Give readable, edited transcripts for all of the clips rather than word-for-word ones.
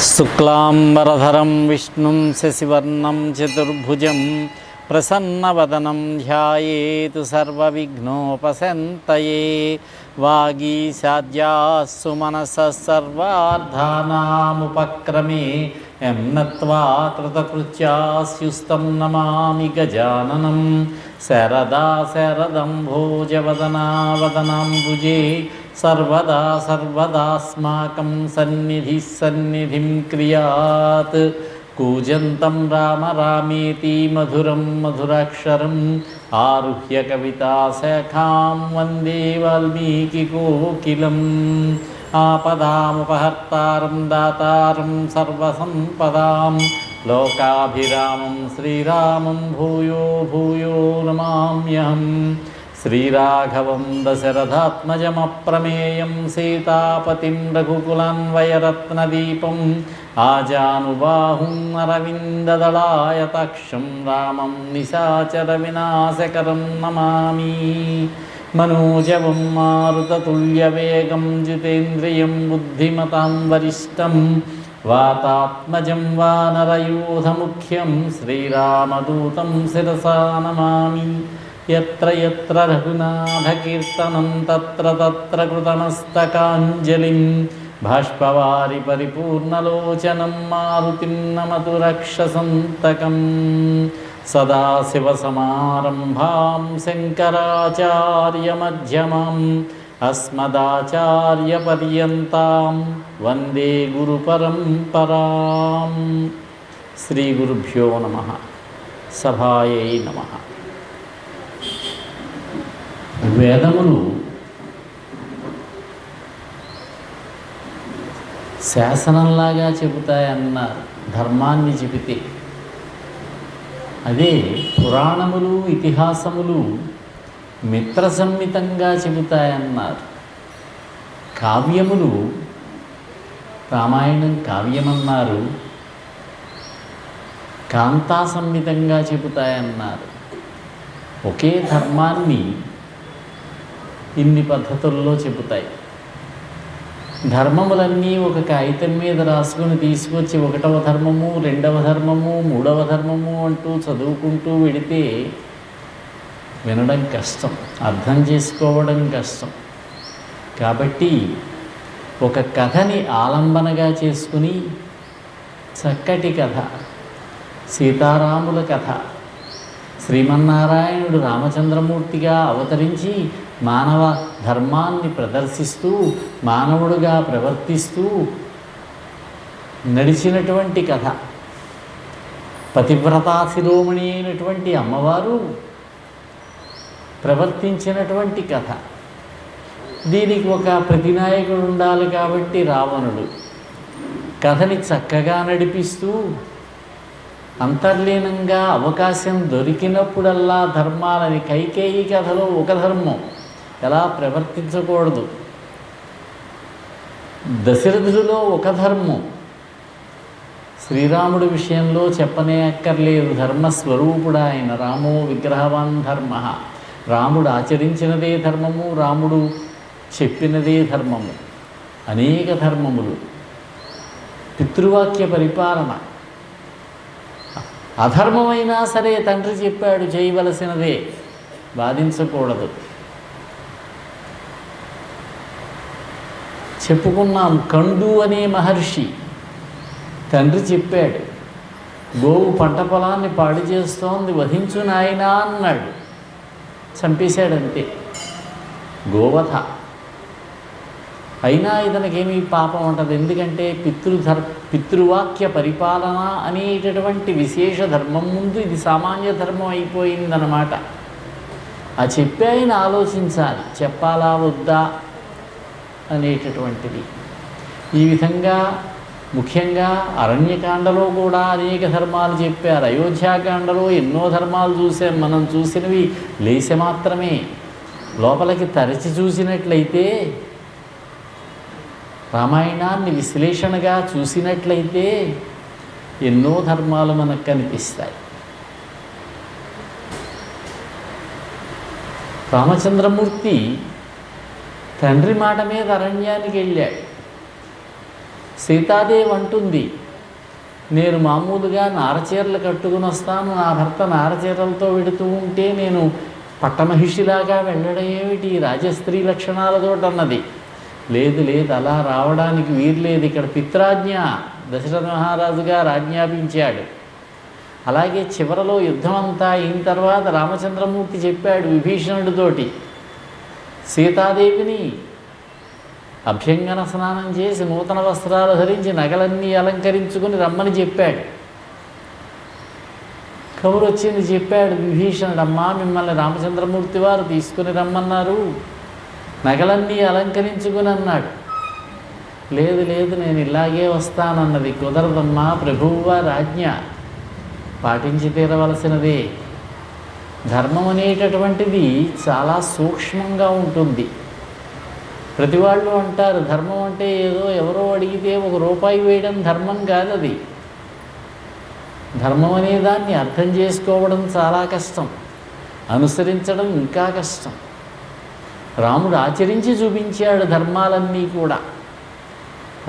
శుక్లాంబరధరం విష్ణుం శశివర్ణం చతుర్భుజం ప్రసన్నవదనం ధ్యాయేతు సర్వవిఘ్నోపశాంతయే. వాగీశాద్యాస్సు మనసః సర్వార్థానాముపక్రమే యం నత్వా కృతకృత్యాస్యుస్తం నమామి గజాననం. శరదా శరదం భోజవదనా వదనాంబుజే సర్వదా సర్వదాస్మాకం సన్నిధిః సన్నిధిం క్రియాత్. కూజంతం రామ రామేతి మధురం మధురాక్షరం ఆరుహ్య కవితాశాఖాం వందే వాల్మీకికోకిలం. ఆపదాముపహర్తారం దాతారం సర్వసంపదాం లోకాభిరామం శ్రీరామం భూయో భూయో నమామ్యహం. శ్రీరాఘవం దశరథాత్మజమప్రమేయం సీతాపతిం రఘుకులాన్వయరత్నదీపం ఆజానుబాహుం అరవిందదళాయతాక్షం రామం నిశాచర వినాశకరం నమామి. మనోజవం మారుతతుల్యవేగం జితేంద్రియం బుద్ధిమతాం వరిష్టం వాతాత్మజం వానరయూథముఖ్యం శ్రీరామదూతం శిరసా నమామి. యత్ర యత్ర రఘునాథకీర్తనం తత్ర తత్ర కృతమస్తకాంజలిం బాష్పవారి పరిపూర్ణలోచనం మారుతిం నమతు రక్షసంతకం. సదాశివసమారంభాం శంకరాచార్యమధ్యమాం అస్మదాచార్యపర్యంతాం వందే గురుపరంపరాం. శ్రీ గురుభ్యో నమః. సభాయై నమః. వేదములు శాసనంలాగా చెబుతాయన్నారు, ధర్మాన్ని చెబితే. అదే పురాణములు ఇతిహాసములు మిత్ర సంహితంగా చెబుతాయన్నారు. కావ్యములు రామాయణం కావ్యమన్నారు, కాంతా సంహితంగా చెబుతాయన్నారు. ఒకే ధర్మాన్ని ఇన్ని పద్ధతుల్లో చెబుతాయి. ధర్మములన్నీ ఒక కాగితం మీద రాసుకుని తీసుకొచ్చి ఒకటవ ధర్మము, రెండవ ధర్మము, మూడవ ధర్మము అంటూ చదువుకుంటూ వెడితే వినడం కష్టం, అర్థం చేసుకోవడం కష్టం. కాబట్టి ఒక కథని ఆలంబనగా చేసుకుని చక్కటి కథ, సీతారాముల కథ, శ్రీమన్నారాయణుడు రామచంద్రమూర్తిగా అవతరించి మానవ ధర్మాన్ని ప్రదర్శిస్తూ మానవుడుగా ప్రవర్తిస్తూ నడిచినటువంటి కథ. పతివ్రతా శిరోమణి అయినటువంటి అమ్మవారు ప్రవర్తించినటువంటి కథ. దీనికి ఒక ప్రతినాయకుడు ఉండాలి కాబట్టి రావణుడు కథని చక్కగా నడిపిస్తూ అంతర్లీనంగా అవకాశం దొరికినప్పుడల్లా ధర్మాలని, కైకేయి కథలో ఒక ధర్మం ఎలా ప్రవర్తించకూడదు, దశరథుడిలో ఒక ధర్మం, శ్రీరాముడి విషయంలో చెప్పనే అక్కర్లేదు. ధర్మస్వరూపుడు ఆయన. రామో విగ్రహవాన్ ధర్మ. రాముడు ఆచరించినదే ధర్మము, రాముడు చెప్పినదే ధర్మము. అనేక ధర్మములు. పితృవాక్య పరిపాలన. అధర్మమైనా సరే తండ్రి చెప్పాడు చేయవలసినదే, బాధించకూడదు. చెప్పుకున్నాం, కండు అనే మహర్షి తండ్రి చెప్పాడు, గోవు పంట పొలాన్ని పాడు చేస్తోంది, వధించు నాయనా అన్నాడు. చంపేశాడంతే. గోవధ. అయినా ఇతనికేమీ పాపం ఉంటుంది. ఎందుకంటే పితృవాక్య పరిపాలన అనేటటువంటి విశేష ధర్మం ముందు ఇది సామాన్య ధర్మం అయిపోయిందన్నమాట. ఆ చెప్పి ఆయన ఆలోచించాలి, చెప్పాలా వద్దా అనేటటువంటిది. ఈ విధంగా ముఖ్యంగా అరణ్యకాండలో కూడా అనేక ధర్మాలు చెప్పారు. అయోధ్యాకాండలో ఎన్నో ధర్మాలు చూసాం. మనం చూసినవి లేశ మాత్రమే. లోపలికి తరచి చూసినట్లయితే, రామాయణాన్ని విశ్లేషణగా చూసినట్లయితే ఎన్నో ధర్మాలు మనకు కనిపిస్తాయి. రామచంద్రమూర్తి తండ్రి మాట మీద అరణ్యానికి వెళ్ళాడు. సీతాదేవి అంటుంది, నేను మామూలుగా నారచీరలు కట్టుకుని వస్తాను, నా భర్త నారచీరలతో వెడుతూ ఉంటే నేను పట్టమహిషిలాగా వెళ్ళడం ఏమిటి, రాజస్త్రీ లక్షణాలతో అన్నది. లేదు లేదు, అలా రావడానికి వీర్లేదు, ఇక్కడ పిత్రాజ్ఞ, దశరథ మహారాజు గారు ఆజ్ఞాపించాడు. అలాగే చివరలో యుద్ధం అంతా అయిన తర్వాత రామచంద్రమూర్తి చెప్పాడు విభీషణుడితోటి, సీతాదేవిని అభ్యంగన స్నానం చేసి నూతన వస్త్రాలు ధరించి నగలన్నీ అలంకరించుకుని రమ్మని చెప్పాడు. కబురు వచ్చింది, చెప్పాడు విభీషణుడు, అమ్మా మిమ్మల్ని రామచంద్రమూర్తి వారు తీసుకుని రమ్మన్నారు, నగలన్నీ అలంకరించుకుని అన్నాడు. లేదు లేదు, నేను ఇలాగే వస్తానన్నది. కుదరదమ్మా, ప్రభువువారి ఆజ్ఞ పాటించి తీరవలసినదే. ధర్మం అనేటటువంటిది చాలా సూక్ష్మంగా ఉంటుంది. ప్రతి వాళ్ళు అంటారు ధర్మం అంటే ఏదో ఎవరో అడిగితే ₹1 వేయడం ధర్మం కాదు. అది ధర్మం అనే దాన్ని అర్థం చేసుకోవడం చాలా కష్టం, అనుసరించడం ఇంకా కష్టం. రాముడు ఆచరించి చూపించాడు ధర్మాలన్నీ కూడా.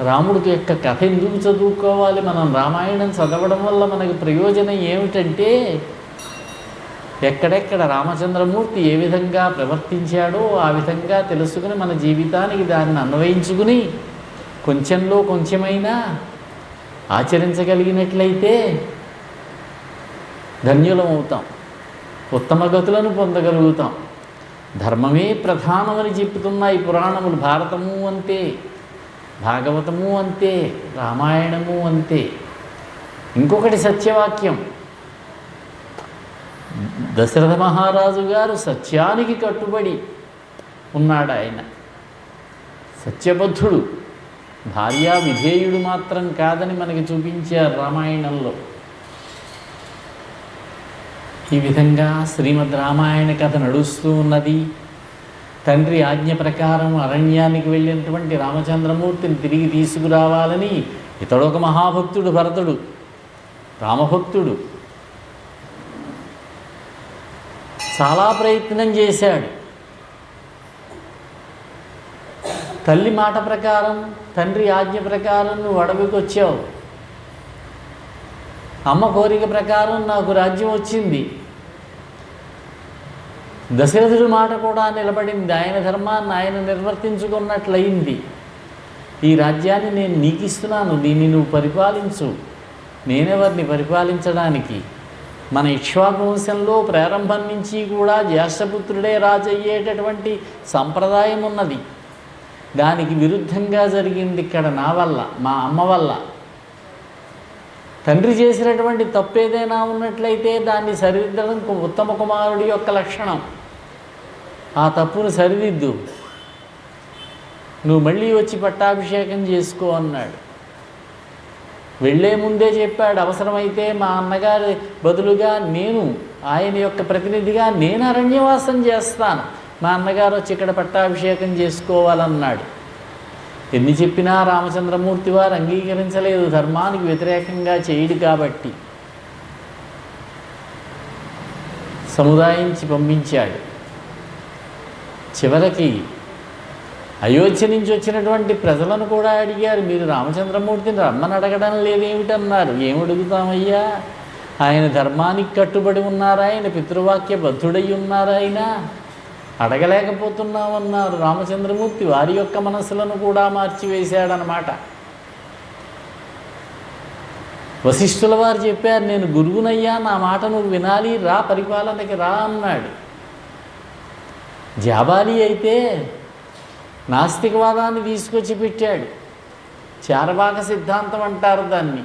రాముడికి యొక్క కథ ఎందుకు చదువుకోవాలి? మనం రామాయణం చదవడం వల్ల మనకి ప్రయోజనం ఏమిటంటే, ఎక్కడెక్కడ రామచంద్రమూర్తి ఏ విధంగా ప్రవర్తించాడో ఆ విధంగా తెలుసుకుని మన జీవితానికి దాన్ని అన్వయించుకుని కొంచెంలో కొంచెమైనా ఆచరించగలిగినట్లయితే ధన్యులమవుతాం, ఉత్తమ గతులను పొందగలుగుతాం. ధర్మమే ప్రధానమని చెప్తున్నాయి పురాణములు. భారతము అంతే, భాగవతము అంతే, రామాయణము అంతే. ఇంకొకటి సత్యవాక్యం. దశరథ మహారాజు గారు సత్యానికి కట్టుబడి ఉన్నాడు. ఆయన సత్యబద్ధుడు, భార్యా విధేయుడు మాత్రం కాదని మనకి చూపించారు రామాయణంలో. ఈ విధంగా శ్రీమద్ రామాయణ కథ నడుస్తూ ఉన్నది. తండ్రి ఆజ్ఞ ప్రకారం అరణ్యానికి వెళ్ళినటువంటి రామచంద్రమూర్తిని తిరిగి తీసుకురావాలని ఇతడొక మహాభక్తుడు, భరతుడు రామభక్తుడు, చాలా ప్రయత్నం చేశాడు. తల్లి మాట ప్రకారం, తండ్రి ఆజ్ఞ ప్రకారం నువ్వు అడవికి వచ్చావు, అమ్మ కోరిక ప్రకారం నాకు రాజ్యం వచ్చింది. దశరథుడి మాట కూడా నిలబడింది, ఆయన ధర్మాన్ని ఆయన నిర్వర్తించుకున్నట్లయింది. ఈ రాజ్యాన్ని నేను నీకు ఇస్తున్నాను, దీన్ని నువ్వు పరిపాలించు. నేనెవరిని పరిపాలించడానికి? మన ఇక్ష్వాకు వంశంలో ప్రారంభం నుంచి కూడా జ్యేష్ఠపుత్రుడే రాజు అయ్యేటటువంటి సంప్రదాయం ఉన్నది. దానికి విరుద్ధంగా జరిగింది ఇక్కడ నా వల్ల, మా అమ్మ వల్ల. తండ్రి చేసినటువంటి తప్పు ఏదైనా ఉన్నట్లయితే దాన్ని సరిదిద్దడం ఉత్తమ కుమారుడి యొక్క లక్షణం. ఆ తప్పును సరిదిద్దు, నువ్వు మళ్ళీ వచ్చి పట్టాభిషేకం చేసుకో అన్నాడు. వెళ్ళే ముందే చెప్పాడు, అవసరమైతే మా అన్నగారి బదులుగా నేను, ఆయన యొక్క ప్రతినిధిగా నేను అరణ్యవాసం చేస్తాను, మా అన్నగారు వచ్చి ఇక్కడ పట్టాభిషేకం చేసుకోవాలన్నాడు. ఎన్ని చెప్పినా రామచంద్రమూర్తి వారు అంగీకరించలేదు, ధర్మానికి వ్యతిరేకంగా చేయడు కాబట్టి. సముదాయించి పంపించాడు. చివరికి అయోధ్య నుంచి వచ్చినటువంటి ప్రజలను కూడా అడిగారు, మీరు రామచంద్రమూర్తిని రమ్మని అడగడం లేదేమిటన్నారు. ఏమడుగుతామయ్యా, ఆయన ధర్మానికి కట్టుబడి ఉన్నారు, ఆయన పితృవాక్య బద్ధుడై ఉన్నారు, ఆయన అడగలేకపోతున్నామన్నారు. రామచంద్రమూర్తి వారి యొక్క మనసులను కూడా మార్చివేశాడనమాట. వశిష్ఠుల వారు చెప్పారు, నేను గురువునయ్యా, నా మాట నువ్వు వినాలి, రా పరిపాలనకి రా అన్నాడు. జాబాలి అయితే నాస్తికవాదాన్ని తీసుకొచ్చి పెట్టాడు. చార్వాక సిద్ధాంతం అంటారు దాన్ని.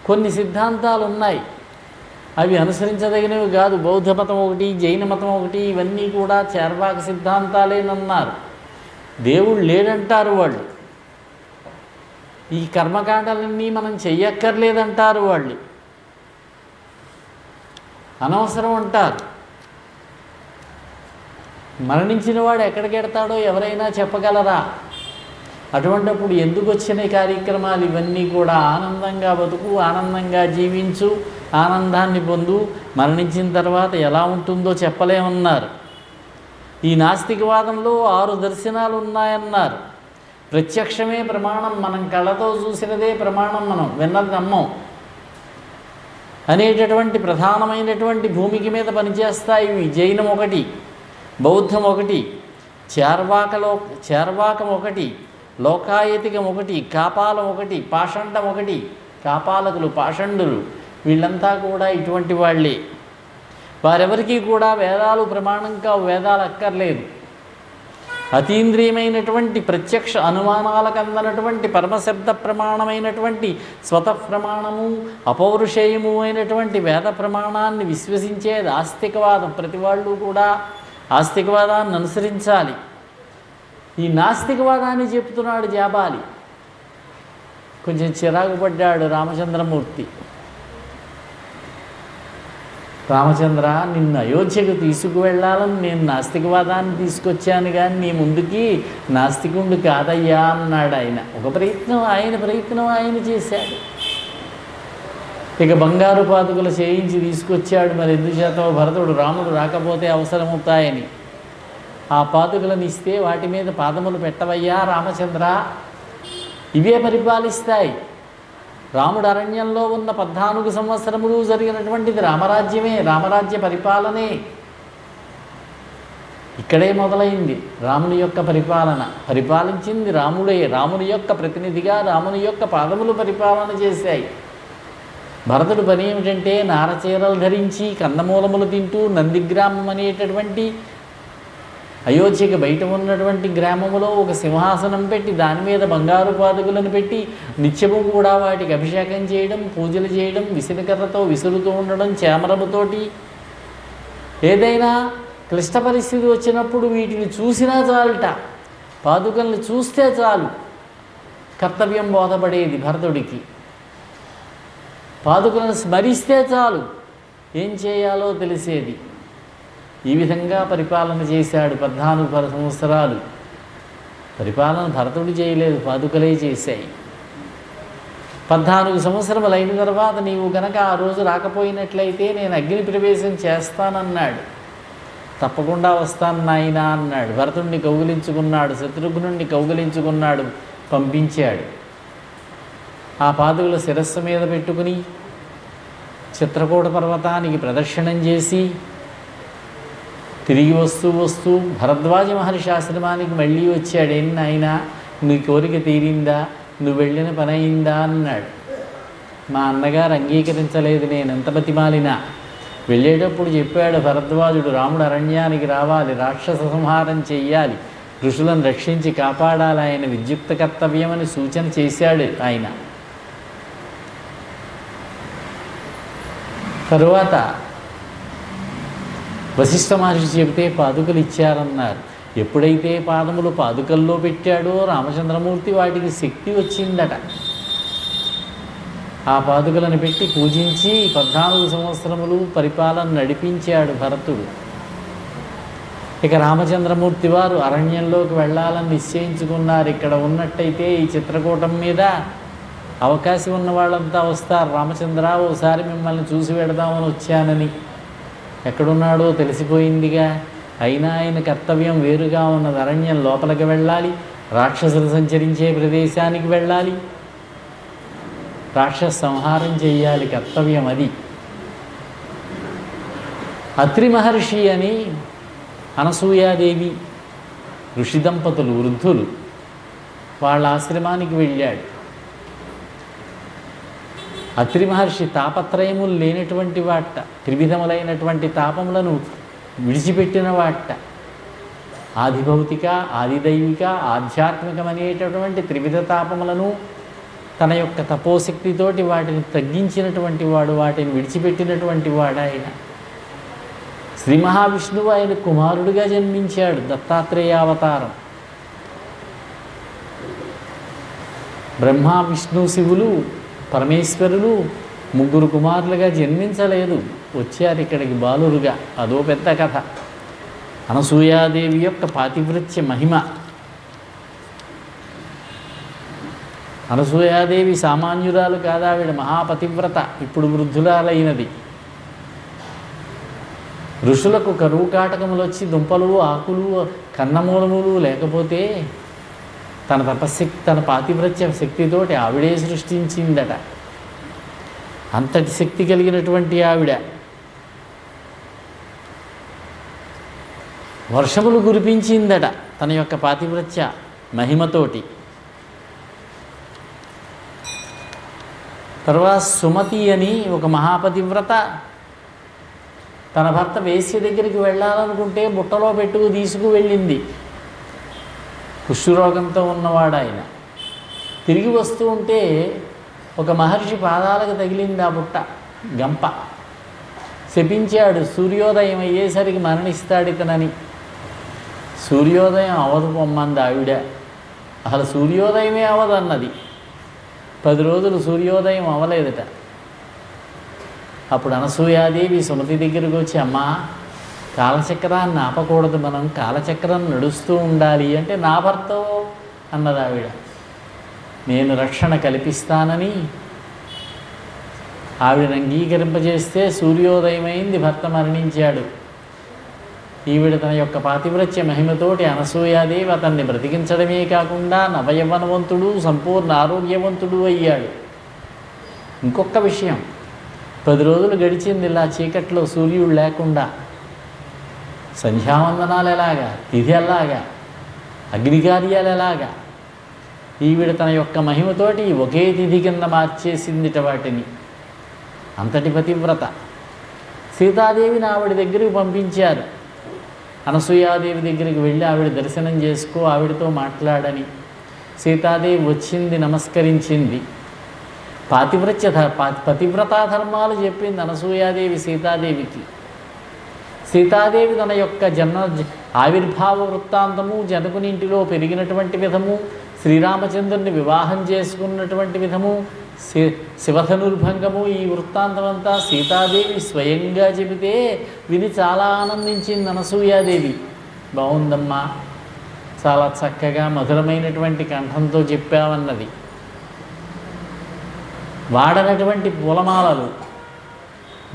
కొన్ని సిద్ధాంతాలు ఉన్నాయి, అవి అనుసరించదగినవి కాదు. బౌద్ధ మతం ఒకటి, జైన మతం ఒకటి, ఇవన్నీ కూడా చార్వాక సిద్ధాంతాలేనన్నారు. దేవుడు లేడంటారు వాళ్ళు. ఈ కర్మకాండాలన్నీ మనం చెయ్యక్కర్లేదంటారు వాళ్ళు. అనవసరం అంటారు. మరణించిన వాడు ఎక్కడికి ఎడతాడో ఎవరైనా చెప్పగలరా? అటువంటిప్పుడు ఎందుకు వచ్చిన కార్యక్రమాలు ఇవన్నీ కూడా? ఆనందంగా బతుకు, ఆనందంగా జీవించు, ఆనందాన్ని పొందు, మరణించిన తర్వాత ఎలా ఉంటుందో చెప్పలేమన్నారు. ఈ నాస్తికవాదంలో 6 దర్శనాలు ఉన్నాయన్నారు. ప్రత్యక్షమే ప్రమాణం, మనం కళ్ళతో చూసినదే ప్రమాణం, మనం విన్నది నమ్మం అనేటటువంటి ప్రధానమైనటువంటి భూమికి మీద పనిచేస్తాయి ఇవి. జైనం ఒకటి, బౌద్ధం ఒకటి, చార్వాకం ఒకటి, లోకాయతికం ఒకటి, కాపాలం ఒకటి, పాషండం ఒకటి. కాపాలకులు, పాషండులు వీళ్ళంతా కూడా ఇటువంటి వాళ్ళే. వారెవరికీ కూడా వేదాలు ప్రమాణం కావు, వేదాలు అక్కర్లేదు. అతీంద్రియమైనటువంటి ప్రత్యక్ష అనుమానాలకు అందనటువంటి పరమశబ్ద ప్రమాణమైనటువంటి స్వతః ప్రమాణము, అపౌరుషేయము అయినటువంటి వేద ప్రమాణాన్ని విశ్వసించేది ఆస్తికవాదం. ప్రతి వాళ్ళు కూడా ఆస్తికవాదాన్ని అనుసరించాలి. ఈ నాస్తికవాదాన్ని చెప్తున్నాడు జాబాలి. కొంచెం చిరాకు పడ్డాడు రామచంద్రమూర్తి. రామచంద్ర, నిన్ను అయోధ్యకు తీసుకువెళ్ళాలని నేను నాస్తికవాదాన్ని తీసుకొచ్చాను, కానీ నీ ముందుకి నాస్తికుండు కాదయ్యా అన్నాడు ఆయన. ఒక ప్రయత్నం ఆయన చేశాడు. ఇక బంగారు పాదుకలు చేయించి తీసుకొచ్చాడు. మరి ఎందుచేత భరతుడు రాముడు రాకపోతే అవసరమవుతాయని ఆ పాదుకలను ఇస్తే వాటి మీద పాదములు పెట్టవయ్యా రామచంద్ర, ఇవే పరిపాలిస్తాయి. రాముడు అరణ్యంలో ఉన్న 14 సంవత్సరములు జరిగినటువంటిది రామరాజ్యమే, రామరాజ్య పరిపాలనే. ఇక్కడే మొదలైంది రాముని యొక్క పరిపాలన. పరిపాలించింది రాముడే. రాముని యొక్క ప్రతినిధిగా రాముని యొక్క పాదములు పరిపాలన చేశాయి. భరతుడు పని ఏమిటంటే నారచీరలు ధరించి కందమూలములు తింటూ నందిగ్రామం అనేటటువంటి అయోధ్యకి బయట ఉన్నటువంటి గ్రామములో ఒక సింహాసనం పెట్టి దాని మీద బంగారు పాదుకలను పెట్టి నిత్యము కూడా వాటికి అభిషేకం చేయడం, పూజలు చేయడం, విసిరికర్రతో విసురుతూ ఉండడం, చామరముతోటి. ఏదైనా క్లిష్ట పరిస్థితి వచ్చినప్పుడు వీటిని చూసినా చాలుట, పాదుకల్ని చూస్తే చాలు కర్తవ్యం బోధపడేది భరతుడికి. పాదుకలను స్మరిస్తే చాలు ఏం చేయాలో తెలిసేది. ఈ విధంగా పరిపాలన చేశాడు 14 సంవత్సరాలు. పరిపాలన భరతుడు చేయలేదు, పాదుకలే చేశాయి. 14 సంవత్సరములు అయిన తర్వాత నీవు గనక ఆ రోజు రాకపోయినట్లయితే నేను అగ్ని ప్రవేశం చేస్తానన్నాడు. తప్పకుండా వస్తాను నాయన అన్నాడు. భరతుడిని కౌగిలించుకున్నాడు, శత్రుఘ్నుడిని కౌగిలించుకున్నాడు, పంపించాడు. ఆ పాదుకల శిరస్సు మీద పెట్టుకుని చిత్రకూట పర్వతానికి ప్రదక్షిణం చేసి తిరిగి వస్తూ భరద్వాజ మహర్షి ఆశ్రమానికి మళ్ళీ వచ్చాడు. ఆయన నీ కోరిక తీరిందా, నువ్వు వెళ్ళిన పని అయిందా అన్నాడు. మా అన్నగారు అంగీకరించలేదు, నేను ఎంత బతిమాలినా. వెళ్ళేటప్పుడు చెప్పాడు భరద్వాజుడు, రాముడు అరణ్యానికి రావాలి, రాక్షస సంహారం చెయ్యాలి, ఋషులను రక్షించి కాపాడాలి, ఆయన విద్యుక్త కర్తవ్యమని సూచన చేశాడు ఆయన. తరువాత వశిష్ఠ మహర్షి చెబితే పాదుకలు ఇచ్చారన్నారు. ఎప్పుడైతే పాదములు పాదుకల్లో పెట్టాడో రామచంద్రమూర్తి వాటికి శక్తి వచ్చిందట. ఆ పాదుకలను పెట్టి పూజించి 14 సంవత్సరములు పరిపాలన నడిపించాడు భరతుడు. ఇక రామచంద్రమూర్తి వారు అరణ్యంలోకి వెళ్ళాలని నిశ్చయించుకున్నారు. ఇక్కడ ఉన్నట్టయితే ఈ చిత్రకూటం మీద అవకాశం ఉన్న వాళ్ళంతా వస్తారు. రామచంద్ర, ఓసారి మిమ్మల్ని చూసి వెడదామని వచ్చానని. ఎక్కడున్నాడో తెలిసిపోయిందిగా. అయినా ఆయన కర్తవ్యం వేరుగా ఉన్నది. అరణ్యం లోపలికి వెళ్ళాలి, రాక్షసులు సంచరించే ప్రదేశానికి వెళ్ళాలి, రాక్షస సంహారం చేయాలి, కర్తవ్యం అది. అత్రి మహర్షి అని అనసూయాదేవి ఋషి దంపతులు, వృద్ధులు, వాళ్ళ ఆశ్రమానికి వెళ్ళాడు. అత్రి మహర్షి తాపత్రయములు లేనటువంటి వాట, త్రివిధములైనటువంటి తాపములను విడిచిపెట్టిన వాట. ఆదిభౌతిక, ఆదిదైవిక, ఆధ్యాత్మికమనేటటువంటి త్రివిధ తాపములను తన యొక్క తపోశక్తితోటి వాటిని తగ్గించినటువంటి వాడు, వాటిని విడిచిపెట్టినటువంటి వాడు ఆయన. శ్రీ మహావిష్ణువు ఆయన కుమారుడిగా జన్మించాడు, దత్తాత్రేయావతారం. బ్రహ్మ, విష్ణు, శివులు, పరమేశ్వరులు ముగ్గురు కుమారులుగా జన్మించలేదు, వచ్చారు ఇక్కడికి బాలురుగా. అదో పెద్ద కథ. అనసూయాదేవి యొక్క పాతివృత్య మహిమ. అనసూయాదేవి సామాన్యురాలు కాదా, ఆవిడ మహాపతివ్రత, ఇప్పుడు వృద్ధురాలైనది. ఋషులకు కరువు కాటకములు వచ్చి దుంపలు, ఆకులు, కన్నమూలములు లేకపోతే తన తపశక్తి, తన పాతివ్రత్య శక్తితోటి ఆవిడే సృష్టించిందట. అంతటి శక్తి కలిగినటువంటి ఆవిడ వర్షములు కురిపించిందట తన యొక్క పాతివ్రత్య మహిమతోటి. తర్వాత సుమతి అని ఒక మహాపతివ్రత తన భర్త వేశ్య దగ్గరికి వెళ్ళాలనుకుంటే బుట్టలో పెట్టుకు తీసుకువెళ్ళింది. కుష్ఠరోగంతో ఉన్నవాడు ఆయన. తిరిగి వస్తూ ఉంటే ఒక మహర్షి పాదాలకు తగిలింది ఆ బుట్ట గంప. శపించాడు, సూర్యోదయం అయ్యేసరికి మరణిస్తాడు ఇతనని. సూర్యోదయం అవదు పొమ్మంది ఆవిడ. అసలు సూర్యోదయమే అవదన్నది. 10 రోజులు సూర్యోదయం అవ్వలేదట. అప్పుడు అనసూయాదేవి సుమతి దగ్గరికి వచ్చి, అమ్మా, కాలచక్రాన్ని ఆపకూడదు, మనం కాలచక్రం నడుస్తూ ఉండాలి అంటే, నా భర్త అన్నది ఆవిడ. నేను రక్షణ కల్పిస్తానని ఆవిడని అంగీకరింపజేస్తే సూర్యోదయమైంది, భర్త మరణించాడు. ఈవిడ తన యొక్క పాతివ్రత్య మహిమతోటి అనసూయాదేవి అతన్ని బ్రతికించడమే కాకుండా నవయవనవంతుడు, సంపూర్ణ ఆరోగ్యవంతుడు అయ్యాడు. ఇంకొక విషయం, 10 రోజులు గడిచింది ఇలా చీకట్లో సూర్యుడు లేకుండా. సంధ్యావందనాలు ఎలాగా, తిథి ఎలాగా, అగ్నికార్యాలు ఎలాగా, ఈవిడ తన యొక్క మహిమతోటి ఒకే తిథి కింద మార్చేసిందిట వాటిని. అంతటి పతివ్రత. సీతాదేవిని ఆవిడ దగ్గరికి పంపించారు. అనసూయాదేవి దగ్గరికి వెళ్ళి ఆవిడ దర్శనం చేసుకో, ఆవిడతో మాట్లాడని. సీతాదేవి వచ్చింది, నమస్కరించింది. పతివ్రతా ధర్మాలు చెప్పింది అనసూయాదేవి సీతాదేవికి. సీతాదేవి తన యొక్క ఆవిర్భావ వృత్తాంతము, జనకునింటిలో పెరిగినటువంటి విధము, శ్రీరామచంద్రుని వివాహం చేసుకున్నటువంటి విధము, శివధనుర్భంగము, ఈ వృత్తాంతం అంతా సీతాదేవి స్వయంగా చెబితే విని చాలా ఆనందించింది అనసూయాదేవి. బాగుందమ్మా, చాలా చక్కగా మధురమైనటువంటి కంఠంతో చెప్పావన్నది. వాడనటువంటి పూలమాలలు,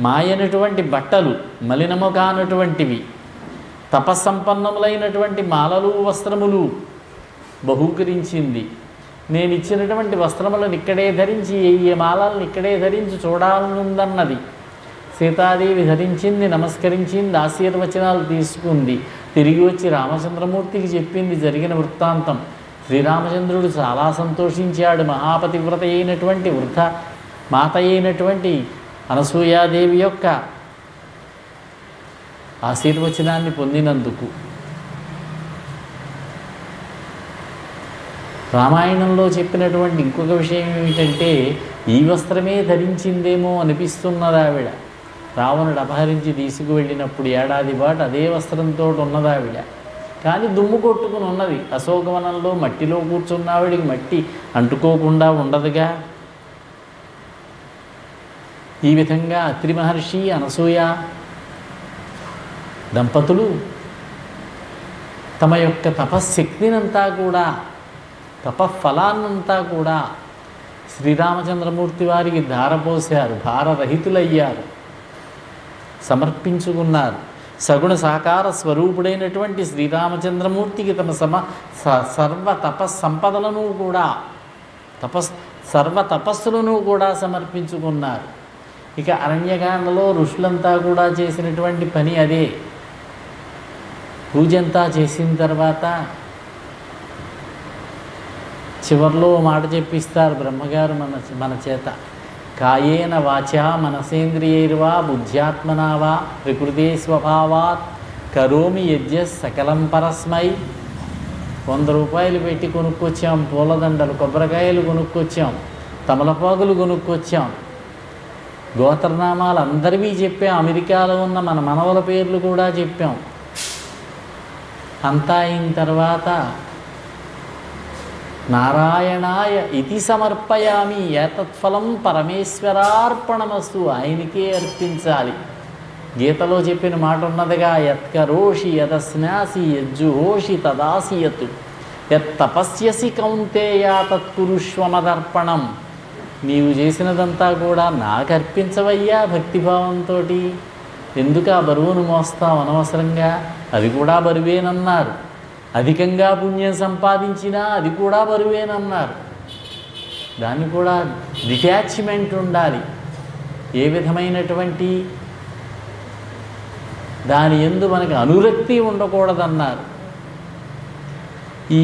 మాయనటువంటి బట్టలు, మలినము కానటువంటివి, తపస్సంపన్నములైనటువంటి మాలలు, వస్త్రములు బహూకరించింది. నేను ఇచ్చినటువంటి వస్త్రములను ఇక్కడే ధరించి, ఏ మాలలను ఇక్కడే ధరించి చూడాలనుందన్నది. సీతాదేవి ధరించింది, నమస్కరించింది, ఆశీర్వచనాలు తీసుకుంది. తిరిగి వచ్చి రామచంద్రమూర్తికి చెప్పింది జరిగిన వృత్తాంతం. శ్రీరామచంద్రుడు చాలా సంతోషించాడు. మహాపతివ్రత అయినటువంటి వృద్ధ మాత అయినటువంటి అనసూయాదేవి యొక్క ఆశీర్వచనాన్ని పొందినందుకు. రామాయణంలో చెప్పినటువంటి ఇంకొక విషయం ఏమిటంటే, ఈ వస్త్రమే ధరించిందేమో అనిపిస్తున్నది ఆవిడ. రావణుడు అపహరించి తీసుకువెళ్ళినప్పుడు ఏడాది పాటు అదే వస్త్రంతో ఉన్నదావిడ. కానీ దుమ్ము కొట్టుకుని ఉన్నది. అశోకవనంలో మట్టిలో కూర్చున్నావిడికి మట్టి అంటుకోకుండా ఉండదుగా. ఈ విధంగా అత్రి మహర్షి, అనసూయ దంపతులు తమ యొక్క తపశ్శక్తినంతా కూడా, తపఫలాన్నంతా కూడా శ్రీరామచంద్రమూర్తి వారికి ధారపోశారు. భారరహితులయ్యారు, సమర్పించుకున్నారు. సగుణ సాకార స్వరూపుడైనటువంటి శ్రీరామచంద్రమూర్తికి తమ సర్వ తపస్సంపదలను కూడా, సర్వ తపస్సులను కూడా సమర్పించుకున్నారు. ఇక అరణ్యకాండలో ఋషులంతా కూడా చేసినటువంటి పని అదే. పూజంతా చేసిన తర్వాత చివర్లో మాట చెప్పిస్తారు బ్రహ్మగారు మన చేత. కాయేన వాచా మనసేంద్రియైర్వా బుద్ధ్యాత్మనా వా ప్రకృతే స్వభావాత్ కరోమి యజ్ఞ సకలం పరస్మై. 100 రూపాయలు పెట్టి కొనుక్కొచ్చాం పూలదండలు, కొబ్బరికాయలు కొనుక్కొచ్చాం, తమలపాకులు కొనుక్కొచ్చాం, గోత్రనామాలు అందరివి చెప్పాం, అమెరికాలో ఉన్న మన మనవల పేర్లు కూడా చెప్పాం. అంతా అయిన తర్వాత నారాయణాయ ఇతి సమర్పయామి, ఏతత్ఫలం పరమేశ్వరార్పణమస్తు, ఆయనకే అర్పించాలి. గీతలో చెప్పిన మాట ఉన్నదిగా, యత్కరోషి యదస్నాసి యజ్జుహోషి తదాసియతు యత్తపస్యసి కౌంతేయ తత్కురుష్వమదర్పణం. నీవు చేసినదంతా కూడా నాకు అర్పించవయ్యా భక్తిభావంతో. ఎందుకు ఆ బరువును మోస్తావు అనవసరంగా, అది కూడా బరువేనన్నారు. అధికంగా పుణ్యం సంపాదించినా అది కూడా బరువేనన్నారు. దాన్ని కూడా డిటాచ్మెంట్ ఉండాలి. ఏ విధమైనటువంటి దాని యందు మనకి అనురక్తి ఉండకూడదన్నారు. ఈ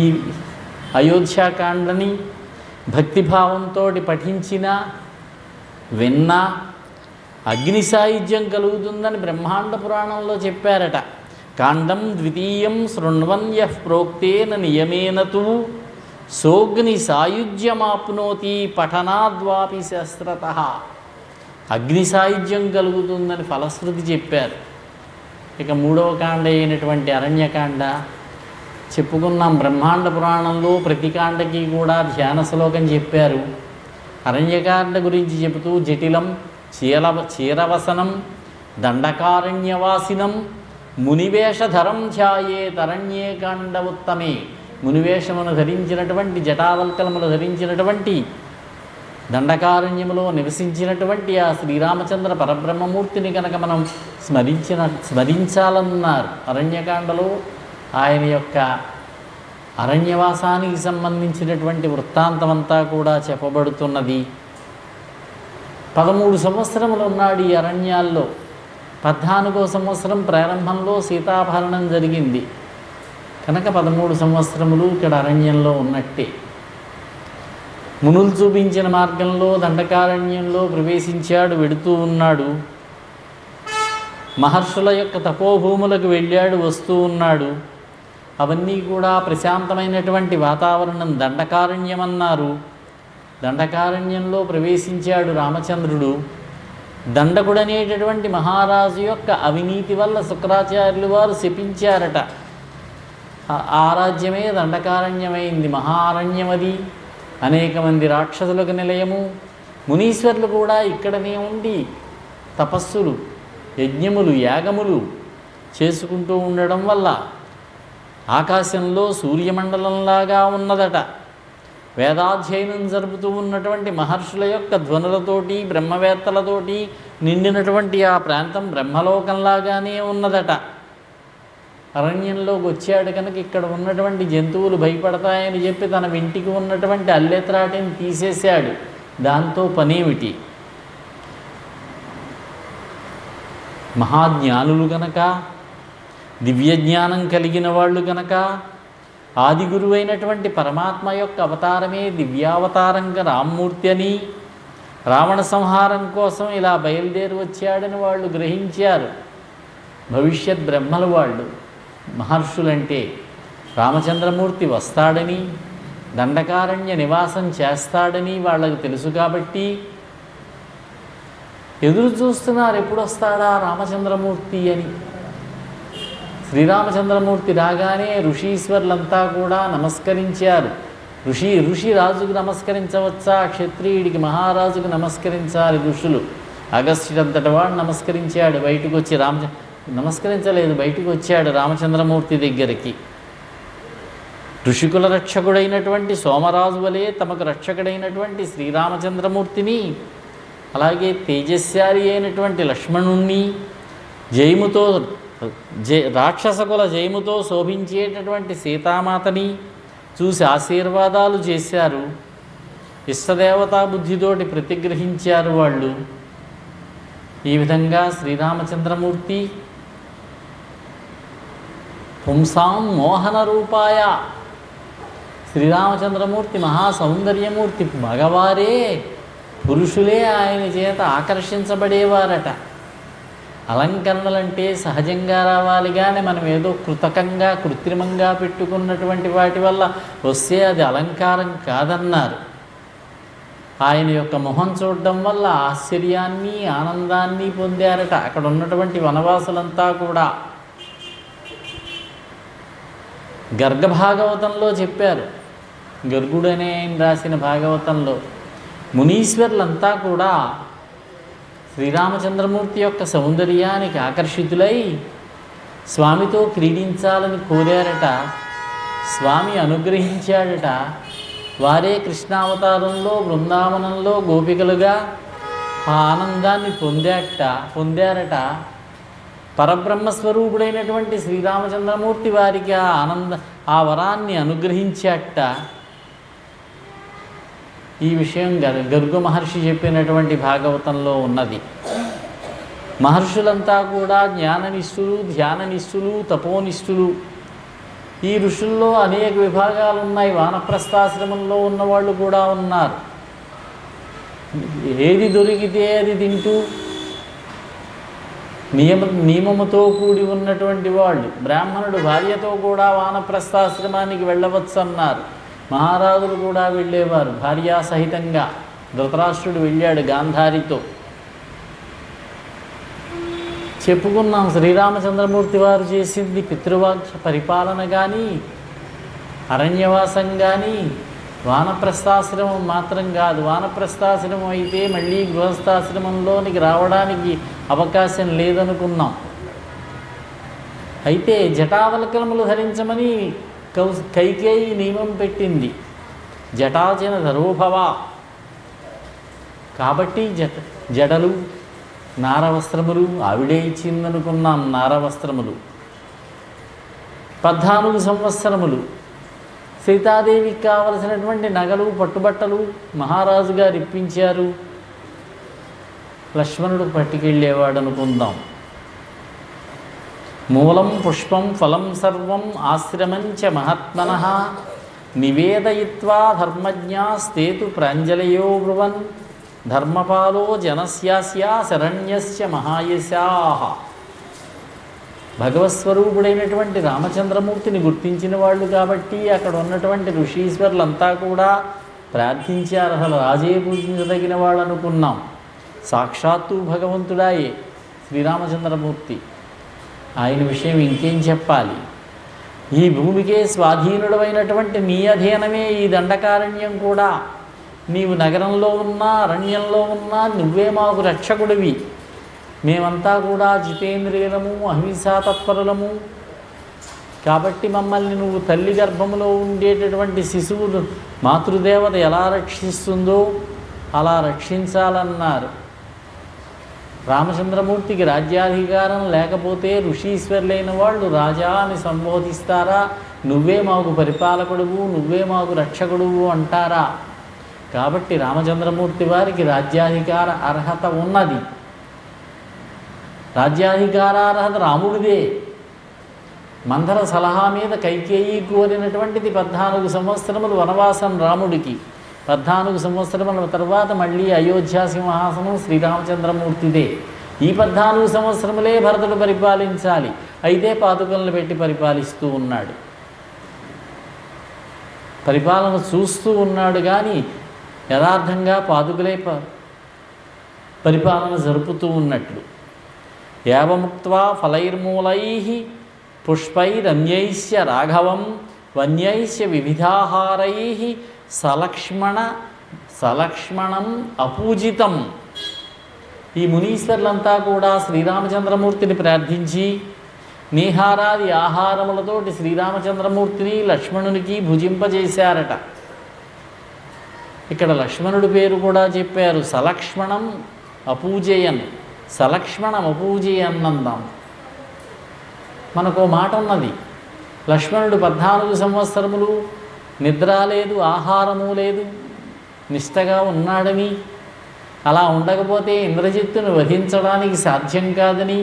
అయోధ్యాకాండని భక్తిభావంతో పఠించినా విన్నా అగ్ని సాయుధ్యం కలుగుతుందని బ్రహ్మాండ పురాణంలో చెప్పారట. కాండం ద్వితీయం శృణ్వన్యః ప్రోక్తేన నియమేనతు సోగ్ని సాయుధ్యమాప్నోతి పఠనాద్వాపి శస్త్రతః. అగ్ని సాయుధ్యం కలుగుతుందని ఫలశ్రుతి చెప్పారు. ఇక మూడవ కాండ అయినటువంటి అరణ్యకాండ చెప్పుకున్నాం. బ్రహ్మాండ పురాణంలో ప్రతి కాండకి కూడా ధ్యాన శ్లోకం చెప్పారు. అరణ్యకాండ గురించి చెబుతూ జటిలం చీరవసనం దండకారణ్యవాసినం మునివేషధరం ధ్యాయే తరణ్యే కాండ ఉత్తమే. మునివేషమును ధరించినటువంటి జటావల్కలములు ధరించినటువంటి దండకారణ్యములో నివసించినటువంటి ఆ శ్రీరామచంద్ర పరబ్రహ్మమూర్తిని కనుక మనం స్మరించాలన్నారు. అరణ్యకాండలో ఆయన యొక్క అరణ్యవాసానికి సంబంధించినటువంటి వృత్తాంతమంతా కూడా చెప్పబడుతున్నది. 13 సంవత్సరములు ఉన్నాడు ఈ అరణ్యాల్లో. 14వ సంవత్సరం ప్రారంభంలో సీతాపహరణం జరిగింది కనుక 13 సంవత్సరములు ఇక్కడ అరణ్యంలో ఉన్నట్టే. మునులు చూపించిన మార్గంలో దండకారణ్యంలో ప్రవేశించాడు, వెడుతూ ఉన్నాడు. మహర్షుల యొక్క తపోభూములకు వెళ్ళాడు, వస్తూ ఉన్నాడు. అవన్నీ కూడా ప్రశాంతమైనటువంటి వాతావరణం దండకారణ్యం అన్నారు. దండకారణ్యంలో ప్రవేశించాడు రామచంద్రుడు. దండకుడనేటటువంటి మహారాజు యొక్క అవినీతి వల్ల శుక్రాచార్యులు వారు శపించారట. ఆ రాజ్యమే దండకారణ్యమైంది, మహారణ్యమది. అనేక మంది రాక్షసులకు నిలయము. మునీశ్వర్లు కూడా ఇక్కడనే ఉండి తపస్సులు, యజ్ఞములు, యాగములు చేసుకుంటూ ఉండడం వల్ల ఆకాశంలో సూర్యమండలంలాగా ఉన్నదట. వేదాధ్యయనం జరుపుతూ ఉన్నటువంటి మహర్షుల యొక్క ధ్వనులతోటి, బ్రహ్మవేత్తలతోటి నిండినటువంటి ఆ ప్రాంతం బ్రహ్మలోకంలాగానే ఉన్నదట. అరణ్యంలోకి వచ్చాడు కనుక ఇక్కడ ఉన్నటువంటి జంతువులు భయపడతాయని చెప్పి తన ఇంటికి ఉన్నటువంటి అల్లెత్రాటిని తీసేశాడు. దాంతో పనేమిటి? మహాజ్ఞానులు కనుక, దివ్యజ్ఞానం కలిగిన వాళ్ళు కనుక, ఆది గురువైనటువంటి పరమాత్మ యొక్క అవతారమే దివ్యావతారంగా రామ్మూర్తి అని, రావణ సంహారం కోసం ఇలా బయలుదేరి వచ్చాడని వాళ్ళు గ్రహించారు. భవిష్యత్ బ్రహ్మలు వాళ్ళు. మహర్షులంటే రామచంద్రమూర్తి వస్తాడని, దండకారణ్య నివాసం చేస్తాడని వాళ్ళకు తెలుసు కాబట్టి ఎదురు చూస్తున్నారు, ఎప్పుడు వస్తాడా రామచంద్రమూర్తి అని. శ్రీరామచంద్రమూర్తి రాగానే ఋషీశ్వర్లంతా కూడా నమస్కరించారు. ఋషి రాజుకు నమస్కరించవచ్చా? క్షత్రియుడికి, మహారాజుకు నమస్కరించాలి ఋషులు. అగస్త్యుడంతటి వాడు నమస్కరించాడు. బయటకు వచ్చి నమస్కరించలేదు, బయటకు వచ్చాడు రామచంద్రమూర్తి దగ్గరికి. ఋషికుల రక్షకుడైనటువంటి సోమరాజు వలె తమకు రక్షకుడైనటువంటి శ్రీరామచంద్రమూర్తిని, అలాగే తేజస్శాలి అయినటువంటి లక్ష్మణుణ్ణి, జయముతో రాక్షసకుల జయముతో శోభించేటటువంటి సీతామాతని చూసి ఆశీర్వాదాలు చేశారు. ఇష్టదేవతా బుద్ధితోటి ప్రతిగ్రహించారు వాళ్ళు. ఈ విధంగా శ్రీరామచంద్రమూర్తి పుంసాం మోహన రూపాయ, శ్రీరామచంద్రమూర్తి మహాసౌందర్యమూర్తి. మగవారే, పురుషులే ఆయన చేత ఆకర్షించబడేవారట. అలంకరణలంటే సహజంగా రావాలి, కానీ మనం ఏదో కృతకంగా, కృత్రిమంగా పెట్టుకున్నటువంటి వాటి వల్ల వస్తే అది అలంకారం కాదన్నారు. ఆయన యొక్క మొహం చూడడం వల్ల ఆశ్చర్యాన్ని, ఆనందాన్ని పొందారట అక్కడ ఉన్నటువంటి వనవాసులంతా కూడా. గర్గ భాగవతంలో చెప్పారు, గర్గుడనే ఆయన రాసిన భాగవతంలో, మునీశ్వర్లంతా కూడా శ్రీరామచంద్రమూర్తి యొక్క సౌందర్యానికి ఆకర్షితులై స్వామితో క్రీడించాలని కోరారట. స్వామి అనుగ్రహించాడట. వారే కృష్ణావతారంలో బృందావనంలో గోపికలుగా ఆ ఆనందాన్ని పొందారట. పరబ్రహ్మస్వరూపుడైనటువంటి శ్రీరామచంద్రమూర్తి వారికి ఆ ఆ వరాన్ని అనుగ్రహించాట. ఈ విషయం గర్గ మహర్షి చెప్పినటువంటి భాగవతంలో ఉన్నది. మహర్షులంతా కూడా జ్ఞాననిష్ఠులు, ధ్యాననిష్ఠులు, తపోనిష్ఠులు. ఈ ఋషుల్లో అనేక విభాగాలు ఉన్నాయి. వానప్రస్థాశ్రమంలో ఉన్నవాళ్ళు కూడా ఉన్నారు. ఏది దొరికితే అది తింటూ నియమముతో కూడి ఉన్నటువంటి వాళ్ళు. బ్రాహ్మణుడు భార్యతో కూడా వానప్రస్థాశ్రమానికి వెళ్ళవచ్చు అన్నారు. మహారాజులు కూడా వెళ్ళేవారు భార్యాసహితంగా. ధృతరాష్ట్రుడు వెళ్ళాడు గాంధారితో. చెప్పుకున్నాం, శ్రీరామచంద్రమూర్తి వారు చేసింది పితృవాక్య పరిపాలన కానీ, అరణ్యవాసం కానీ, వానప్రస్థాశ్రమం మాత్రం కాదు. వానప్రస్థాశ్రమం అయితే మళ్ళీ గృహస్థాశ్రమంలోనికి రావడానికి అవకాశం లేదనుకున్నాం. అయితే జటావల్కలములు ధరించమని కైకేయి నియమం పెట్టింది. జటాజన ధరోభవ. కాబట్టి జడలు, నారవస్త్రములు ఆవిడే ఇచ్చిందనుకున్నాం. నారవస్త్రములు 14 సంవత్సరములు. సీతాదేవికి కావలసినటువంటి నగలు, పట్టుబట్టలు మహారాజు గారు ఇప్పించారు. లక్ష్మణుడు పట్టుకెళ్ళేవాడు అనుకుందాం. మూలం పుష్పం ఫలం సర్వం ఆశ్రమంచ మహాత్మనః నివేదయిత్వా ధర్మజ్ఞాస్తేతు ప్రాంజలయో బ్రువన్ ధర్మపాలో జనస్యాస్య శరణ్యస్య మహాయశాః. భగవత్స్వరూపుడైనటువంటి రామచంద్రమూర్తిని గుర్తించిన వాళ్ళు కాబట్టి అక్కడ ఉన్నటువంటి ఋషీశ్వరులంతా కూడా ప్రార్థించారు. అసలు రాజే పూజించదగిన వాళ్ళు అనుకున్నాం. సాక్షాత్తు భగవంతుడాయే శ్రీరామచంద్రమూర్తి. ఆయన విషయం ఇంకేం చెప్పాలి. ఈ భూమికే స్వాధీనుడమైనటువంటి నీ అధీనమే ఈ దండకారణ్యం కూడా. నీవు నగరంలో ఉన్నా, అరణ్యంలో ఉన్నా నువ్వే మాకు రక్షకుడివి. మేమంతా కూడా జితేంద్రియులము, అహింసాతత్పరులము. కాబట్టి మమ్మల్ని నువ్వు తల్లి గర్భంలో ఉండేటటువంటి శిశువులు మాతృదేవత ఎలా రక్షిస్తుందో అలా రక్షించాలన్నారు. రామచంద్రమూర్తికి రాజ్యాధికారం లేకపోతే ఋషీశ్వరులైన వాళ్ళు రాజా అని సంబోధిస్తారా? నువ్వే మాకు పరిపాలకుడువు, నువ్వే మాకు రక్షకుడువు అంటారా? కాబట్టి రామచంద్రమూర్తి వారికి రాజ్యాధికార అర్హత ఉన్నది. రాజ్యాధికారార్హత రాముడిదే. మందర సలహా మీద కైకేయి కోరినటువంటిది 14 సంవత్సరములు వనవాసం రాముడికి. 14 సంవత్సరముల తర్వాత మళ్ళీ అయోధ్య సింహాసనం శ్రీరామచంద్రమూర్తిదే. ఈ 14 సంవత్సరములే భరతుడు పరిపాలించాలి. అయితే పాదుకలను పెట్టి పరిపాలిస్తూ ఉన్నాడు. పరిపాలన చూస్తూ ఉన్నాడు కానీ యథార్థంగా పాదుకలే పరిపాలన జరుపుతూ ఉన్నట్లు. యావముక్త్వా ఫలైర్మూలైః పుష్పైరన్యైశ్చ రాఘవం వన్యైశ్చ వివిధాహారైః సలక్ష్మణం అపూజితం. ఈ మునీశ్వర్లంతా కూడా శ్రీరామచంద్రమూర్తిని ప్రార్థించి నీహారాది ఆహారములతోటి శ్రీరామచంద్రమూర్తిని లక్ష్మణునికి భుజింపజేశారట. ఇక్కడ లక్ష్మణుడి పేరు కూడా చెప్పారు. సలక్ష్మణం అపూజయన్. సలక్ష్మణం అపూజయన్ అందాం. మనకు మాట ఉన్నది. లక్ష్మణుడు 14 సంవత్సరములు నిద్ర లేదు, ఆహారము లేదు, నిష్టగా ఉన్నాడని, అలా ఉండకపోతే ఇంద్రజిత్తును వధించడానికి సాధ్యం కాదని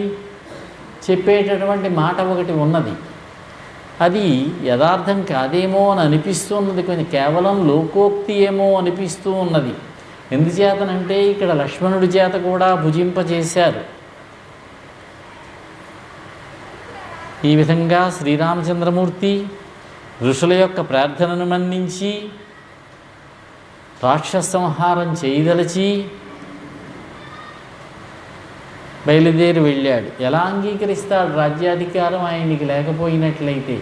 చెప్పేటటువంటి మాట ఒకటి ఉన్నది. అది యథార్థం కాదేమో అని అనిపిస్తున్నది. కొంచెం కేవలం లోకోక్తి ఏమో అనిపిస్తూ ఉన్నది. ఎందుచేతనంటే ఇక్కడ లక్ష్మణుడి చేత కూడా భుజింపజేశారు. ఈ విధంగా శ్రీరామచంద్రమూర్తి ఋషుల యొక్క ప్రార్థనను మన్నించి రాక్షస సంహారం చేయదలచి బయలుదేరి వెళ్ళాడు. ఎలా అంగీకరిస్తాడు రాజ్యాధికారం ఆయనకి లేకపోయినట్లయితే?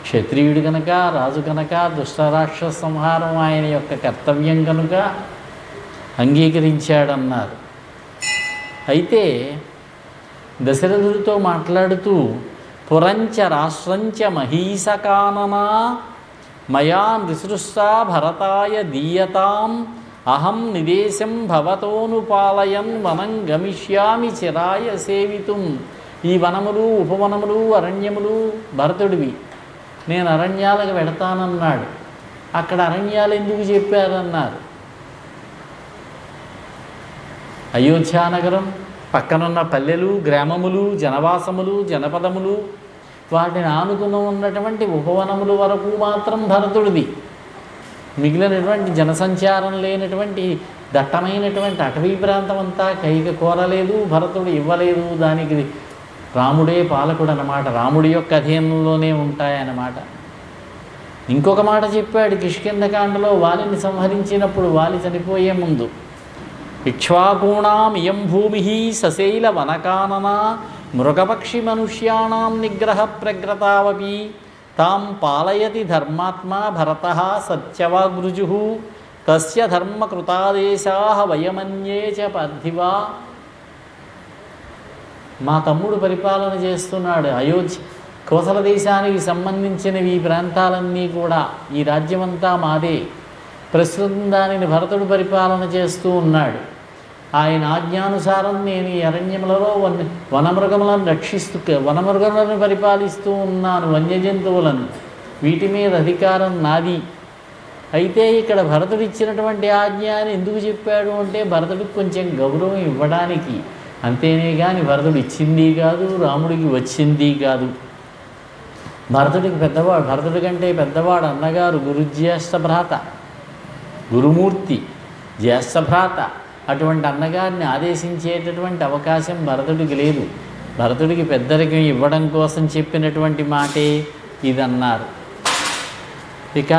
క్షత్రియుడు కనుక, రాజు కనుక, దుష్టరాక్షస సంహారం ఆయన యొక్క కర్తవ్యం కనుక అంగీకరించాడన్నారు. అయితే దశరథుడితో మాట్లాడుతూ పురంచ రాష్ట్రంచ మహీసకాననా మయా నిసృష్టా భరతాయ దీయతాం అహం నిదేశం భవతోనుపాలయన్ వనం గమిష్యామి చిరాయ సేవితుం. ఈ వనములు, ఉపవనములు, అరణ్యములు భరతుడివి. నేను అరణ్యాలకు వెడతానన్నాడు. అక్కడ అరణ్యాలు ఎందుకు చెప్పారన్నారు. అయోధ్యానగరం పక్కనున్న పల్లెలు, గ్రామములు, జనవాసములు, జనపదములు, వాటిని ఆనుకుని ఉన్నటువంటి ఉపవనముల వరకు మాత్రం భరతుడిది. మిగిలినటువంటి జనసంచారం లేనటువంటి దట్టమైనటువంటి అటవీ ప్రాంతం అంతా కైక కోరలేదు, భరతుడు ఇవ్వలేదు. దానికి రాముడే పాలకుడు అన్నమాట, రాముడి యొక్క అధీనంలోనే ఉంటాయన్నమాట. ఇంకొక మాట చెప్పాడు కిష్కింధకాండలో, వాలిని సంహరించినప్పుడు, వాలి చనిపోయే ముందు, ఇక్ష్వాకూణాం ఇయం భూమి సశైల వనకాననా మృగపక్షి మనుష్యాణం నిగ్రహ ప్రగ్రతావపి తాం పాలయతి ధర్మాత్మా భరతః సత్యవాగ్రుజు తస్య ధర్మకృతాదేశాః వయమన్యే చ పార్థివా. మా తమ్ముడు పరిపాలన చేస్తున్నాడు. అయోధ్య కోసల దేశానికి సంబంధించినవి ఈ ప్రాంతాలన్నీ కూడా, ఈ రాజ్యమంతా మాదే. ప్రస్తుతం దానిని భరతుడు పరిపాలన చేస్తూ ఉన్నాడు. ఆయన ఆజ్ఞానుసారం నేను ఈ అరణ్యములలో వనమృగములను వనమృగములను పరిపాలిస్తూ ఉన్నాను, వన్యజంతువులను. వీటి మీద అధికారం నాది. అయితే ఇక్కడ భరతుడు ఇచ్చినటువంటి ఆజ్ఞ అని ఎందుకు చెప్పాడు అంటే, భరతుడికి కొంచెం గౌరవం ఇవ్వడానికి. అంతేనే కానీ భరతుడు ఇచ్చింది కాదు, రాముడికి వచ్చింది కాదు. భరతుడికి పెద్దవాడు, భరతుడి కంటే పెద్దవాడు అన్నగారు, గురుజ్యేష్ఠ భ్రాత, గురుమూర్తి, జ్యేష్ఠభ్రాత. అటువంటి అన్నగారిని ఆదేశించేటటువంటి అవకాశం భరతుడికి లేదు. భరతుడికి పెద్దరికం ఇవ్వడం కోసం చెప్పినటువంటి మాటే ఇదన్నారు. ఇక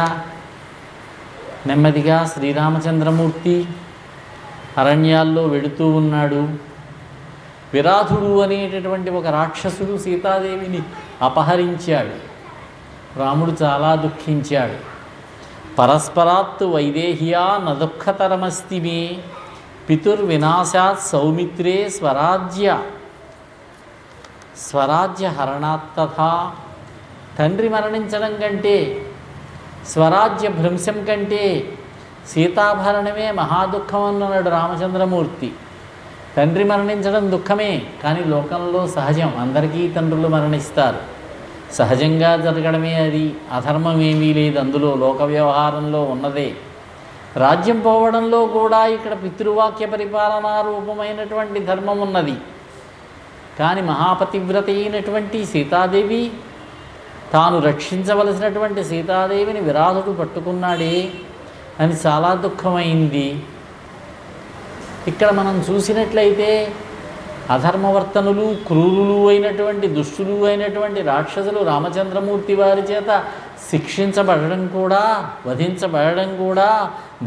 నెమ్మదిగా శ్రీరామచంద్రమూర్తి అరణ్యాల్లో వెడుతూ ఉన్నాడు. విరాధుడు అనేటటువంటి ఒక రాక్షసుడు సీతాదేవిని అపహరించాడు. రాముడు చాలా దుఃఖించాడు. పరస్పరాత్తు వైదేహ్యా నదుఃఖతరమస్తి మే పితుర్వినాశాత్ సౌమిత్రే స్వరాజ్య హరణాత్తథా. తండ్రి మరణించడం కంటే, స్వరాజ్య భ్రంశం కంటే సీతాభరణమే మహాదుఖం అన్నాడు రామచంద్రమూర్తి. తండ్రి మరణించడం దుఃఖమే, కానీ లోకంలో సహజం, అందరికీ తండ్రులు మరణిస్తారు. సహజంగా జరగడమే అది, అధర్మం ఏమీ లేదు అందులో, లోక వ్యవహారంలో ఉన్నదే. రాజ్యం పోవడంలో కూడా ఇక్కడ పితృవాక్య పరిపాలనా రూపమైనటువంటి ధర్మం ఉన్నది. కానీ మహాపతివ్రత అయినటువంటి సీతాదేవి, తాను రక్షించవలసినటువంటి సీతాదేవిని విరాధుడు పట్టుకున్నాడే అని చాలా దుఃఖమైంది. ఇక్కడ మనం చూసినట్లయితే అధర్మవర్తనులు, క్రూరులు అయినటువంటి, దుష్టులు అయినటువంటి రాక్షసులు రామచంద్రమూర్తి వారి చేత శిక్షించబడడం కూడా, వధించబడడం కూడా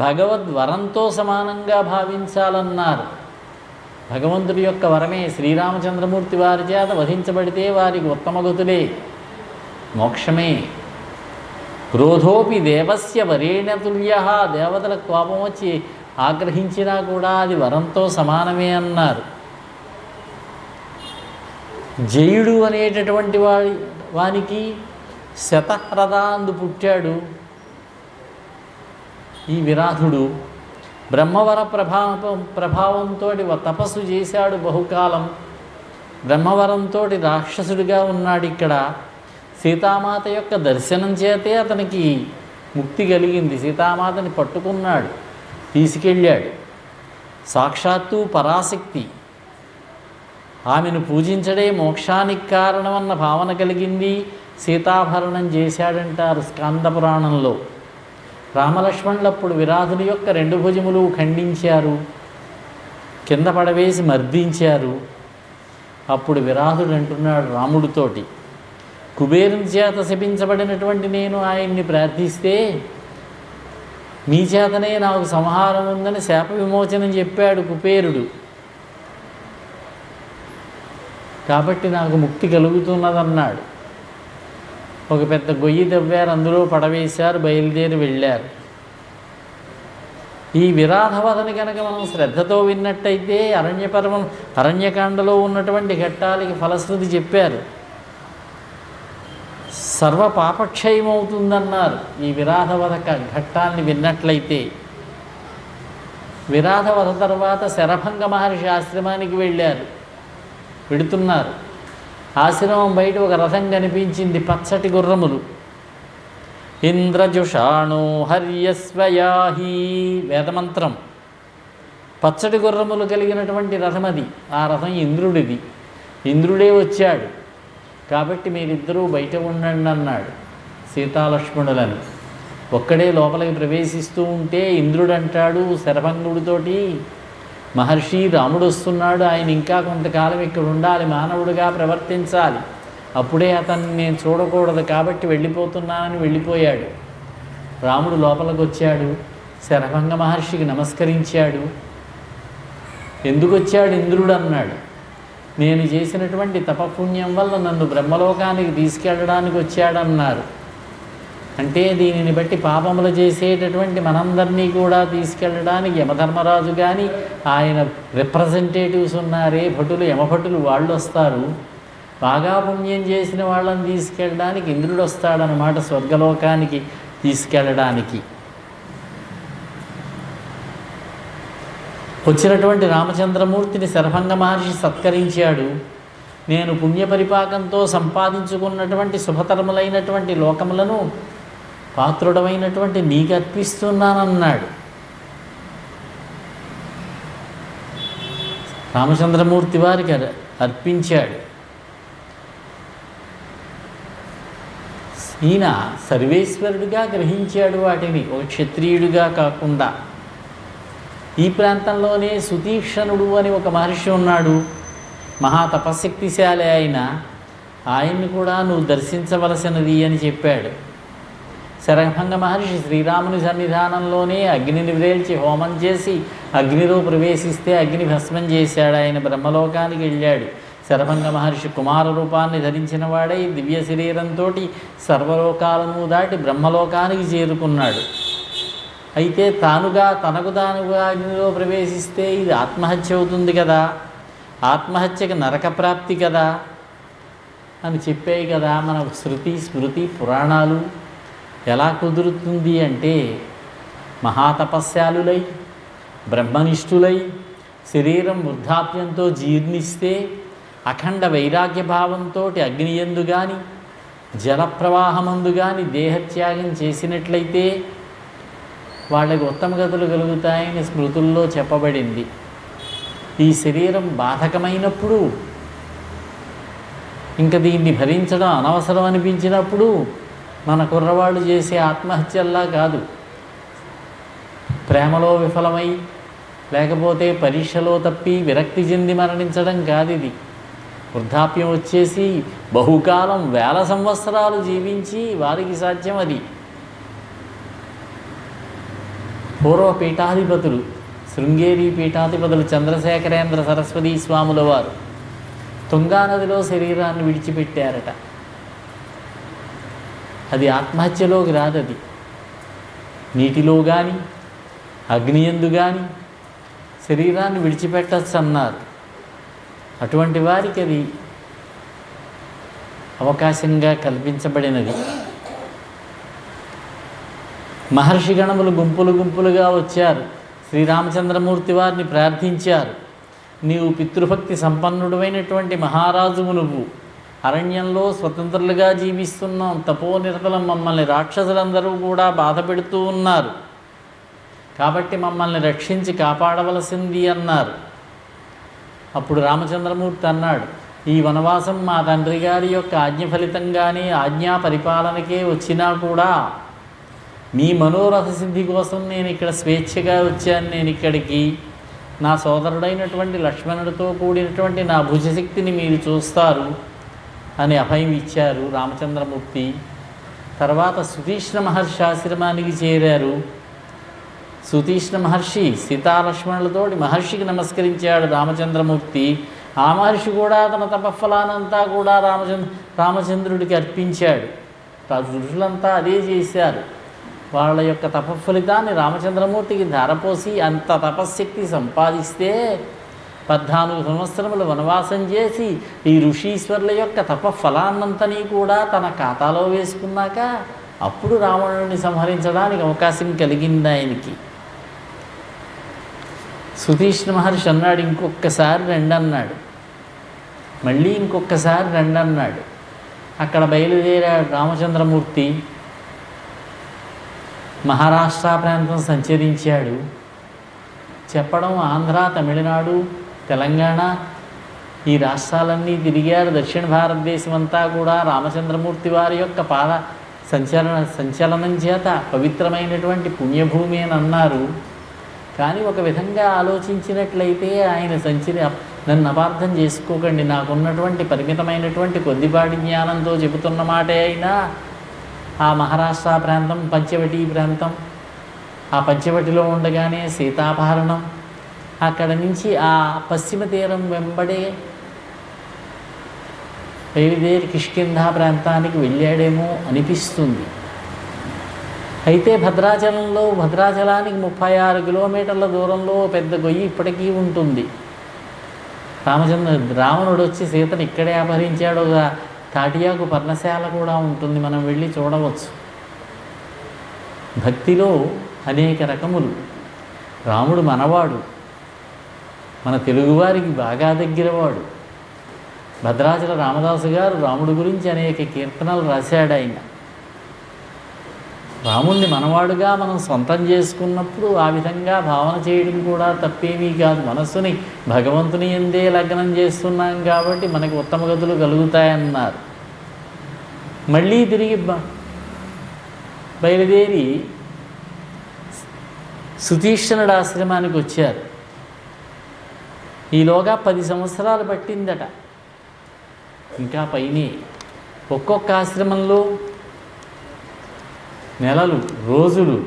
భగవద్వరంతో సమానంగా భావించాలన్నారు. భగవంతుడి యొక్క వరమే. శ్రీరామచంద్రమూర్తి వారి చేత వధించబడితే వారికి ఉత్తమగతులే, మోక్షమే. క్రోధోపి దేవస్య వరేణతుల్య. దేవతలకు కోపం వచ్చి ఆగ్రహించినా కూడా అది వరంతో సమానమే అన్నారు. జయుడు అనేటటువంటి వానికి శతహ్రదాందు పుట్టాడు. ఈ విరాధుడు బ్రహ్మవర ప్రభావంతో తపస్సు చేశాడు బహుకాలం. బ్రహ్మవరంతో రాక్షసుడిగా ఉన్నాడు. ఇక్కడ సీతామాత యొక్క దర్శనం చేతే అతనికి ముక్తి కలిగింది. సీతామాతని పట్టుకున్నాడు, తీసుకెళ్ళాడు. సాక్షాత్తు పరాశక్తి, ఆమెను పూజించడే మోక్షానికి కారణమన్న భావన కలిగింది. సీతాభరణం చేశాడంటారు స్కాంద పురాణంలో. రామలక్ష్మణులప్పుడు విరాధుని యొక్క 2 భుజములు ఖండించారు, కింద పడవేసి మర్దించారు. అప్పుడు విరాధుడు అంటున్నాడు రాముడితోటి, కుబేరుని చేత శపించబడినటువంటి నేను ఆయన్ని ప్రార్థిస్తే మీ చేతనే నాకు సంహారం ఉందని శాప విమోచనం చెప్పాడు కుబేరుడు. కాబట్టి నాకు ముక్తి కలుగుతున్నదన్నాడు. ఒక పెద్ద గొయ్యి తవ్వారు, అందులో పడవేశారు, బయలుదేరి వెళ్ళారు. ఈ విరాధవధని కనుక మనం శ్రద్ధతో విన్నట్టయితే అరణ్యకాండలో ఉన్నటువంటి ఘట్టాలకి ఫలశ్రుతి చెప్పారు. సర్వ పాపక్షయమవుతుందన్నారు ఈ విరాధవధ ఘట్టాన్ని విన్నట్లయితే. విరాధవధ తర్వాత శరభంగ మహర్షి ఆశ్రమానికి వెళ్ళారు. వెడుతున్నారు. ఆశ్రమం బయట ఒక రథం కనిపించింది, పచ్చటి గుర్రములు. ఇంద్రజుషాణో హర్యస్వయాహి. వేదమంత్రం. పచ్చడి గుర్రములు కలిగినటువంటి రథం అది. ఆ రథం ఇంద్రుడిది. ఇంద్రుడే వచ్చాడు కాబట్టి మీరిద్దరూ బయట ఉండండి అన్నాడు సీతాలక్ష్మణులను. ఒక్కడే లోపలికి ప్రవేశిస్తూ ఉంటే ఇంద్రుడు అంటాడు శరభంగుడితోటి, మహర్షి రాముడు వస్తున్నాడు, ఆయన ఇంకా కొంతకాలం ఇక్కడ ఉండాలి, మానవుడిగా ప్రవర్తించాలి, అప్పుడే అతన్ని నేను చూడకూడదు కాబట్టి వెళ్ళిపోతున్నానని వెళ్ళిపోయాడు. రాముడు లోపలికి వచ్చాడు, శరభంగ మహర్షికి నమస్కరించాడు. ఎందుకు వచ్చాడు ఇంద్రుడు అన్నాడు. నేను చేసినటువంటి తపపుణ్యం వల్ల నన్ను బ్రహ్మలోకానికి తీసుకెళ్ళడానికి వచ్చాడన్నారు. అంటే దీనిని బట్టి పాపములు చేసేటటువంటి మనందరినీ కూడా తీసుకెళ్ళడానికి యమధర్మరాజు కానీ ఆయన రిప్రజెంటేటివ్స్ ఉన్నారే భటులు, యమభటులు, వాళ్ళు వస్తారు. బాగా పుణ్యం చేసిన వాళ్ళని తీసుకెళ్ళడానికి ఇంద్రుడు వస్తాడనమాట, స్వర్గలోకానికి తీసుకెళ్ళడానికి. వచ్చినటువంటి రామచంద్రమూర్తిని శరభంగ మహర్షి సత్కరించాడు. నేను పుణ్యపరిపాకంతో సంపాదించుకున్నటువంటి శుభతరములైనటువంటి లోకములను పాత్రుడమైనటువంటి నీకు అర్పిస్తున్నానన్నాడు. రామచంద్రమూర్తి వారికి అర్పించాడు. ఈయన సర్వేశ్వరుడిగా గ్రహించాడు వాటిని, ఒక క్షత్రియుడిగా కాకుండా. ఈ ప్రాంతంలోనే సుతీక్షణుడు అని ఒక మహర్షి ఉన్నాడు, మహా తపశక్తిశాలి ఆయన. ఆయన్ని కూడా నువ్వు దర్శించవలసినది అని చెప్పాడు. శరభంగ మహర్షి శ్రీరాముని సన్నిధానంలోనే అగ్నిని వ్రేల్చి హోమం చేసి అగ్నిలో ప్రవేశిస్తే అగ్ని భస్మం చేశాడు. ఆయన బ్రహ్మలోకానికి వెళ్ళాడు. శరభంగ మహర్షి కుమార రూపాన్ని ధరించిన వాడై దివ్య శరీరంతో సర్వలోకాలను దాటి బ్రహ్మలోకానికి చేరుకున్నాడు. అయితే తనకు తానుగా అగ్నిలో ప్రవేశిస్తే ఇది ఆత్మహత్య అవుతుంది కదా, ఆత్మహత్యకు నరకప్రాప్తి కదా అని చెప్పాయి కదా మన శృతి స్మృతి పురాణాలు. ఎలా కుదురుతుంది అంటే మహాతపస్యాలులై బ్రహ్మనిష్ఠులై శరీరం వృద్ధాప్యంతో జీర్ణిస్తే అఖండ వైరాగ్య భావంతో అగ్నియందు కానీ జలప్రవాహమందు కానీ దేహత్యాగం చేసినట్లయితే వాళ్ళకి ఉత్తమ గతులు కలుగుతాయని స్మృతుల్లో చెప్పబడింది. ఈ శరీరం బాధకమైనప్పుడు, ఇంకా దీన్ని భరించడం అనవసరం అనిపించినప్పుడు మన కుర్రవాళ్ళు చేసే ఆత్మహత్యల్లా కాదు, ప్రేమలో విఫలమై లేకపోతే పరీక్షలో తప్పి విరక్తి చెంది మరణించడం కాదు. ఇది వృద్ధాప్యం వచ్చేసి బహుకాలం 1000 సంవత్సరాలు జీవించి వారికి సాధ్యం అది. పూర్వ పీఠాధిపతులు, శృంగేరి పీఠాధిపతులు చంద్రశేఖరేంద్ర సరస్వతీ స్వాముల వారు తుంగానదిలో శరీరాన్ని విడిచిపెట్టారట. అది ఆత్మహత్యలోకి రాదది. నీటిలో కానీ అగ్నియందు కానీ శరీరాన్ని విడిచిపెట్టచ్చు అన్నారు. అటువంటి వారికి అది అవకాశంగా కల్పించబడినది. మహర్షి గణములు గుంపులు గుంపులుగా వచ్చారు, శ్రీరామచంద్రమూర్తి వారిని ప్రార్థించారు. నీవు పితృభక్తి సంపన్నుడైనటువంటి మహారాజువు, నువ్వు అరణ్యంలో స్వతంత్రులుగా జీవిస్తున్నాం, తపోనిరతలం, మమ్మల్ని రాక్షసులందరూ కూడా బాధ పెడుతూ ఉన్నారు, కాబట్టి మమ్మల్ని రక్షించి కాపాడవలసింది అన్నారు. అప్పుడు రామచంద్రమూర్తి అన్నాడు, ఈ వనవాసం మా తండ్రి గారి యొక్క ఆజ్ఞ ఫలితంగానే ఆజ్ఞా పరిపాలనకే వచ్చినా కూడా మీ మనోరథ సిద్ధి కోసం నేను ఇక్కడ స్వేచ్ఛగా వచ్చాను. నేను ఇక్కడికి నా సోదరుడైనటువంటి లక్ష్మణుడితో కూడినటువంటి నా భుజశక్తిని మీరు చూస్తారు అని అభయం ఇచ్చారు రామచంద్రమూర్తి. తర్వాత సుతీష్ణ మహర్షి ఆశ్రమానికి చేరారు. సుతీష్ణ మహర్షి సీతాలక్ష్మణులతోటి మహర్షికి నమస్కరించాడు రామచంద్రమూర్తి. ఆ మహర్షి కూడా తన తపఫలానంతా కూడా రామచంద్రుడికి అర్పించాడు. ఋషులంతా అదే చేశారు. వాళ్ళ యొక్క తపఫలితాన్ని రామచంద్రమూర్తికి ధారపోసి అంత తపశ్శక్తి సంపాదిస్తే 14 సంవత్సరములు వనవాసం చేసి ఈ ఋషీశ్వరుల యొక్క తపఫలాన్నంతని కూడా తన ఖాతాలో వేసుకున్నాక అప్పుడు రావణుడిని సంహరించడానికి అవకాశం కలిగింది ఆయనకి. సుతీష్ణ మహర్షి అన్నాడు, ఇంకొకసారి రండి అన్నాడు. మళ్ళీ ఇంకొకసారి రండి అన్నాడు. అక్కడ బయలుదేరాడు రామచంద్రమూర్తి. మహారాష్ట్ర ప్రాంతం సంచరించాడు. చెప్పడం ఆంధ్ర, తమిళనాడు, తెలంగాణ ఈ రాష్ట్రాలన్నీ తిరిగారు. దక్షిణ భారతదేశం అంతా కూడా రామచంద్రమూర్తి వారి యొక్క పాద సంచలనం చేత పవిత్రమైనటువంటి పుణ్యభూమి అని అన్నారు. కానీ ఒక విధంగా ఆలోచించినట్లయితే ఆయన నన్ను అపార్థం చేసుకోకండి, నాకున్నటువంటి పరిమితమైనటువంటి కొద్దిపాటి జ్ఞానంతో చెబుతున్న మాటే అయినా ఆ మహారాష్ట్ర ప్రాంతం, పంచవటి ప్రాంతం, ఆ పంచవటిలో ఉండగానే సీతాపహరణం, అక్కడ నుంచి ఆ పశ్చిమ తీరం వెంబడే బయలుదేరి కిష్కింధా ప్రాంతానికి వెళ్ళాడేమో అనిపిస్తుంది. అయితే భద్రాచలానికి 36 కిలోమీటర్ల దూరంలో పెద్ద గొయ్యి ఇప్పటికీ ఉంటుంది. రావణుడు వచ్చి సీతను ఇక్కడే అపహరించాడు. ఒక తాటియాకు పర్ణశాల కూడా ఉంటుంది, మనం వెళ్ళి చూడవచ్చు. భక్తిలో అనేక రకములు. రాముడు మనవాడు, మన తెలుగువారికి బాగా దగ్గరవాడు. భద్రాచల రామదాసు గారు రాముడి గురించి అనేక కీర్తనలు రాశాడు. ఆయన రాముణ్ణి మనవాడుగా మనం సొంతం చేసుకున్నప్పుడు ఆ విధంగా భావన చేయడం కూడా తప్పేమీ కాదు. మనస్సుని భగవంతుని ఎందే లగ్నం చేస్తున్నాం కాబట్టి మనకి ఉత్తమ గతులు కలుగుతాయన్నారు. మళ్ళీ తిరిగి బయలుదేరి సుతీష్ణుడు ఆశ్రమానికి వచ్చారు. ఈలోగా 10 సంవత్సరాలు పట్టిందట, ఇంకా పైనే. ఒక్కొక్క ఆశ్రమంలో నెలలు, రోజులు,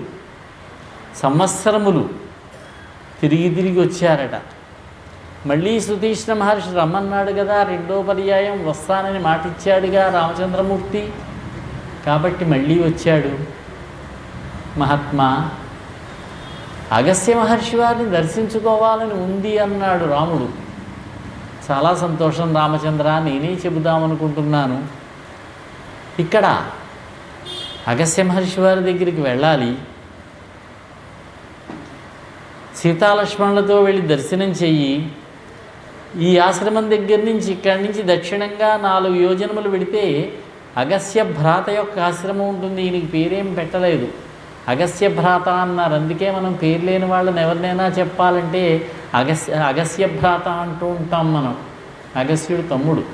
సంవత్సరములు తిరిగి వచ్చారట. మళ్ళీ సుతీష్ణ మహర్షి రమ్మన్నాడు కదా, 2వ పర్యాయం వస్తానని మాటిచ్చాడుగా రామచంద్రమూర్తి, కాబట్టి మళ్ళీ వచ్చాడు. మహాత్మా, అగస్త్య మహర్షి వారిని దర్శించుకోవాలని ఉంది అన్నాడు రాముడు. చాలా సంతోషం రామచంద్ర, నేనే చెబుదామనుకుంటున్నాను. ఇక్కడ అగస్త్య మహర్షి వారి దగ్గరికి వెళ్ళాలి, సీతాలక్ష్మణులతో వెళ్ళి దర్శనం చెయ్యి. ఈ ఆశ్రమం దగ్గర నుంచి ఇక్కడి నుంచి దక్షిణంగా 4 యోజనములు పెడితే అగస్త్య భ్రాత యొక్క ఆశ్రమం ఉంటుంది. ఈయనకి పేరేం పెట్టలేదు, అగస్త్య భ్రాత అన్నారు. అందుకే మనం పేరు లేని వాళ్ళని ఎవరినైనా చెప్పాలంటే అగస్త్య భ్రాత అంటూ ఉంటాం మనం. అగస్త్యుడు తమ్ముడు.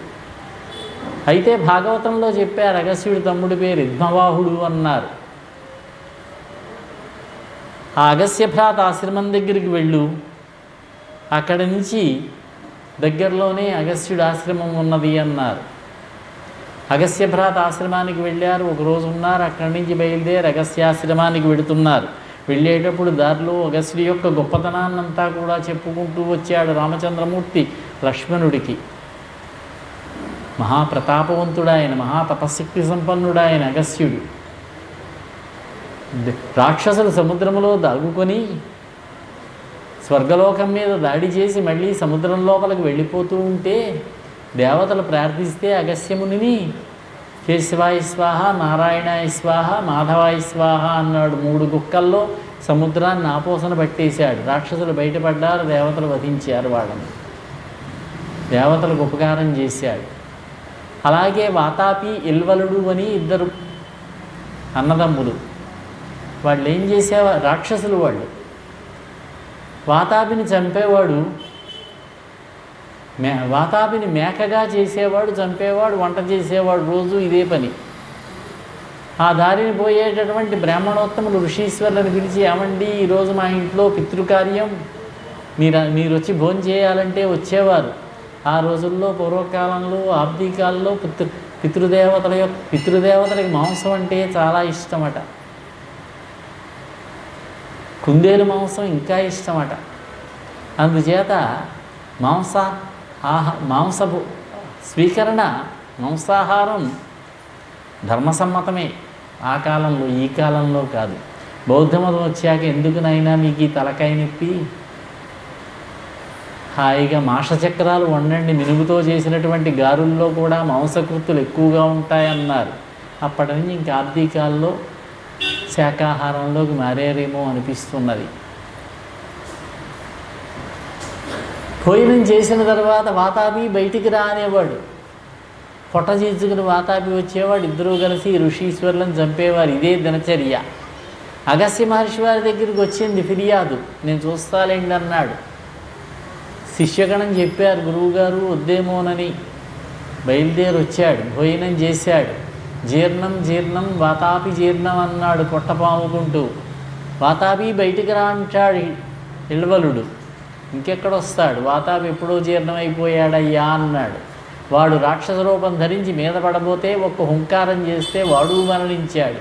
అయితే భాగవతంలో చెప్పారు అగస్త్యుడి తమ్ముడి పేరు ఇద్మవాహుడు అన్నారు. ఆ అగస్త్య భ్రాత ఆశ్రమం దగ్గరికి వెళ్ళు, అక్కడి నుంచి దగ్గరలోనే అగస్త్యుడి ఆశ్రమం ఉన్నది అన్నారు. అగస్త్య భ్రాత ఆశ్రమానికి వెళ్ళారు, ఒకరోజు ఉన్నారు. అక్కడి నుంచి బయలుదేరి అగస్త్యాశ్రమానికి వెడుతున్నారు. వెళ్ళేటప్పుడు దారిలో అగస్త్యుడి యొక్క గొప్పతనాన్నంతా కూడా చెప్పుకుంటూ వచ్చాడు రామచంద్రమూర్తి లక్ష్మణుడికి. మహాప్రతాపవంతుడాయన, మహాతపశక్తి సంపన్నుడాయన అగస్త్యుడు. రాక్షసులు సముద్రంలో దాగుకొని స్వర్గలోకం మీద దాడి చేసి మళ్ళీ సముద్రం లోపలికి వెళ్ళిపోతూ ఉంటే దేవతలు ప్రార్థిస్తే అగస్త్యమునిని కేశవాయ స్వాహ, నారాయణాయ స్వాహ, మాధవాయ స్వాహ అన్నాడు. 3 గుక్కల్లో సముద్రాన్ని ఆపోసన పట్టేశాడు. రాక్షసులు బయటపడ్డారు, దేవతలు వధించారు వాళ్ళని. దేవతలకు ఉపకారం చేశాడు. అలాగే వాతాపి, ఇల్వలుడు అని 2 అన్నదమ్ములు. వాళ్ళు ఏం చేసేవారు, రాక్షసులు వాళ్ళు. వాతాపిని చంపేవాడు, వాతాపిని మేకగా చేసేవాడు, చంపేవాడు, వంట చేసేవాడు, రోజు ఇదే పని. ఆ దారిని పోయేటటువంటి బ్రాహ్మణోత్తములు ఋషీశ్వరులను పిలిచి, ఏమండి ఈరోజు మా ఇంట్లో పితృకార్యం, మీరు వచ్చి భోజనం చేయాలంటే వచ్చేవారు. ఆ రోజుల్లో పూర్వకాలంలో ఆబ్దికాల్లో పితృదేవతలకి మాంసం అంటే చాలా ఇష్టమట. కుందేలు మాంసం ఇంకా ఇష్టమట. అందుచేత మాంసాహారం ధర్మసమ్మతమే. ఆ కాలంలో, ఈ కాలంలో కాదు. బౌద్ధమతం వచ్చాక ఎందుకునైనా మీకు ఈ తలకాయ నొప్పి, హాయిగా మాషచక్రాలు వండండి, మినుగుతో చేసినటువంటి గారుల్లో కూడా మాంసకృతులు ఎక్కువగా ఉంటాయన్నారు. అప్పటి నుంచి ఇంకా ఆబ్దికాల్లో శాకాహారంలోకి మారేరేమో అనిపిస్తున్నది. భోజనం చేసిన తర్వాత వాతాపి బయటికి రా అనేవాడు. పొట్ట చీల్చుకుని వాతాపి వచ్చేవాడు. 2 కలిసి ఋషీశ్వరులను చంపేవారు. ఇదే దినచర్య. అగస్త్య మహర్షి వారి దగ్గరికి వచ్చింది ఫిర్యాదు. నేను చూస్తాలేండి అన్నాడు. శిష్యగణం చెప్పారు, గురువుగారు వద్దేమోనని. బయలుదేరి వచ్చాడు, భోజనం చేశాడు. జీర్ణం జీర్ణం వాతాపి జీర్ణం అన్నాడు పొట్టపాముకుంటూ. వాతాపి బయటికి రా అంటాడు ఇల్వలుడు. ఇంకెక్కడొస్తాడు, వాతాపి ఎప్పుడో జీర్ణమైపోయాడయ్యా అన్నాడు. వాడు రాక్షస రూపం ధరించి మీద పడబోతే ఒక్క హుంకారం చేస్తే వాడు మరణించాడు.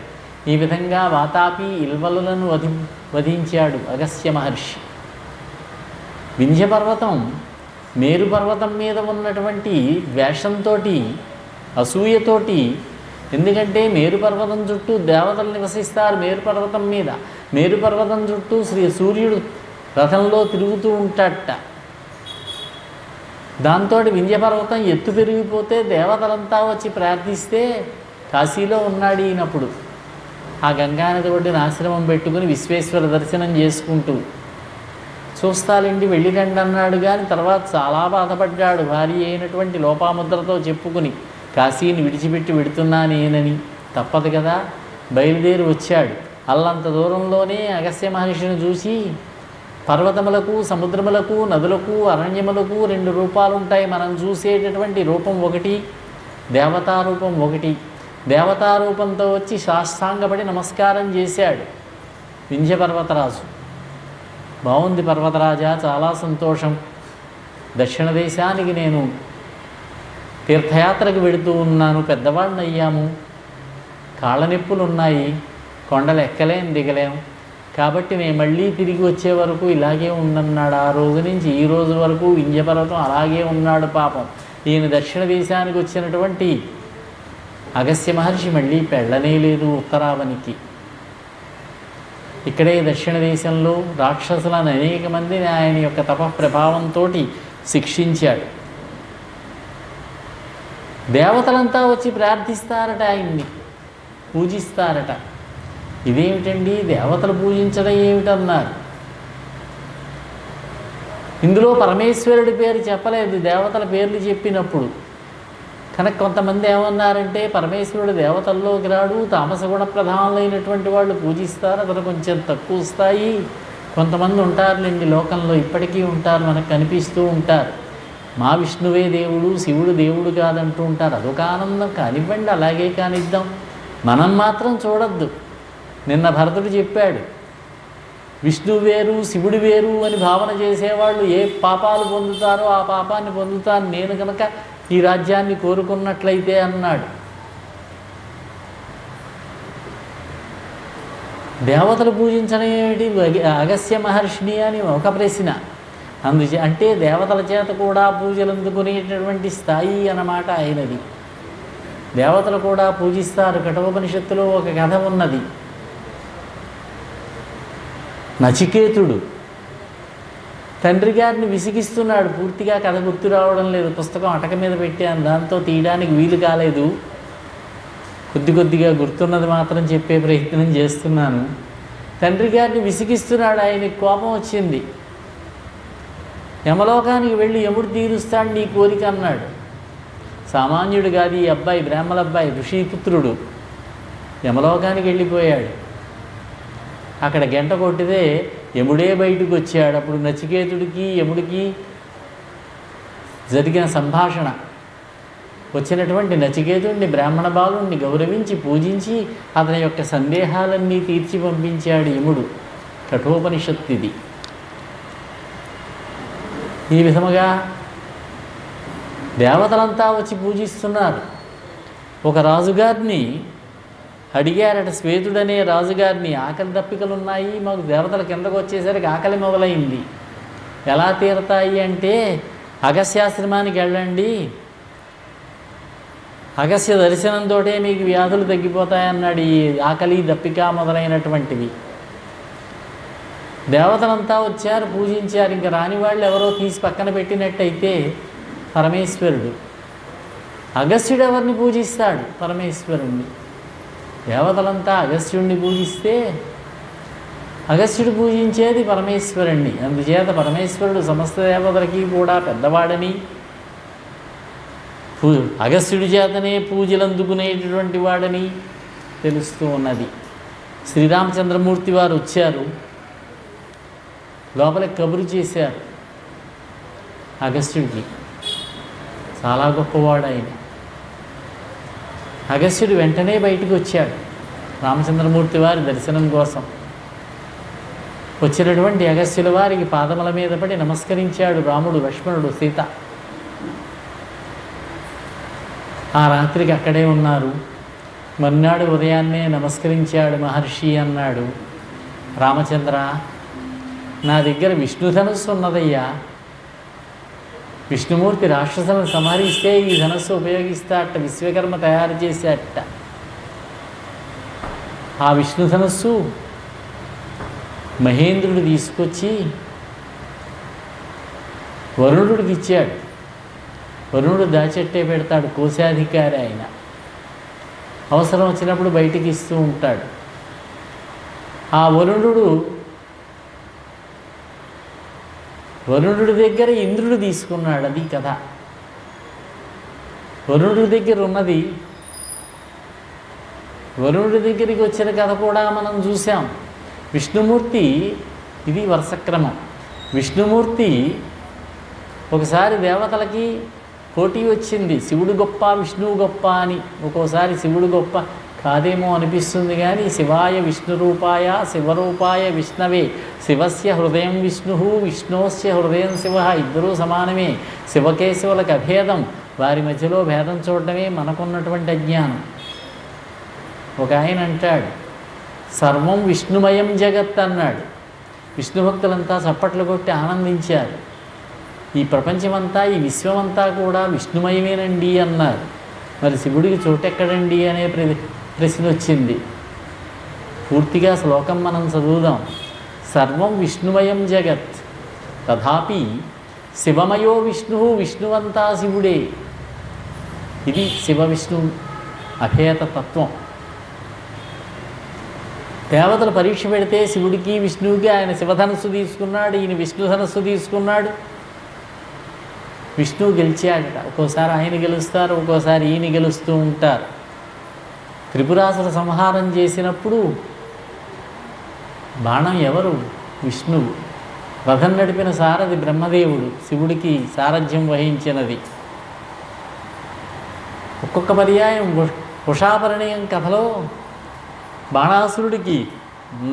ఈ విధంగా వాతాపి ఇల్వలులను వధించాడు అగస్త్య మహర్షి. వింధ్యపర్వతం మేరు పర్వతం మీద ఉన్నటువంటి ద్వేషంతో, అసూయతోటి, ఎందుకంటే మేరు పర్వతం చుట్టూ దేవతలు నివసిస్తారు. మేరు పర్వతం మీద, మేరు పర్వతం చుట్టూ సూర్యుడు రథంలో తిరుగుతూ ఉంటాడట. దాంతో వింధ్యపర్వతం ఎత్తు పెరిగిపోతే దేవతలంతా వచ్చి ప్రార్థిస్తే కాశీలో ఉన్నాడు ఈయనప్పుడు. ఆ గంగానది ఒడ్డున ఆశ్రమం పెట్టుకుని విశ్వేశ్వర దర్శనం చేసుకుంటూ చూస్తాలండి వెళ్ళిరండి అన్నాడు. కానీ తర్వాత చాలా బాధపడ్డాడు. భార్య అయినటువంటి లోపాముద్రతో చెప్పుకుని కాశీని విడిచిపెట్టి వెడుతున్నానేనని. తప్పదు కదా, బయలుదేరి వచ్చాడు. అల్లంత దూరంలోనే అగస్త్య మహర్షిని చూసి, పర్వతములకు, సముద్రములకు, నదులకు, అరణ్యములకు 2 రూపాలుంటాయి. మనం చూసేటటువంటి రూపం ఒకటి, దేవతారూపం ఒకటి. దేవతారూపంతో వచ్చి సాష్టాంగపడి నమస్కారం చేశాడు వింధ్యపర్వతరాజు. బాగుంది పర్వతరాజా, చాలా సంతోషం. దక్షిణ దేశానికి నేను తీర్థయాత్రకు వెడుతూ ఉన్నాను. పెద్దవాడిని అయ్యాము, కాళ్ళ నొప్పులు ఉన్నాయి, కొండలు ఎక్కలేం దిగలేం. కాబట్టి నేను మళ్ళీ తిరిగి వచ్చే వరకు ఇలాగే ఉండన్నాడు. ఆ రోజు నుంచి ఈ రోజు వరకు వింధ్యపర్వతం అలాగే ఉన్నాడు పాపం. ఈయన దక్షిణ దేశానికి వచ్చినటువంటి అగస్త్య మహర్షి మళ్ళీ పెళ్ళనే లేదు ఉత్తరావనికి. ఇక్కడే దక్షిణ దేశంలో రాక్షసులను అనేక మందిని ఆయన యొక్క తపఃప్రభావంతో శిక్షించాడు. దేవతలంతా వచ్చి ప్రార్థిస్తారట, ఆయన్ని పూజిస్తారట. ఇదేమిటండి దేవతలు పూజించడం ఏమిటన్నారు. ఇందులో పరమేశ్వరుడి పేరు చెప్పలేదు, దేవతల పేర్లు చెప్పినప్పుడు. కనుక కొంతమంది ఏమన్నారంటే పరమేశ్వరుడు దేవతల్లోకి రాడు, తామస గుణ ప్రధానులైనటువంటి వాళ్ళు పూజిస్తారు, అతను కొంచెం తక్కువ స్థాయి. కొంతమంది ఉంటారులేండి లోకంలో, ఇప్పటికీ ఉంటారు, మనకు కనిపిస్తూ ఉంటారు. మా విష్ణువే దేవుడు, శివుడు దేవుడు కాదంటూ ఉంటారు. అదొక ఆనందం, కానివ్వండి, అలాగే కానిద్దాం, మనం మాత్రం చూడొద్దు. నిన్న భరతుడు చెప్పాడు, విష్ణువు వేరు శివుడు వేరు అని భావన చేసేవాళ్ళు ఏ పాపాలు పొందుతారో ఆ పాపాన్ని పొందుతాను నేను కనుక ఈ రాజ్యాన్ని కోరుకున్నట్లయితే అన్నాడు. దేవతలు పూజించడం ఏమిటి అగస్త్య మహర్షిని అని ఒక ప్రశ్న. అంటే దేవతల చేత కూడా పూజలు అందుకునేటటువంటి స్థాయి అన్నమాట ఆయనది. దేవతలు కూడా పూజిస్తారు. కఠోపనిషత్తులో ఒక కథ ఉన్నది. నచికేతుడు తండ్రి గారిని విసిగిస్తున్నాడు. పూర్తిగా కథ గుర్తు రావడం లేదు, పుస్తకం అటక మీద పెట్టాను, దాంతో తీయడానికి వీలు కాలేదు. కొద్దిగా గుర్తున్నది మాత్రం చెప్పే ప్రయత్నం చేస్తున్నాను. తండ్రి గారిని విసిగిస్తున్నాడు, ఆయనకి కోపం వచ్చింది. యమలోకానికి వెళ్ళి యముడు తీరుస్తాడు నీ కోరిక అన్నాడు. సామాన్యుడు కాదు ఈ అబ్బాయి, బ్రాహ్మణ అబ్బాయి, ఋషిపుత్రుడు. యమలోకానికి వెళ్ళిపోయాడు. అక్కడ గంట కొట్టితే యముడే బయటకు వచ్చాడు. అప్పుడు నచికేతుడికి యముడికి జరిగిన సంభాషణ. వచ్చినటువంటి నచికేతుడిని, బ్రాహ్మణ బాలుణ్ణి గౌరవించి పూజించి అతని యొక్క సందేహాలన్నీ తీర్చి పంపించాడు యముడు. కఠోపనిషత్తిది. ఈ విధముగా దేవతలంతా వచ్చి పూజిస్తున్నారు. ఒక రాజుగారిని అడిగారట, శ్వేతుడనే రాజుగారిని, ఆకలి దప్పికలున్నాయి, మాకు దేవతల కిందకు వచ్చేసరికి ఆకలి మొదలైంది, ఎలా తీరతాయి అంటే అగస్త్యాశ్రమానికి వెళ్ళండి, అగస్త్య దర్శనంతో మీకు వ్యాధులు తగ్గిపోతాయన్నాడు. ఈ ఆకలి దప్పిక మొదలైనటువంటివి. దేవతలంతా వచ్చారు, పూజించారు. ఇంకా రాని వాళ్ళు ఎవరో తీసి పక్కన పెట్టినట్టయితే పరమేశ్వరుడు. అగస్త్యుడు ఎవరిని పూజిస్తాడు? పరమేశ్వరుణ్ణి. దేవతలంతా అగస్త్యుడిని పూజిస్తే అగస్త్యుడు పూజించేది పరమేశ్వరుణ్ణి. అందుచేత పరమేశ్వరుడు సమస్త దేవతలకి కూడా పెద్దవాడని, అగస్త్యుడి చేతనే పూజలు అందుకునేటటువంటి వాడని తెలుస్తూ ఉన్నది. శ్రీరామచంద్రమూర్తి వారు వచ్చారు, లోపలికి కబురు చేశారు అగస్త్యుడికి. చాలా గొప్పవాడు ఆయన. అగస్త్యుడు వెంటనే బయటికి వచ్చాడు రామచంద్రమూర్తి వారి దర్శనం కోసం. వచ్చినటువంటి అగస్త్యుల వారికి పాదముల మీద పడి నమస్కరించాడు రాముడు, లక్ష్మణుడు, సీత. ఆ రాత్రికి అక్కడే ఉన్నారు. మర్నాడు ఉదయాన్నే నమస్కరించాడు మహర్షి. అన్నాడు, రామచంద్ర, నా దగ్గర విష్ణుధనుస్సు ఉన్నదయ్యా. విష్ణుమూర్తి రాక్షసులను సంహరిస్తే ఈ ధనస్సు ఉపయోగిస్తాట. విశ్వకర్మ తయారు చేసేట. ఆ విష్ణుధనుస్సు మహేంద్రుడు తీసుకొచ్చి వరుణుడికి ఇచ్చాడు. వరుణుడు దాచెట్టే పెడతాడు, కోశాధికారి ఆయన. అవసరం వచ్చినప్పుడు బయటికి ఇస్తూ ఉంటాడు. ఆ వరుణుడి దగ్గర ఇంద్రుడు తీసుకున్నాడు. అది కథ. వరుణుడి దగ్గర ఉన్నది, వరుణుడి దగ్గరికి వచ్చిన కథ కూడా మనం చూసాం. విష్ణుమూర్తి, ఇది వరుసక్రమం. విష్ణుమూర్తి ఒకసారి దేవతలకి పోటీ వచ్చింది, శివుడు గొప్ప విష్ణువు గొప్ప అని. ఒక్కోసారి శివుడు గొప్ప కాదేమో అనిపిస్తుంది, కానీ శివాయ విష్ణురూపాయ శివరూపాయ విష్ణవే శివస్య హృదయం విష్ణు విష్ణోస్య హృదయం శివ, ఇద్దరూ సమానమే. శివకేశవులకు అభేదం, వారి మధ్యలో భేదం చూడటమే మనకున్నటువంటి అజ్ఞానం. ఒక ఆయన అంటాడు, సర్వం విష్ణుమయం జగత్ అన్నాడు. విష్ణు భక్తులంతా చప్పట్లు కొట్టి ఆనందించారు. ఈ ప్రపంచమంతా, ఈ విశ్వమంతా కూడా విష్ణుమయమేనండి అన్నారు. మరి శివుడికి చోటెక్కడండి అనే ప్రశ్న వచ్చింది. పూర్తిగా శ్లోకం మనం చదువుదాం. సర్వం విష్ణుమయం జగత్ తథాపి శివమయో విష్ణు, విష్ణువంతా శివుడే. ఇది శివ విష్ణు అభేద తత్వం. దేవతలు పరీక్ష పెడితే శివుడికి విష్ణువుకి ఆయన శివధనస్సు తీసుకున్నాడు, ఈయన విష్ణుధనస్సు తీసుకున్నాడు. విష్ణువు గెలిచాడట. ఒక్కోసారి ఆయన గెలుస్తారు, ఒక్కోసారి ఈయన గెలుస్తూ ఉంటారు. త్రిపురాసుర సంహారం చేసినప్పుడు బాణం ఎవరు? విష్ణువు. రథం నడిపిన సారథి బ్రహ్మదేవుడు, శివుడికి సారథ్యం వహించినది. ఒక్కొక్క పర్యాయం ఉషాపరిణయం కథలో బాణాసురుడికి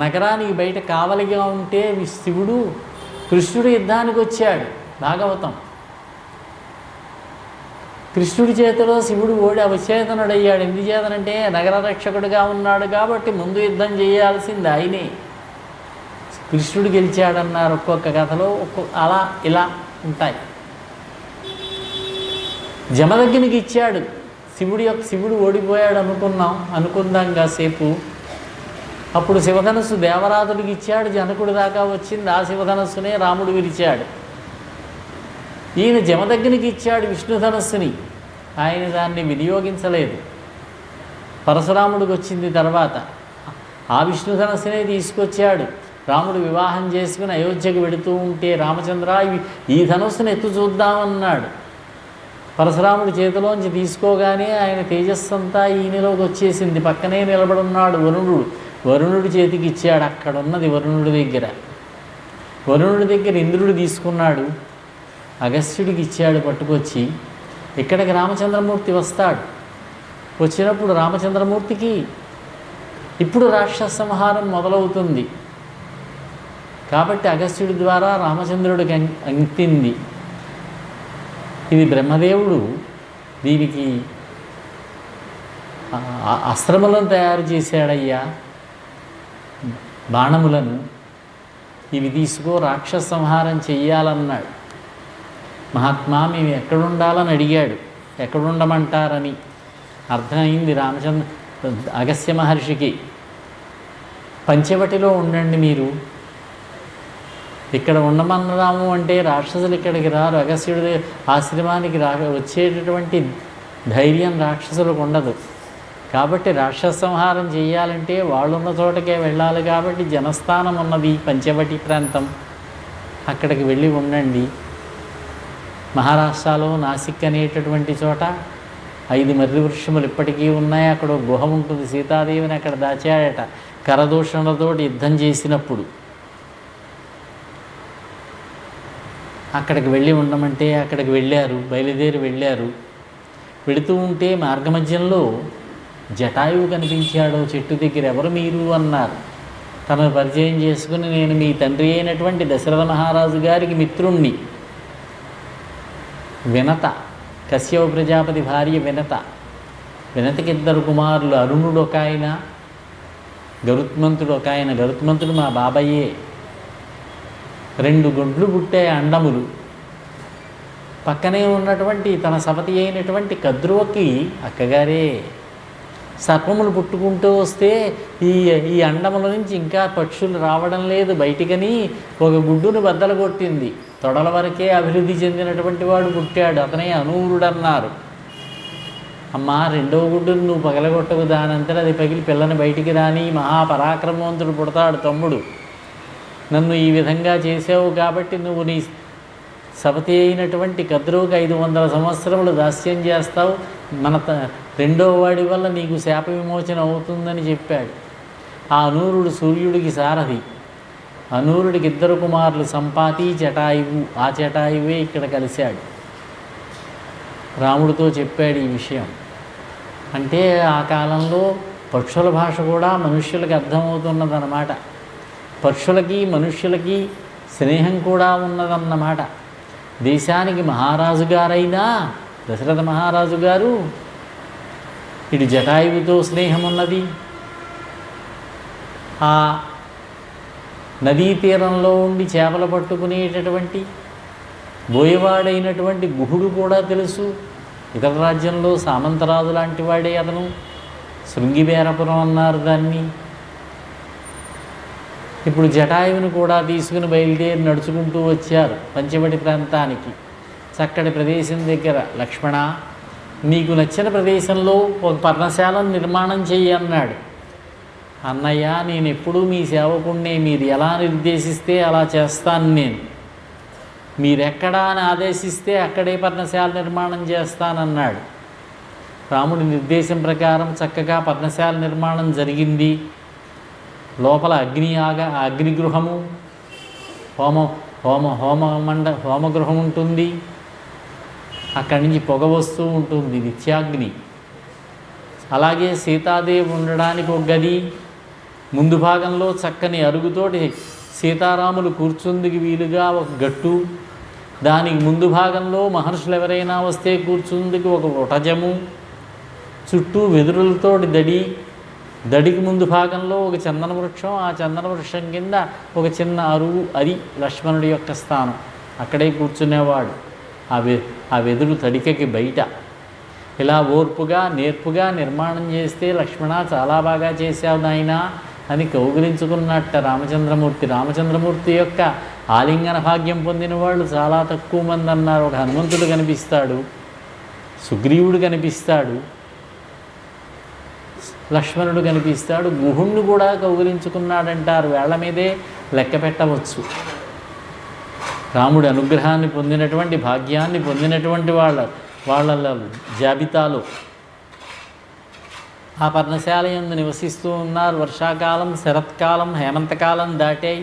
నగరానికి బయట కావలిగా ఉంటే శివుడు కృష్ణుడు యుద్ధానికి వచ్చాడు. భాగవతం. కృష్ణుడి చేతిలో శివుడు ఓడి అవచేతనుడయ్యాడు. ఎందుచేతనంటే నగర రక్షకుడిగా ఉన్నాడు కాబట్టి ముందు యుద్ధం చేయాల్సింది ఆయనే. కృష్ణుడు గెలిచాడన్నారు ఒక్కొక్క కథలో. అలా ఇలా ఉంటాయి. జమదగ్నికి ఇచ్చాడు. శివుడు ఓడిపోయాడు అనుకుందాం కాసేపు. అప్పుడు శివధనస్సు దేవరాజుడికి ఇచ్చాడు. జనకుడి దాకా వచ్చింది. ఆ శివధనస్సునే రాముడు విరిచాడు. ఈయన జమదగ్నికి ఇచ్చాడు విష్ణుధనస్సుని. ఆయన దాన్ని వినియోగించలేదు. పరశురాముడికి వచ్చింది తర్వాత. ఆ విష్ణుధనస్సునే తీసుకొచ్చాడు. రాముడు వివాహం చేసుకుని అయోధ్యకు వెడుతూ ఉంటే, రామచంద్ర ఈ ధనస్సును ఎత్తు చూద్దామన్నాడు. పరశురాముడి చేతిలోంచి తీసుకోగానే ఆయన తేజస్సంతా ఈయనలోకి వచ్చేసింది. పక్కనే నిలబడున్నాడు వరుణుడి చేతికి ఇచ్చాడు. అక్కడ ఉన్నది వరుణుడి దగ్గర. వరుణుడి దగ్గర ఇంద్రుడు తీసుకున్నాడు, అగస్త్యుడికి ఇచ్చాడు పట్టుకొచ్చి. ఇక్కడికి రామచంద్రమూర్తి వస్తాడు. వచ్చినప్పుడు రామచంద్రమూర్తికి ఇప్పుడు రాక్షస సంహారం మొదలవుతుంది కాబట్టి అగస్త్యుడి ద్వారా రామచంద్రుడికి అంకింది. ఇది బ్రహ్మదేవుడు దీనికి అస్త్రములను తయారు చేశాడయ్యా, బాణములను. ఇవి తీసుకో, రాక్షస సంహారం చెయ్యాలన్నాడు. మహాత్మా మేము ఎక్కడుండాలని అడిగాడు. ఎక్కడుండమంటారని అర్థమైంది అగస్త్య మహర్షికి. పంచవటిలో ఉండండి మీరు. ఇక్కడ ఉండమన్నాము అంటే రాక్షసులు ఇక్కడికి రారు. అగస్త్యుడి ఆశ్రమానికి వచ్చేటటువంటి ధైర్యం రాక్షసులకు ఉండదు. కాబట్టి రాక్షస సంహారం చేయాలంటే వాళ్ళున్న చోటకే వెళ్ళాలి. కాబట్టి జనస్థానం ఉన్నది పంచవటి ప్రాంతం. అక్కడికి వెళ్ళి ఉండండి. మహారాష్ట్రలో నాసిక్ అనేటటువంటి చోట 5 మర్రి వృక్షములు ఇప్పటికీ ఉన్నాయి. అక్కడ ఒక గుహ ఉంటుంది. సీతాదేవిని అక్కడ దాచాడట కరదూషణలతోటి యుద్ధం చేసినప్పుడు. అక్కడికి వెళ్ళి ఉండమంటే అక్కడికి వెళ్ళారు, బయలుదేరి వెళ్ళారు. వెళుతూ ఉంటే మార్గమధ్యంలో జటాయువు కనిపించాడు చెట్టు దగ్గర. ఎవరు మీరు అన్నారు. తనను పరిచయం చేసుకుని, నేను మీ తండ్రి అయినటువంటి దశరథ మహారాజు గారికి మిత్రుణ్ణి, వినత, కశ్యప ప్రజాపతి భార్య వినత. వినతకి 2 కుమారులు, అరుణుడు ఒక ఆయన, గరుత్మంతుడు ఒక ఆయన. గరుత్మంతుడు మా బాబాయే. 2 గుడ్లు పుట్టాయి, అండములు. పక్కనే ఉన్నటువంటి తన సపతి అయినటువంటి కద్రువకి అక్కగారే. సర్పములు పుట్టుకుంటూ వస్తే ఈ అండముల నుంచి ఇంకా పక్షులు రావడం లేదు బయటికని ఒక గుడ్డును బద్దలు కొట్టింది. తొడల వరకే అభివృద్ధి చెందినటువంటి వాడు పుట్టాడు, అతనే అనూరుడు అన్నారు. అమ్మా, 2వ గుడ్డును నువ్వు పగలగొట్టకు, దానంతట అది పగిలి పిల్లని బయటికి రాని, మహాపరాక్రమవంతుడు పుడతాడు తమ్ముడు. నన్ను ఈ విధంగా చేసావు కాబట్టి నువ్వు నీ సపతి అయినటువంటి కద్రువుకి 500 సంవత్సరములు దాస్యం చేస్తావు. మన 2వ వాడి వల్ల నీకు శాప విమోచన అవుతుందని చెప్పాడు. ఆ అనూరుడు సూర్యుడికి సారథి. అనూరుడికి 2 కుమారులు, సంపాతి, జటాయువు. ఆ జటాయువే ఇక్కడ కలిశాడు. రాముడితో చెప్పాడు ఈ విషయం. అంటే ఆ కాలంలో పక్షుల భాష కూడా మనుష్యులకి అర్థమవుతున్నదన్నమాట. పక్షులకి మనుష్యులకి స్నేహం కూడా ఉన్నదన్నమాట. దేశానికి మహారాజు గారైనా దశరథ మహారాజు గారు ఇటు జటాయువుతో స్నేహం ఉన్నది. ఆ నదీ తీరంలో ఉండి చేపలు పట్టుకునేటటువంటి బోయవాడైనటువంటి గుహుడు కూడా తెలుసు. ఇతర రాజ్యంలో సామంతరాజు లాంటి వాడే అతను. శృంగిబేరపురం అన్నారు దాన్ని. ఇప్పుడు జటాయువుని కూడా తీసుకుని బయలుదేరి నడుచుకుంటూ వచ్చారు పంచవటి ప్రాంతానికి. చక్కటి ప్రదేశం దగ్గర, లక్ష్మణ, నీకు నచ్చిన ప్రదేశంలో ఒక పర్ణశాలను నిర్మాణం చెయ్యి అన్నాడు. అన్నయ్య, నేను ఎప్పుడూ మీ సేవకుణ్ణే, మీరు ఎలా నిర్దేశిస్తే అలా చేస్తాను. నేను మీరెక్కడా అని ఆదేశిస్తే అక్కడే పర్ణశాల నిర్మాణం చేస్తానన్నాడు. రాముడి నిర్దేశం ప్రకారం చక్కగా పర్ణశాల నిర్మాణం జరిగింది. లోపల అగ్నిగృహము, హోమగృహం ఉంటుంది. అక్కడి నుంచి పొగ వస్తూ ఉంటుంది, నిత్యాగ్ని. అలాగే సీతాదేవి ఉండడానికి ఒక గది, ముందు భాగంలో చక్కని అరుగుతోటి సీతారాములు కూర్చుందుకు వీలుగా ఒక గట్టు, దానికి ముందు భాగంలో మహర్షులు ఎవరైనా వస్తే కూర్చుందుకు ఒక వటజము, చుట్టూ వెదురులతోటి దడికి ముందు భాగంలో ఒక చందన వృక్షం, ఆ చందన వృక్షం కింద ఒక చిన్న అరువు. అది లక్ష్మణుడి యొక్క స్థానం. అక్కడే కూర్చునేవాడు. ఆ వెదురు తడికకి బయట. ఇలా ఓర్పుగా నేర్పుగా నిర్మాణం చేస్తే, లక్ష్మణ చాలా బాగా చేశావు నాయనా అని కౌగిలించుకున్నట్ట రామచంద్రమూర్తి. రామచంద్రమూర్తి యొక్క ఆలింగన భాగ్యం పొందిన వాళ్ళు చాలా తక్కువ మంది అన్నారు. ఒక హనుమంతుడు కనిపిస్తాడు, సుగ్రీవుడు కనిపిస్తాడు, లక్ష్మణుడు కనిపిస్తాడు, గుహుణ్ణి కూడా కౌగిలించుకున్నాడంటారు. వేళ్ల మీదే లెక్క పెట్టవచ్చు. రాముడి అనుగ్రహాన్ని పొందినటువంటి, భాగ్యాన్ని పొందినటువంటి వాళ్ళ జాబితాలో ఆ పర్ణశాల యందు నివసిస్తూ ఉన్నారు. వర్షాకాలం, శరత్కాలం, హేమంతకాలం దాటాయి.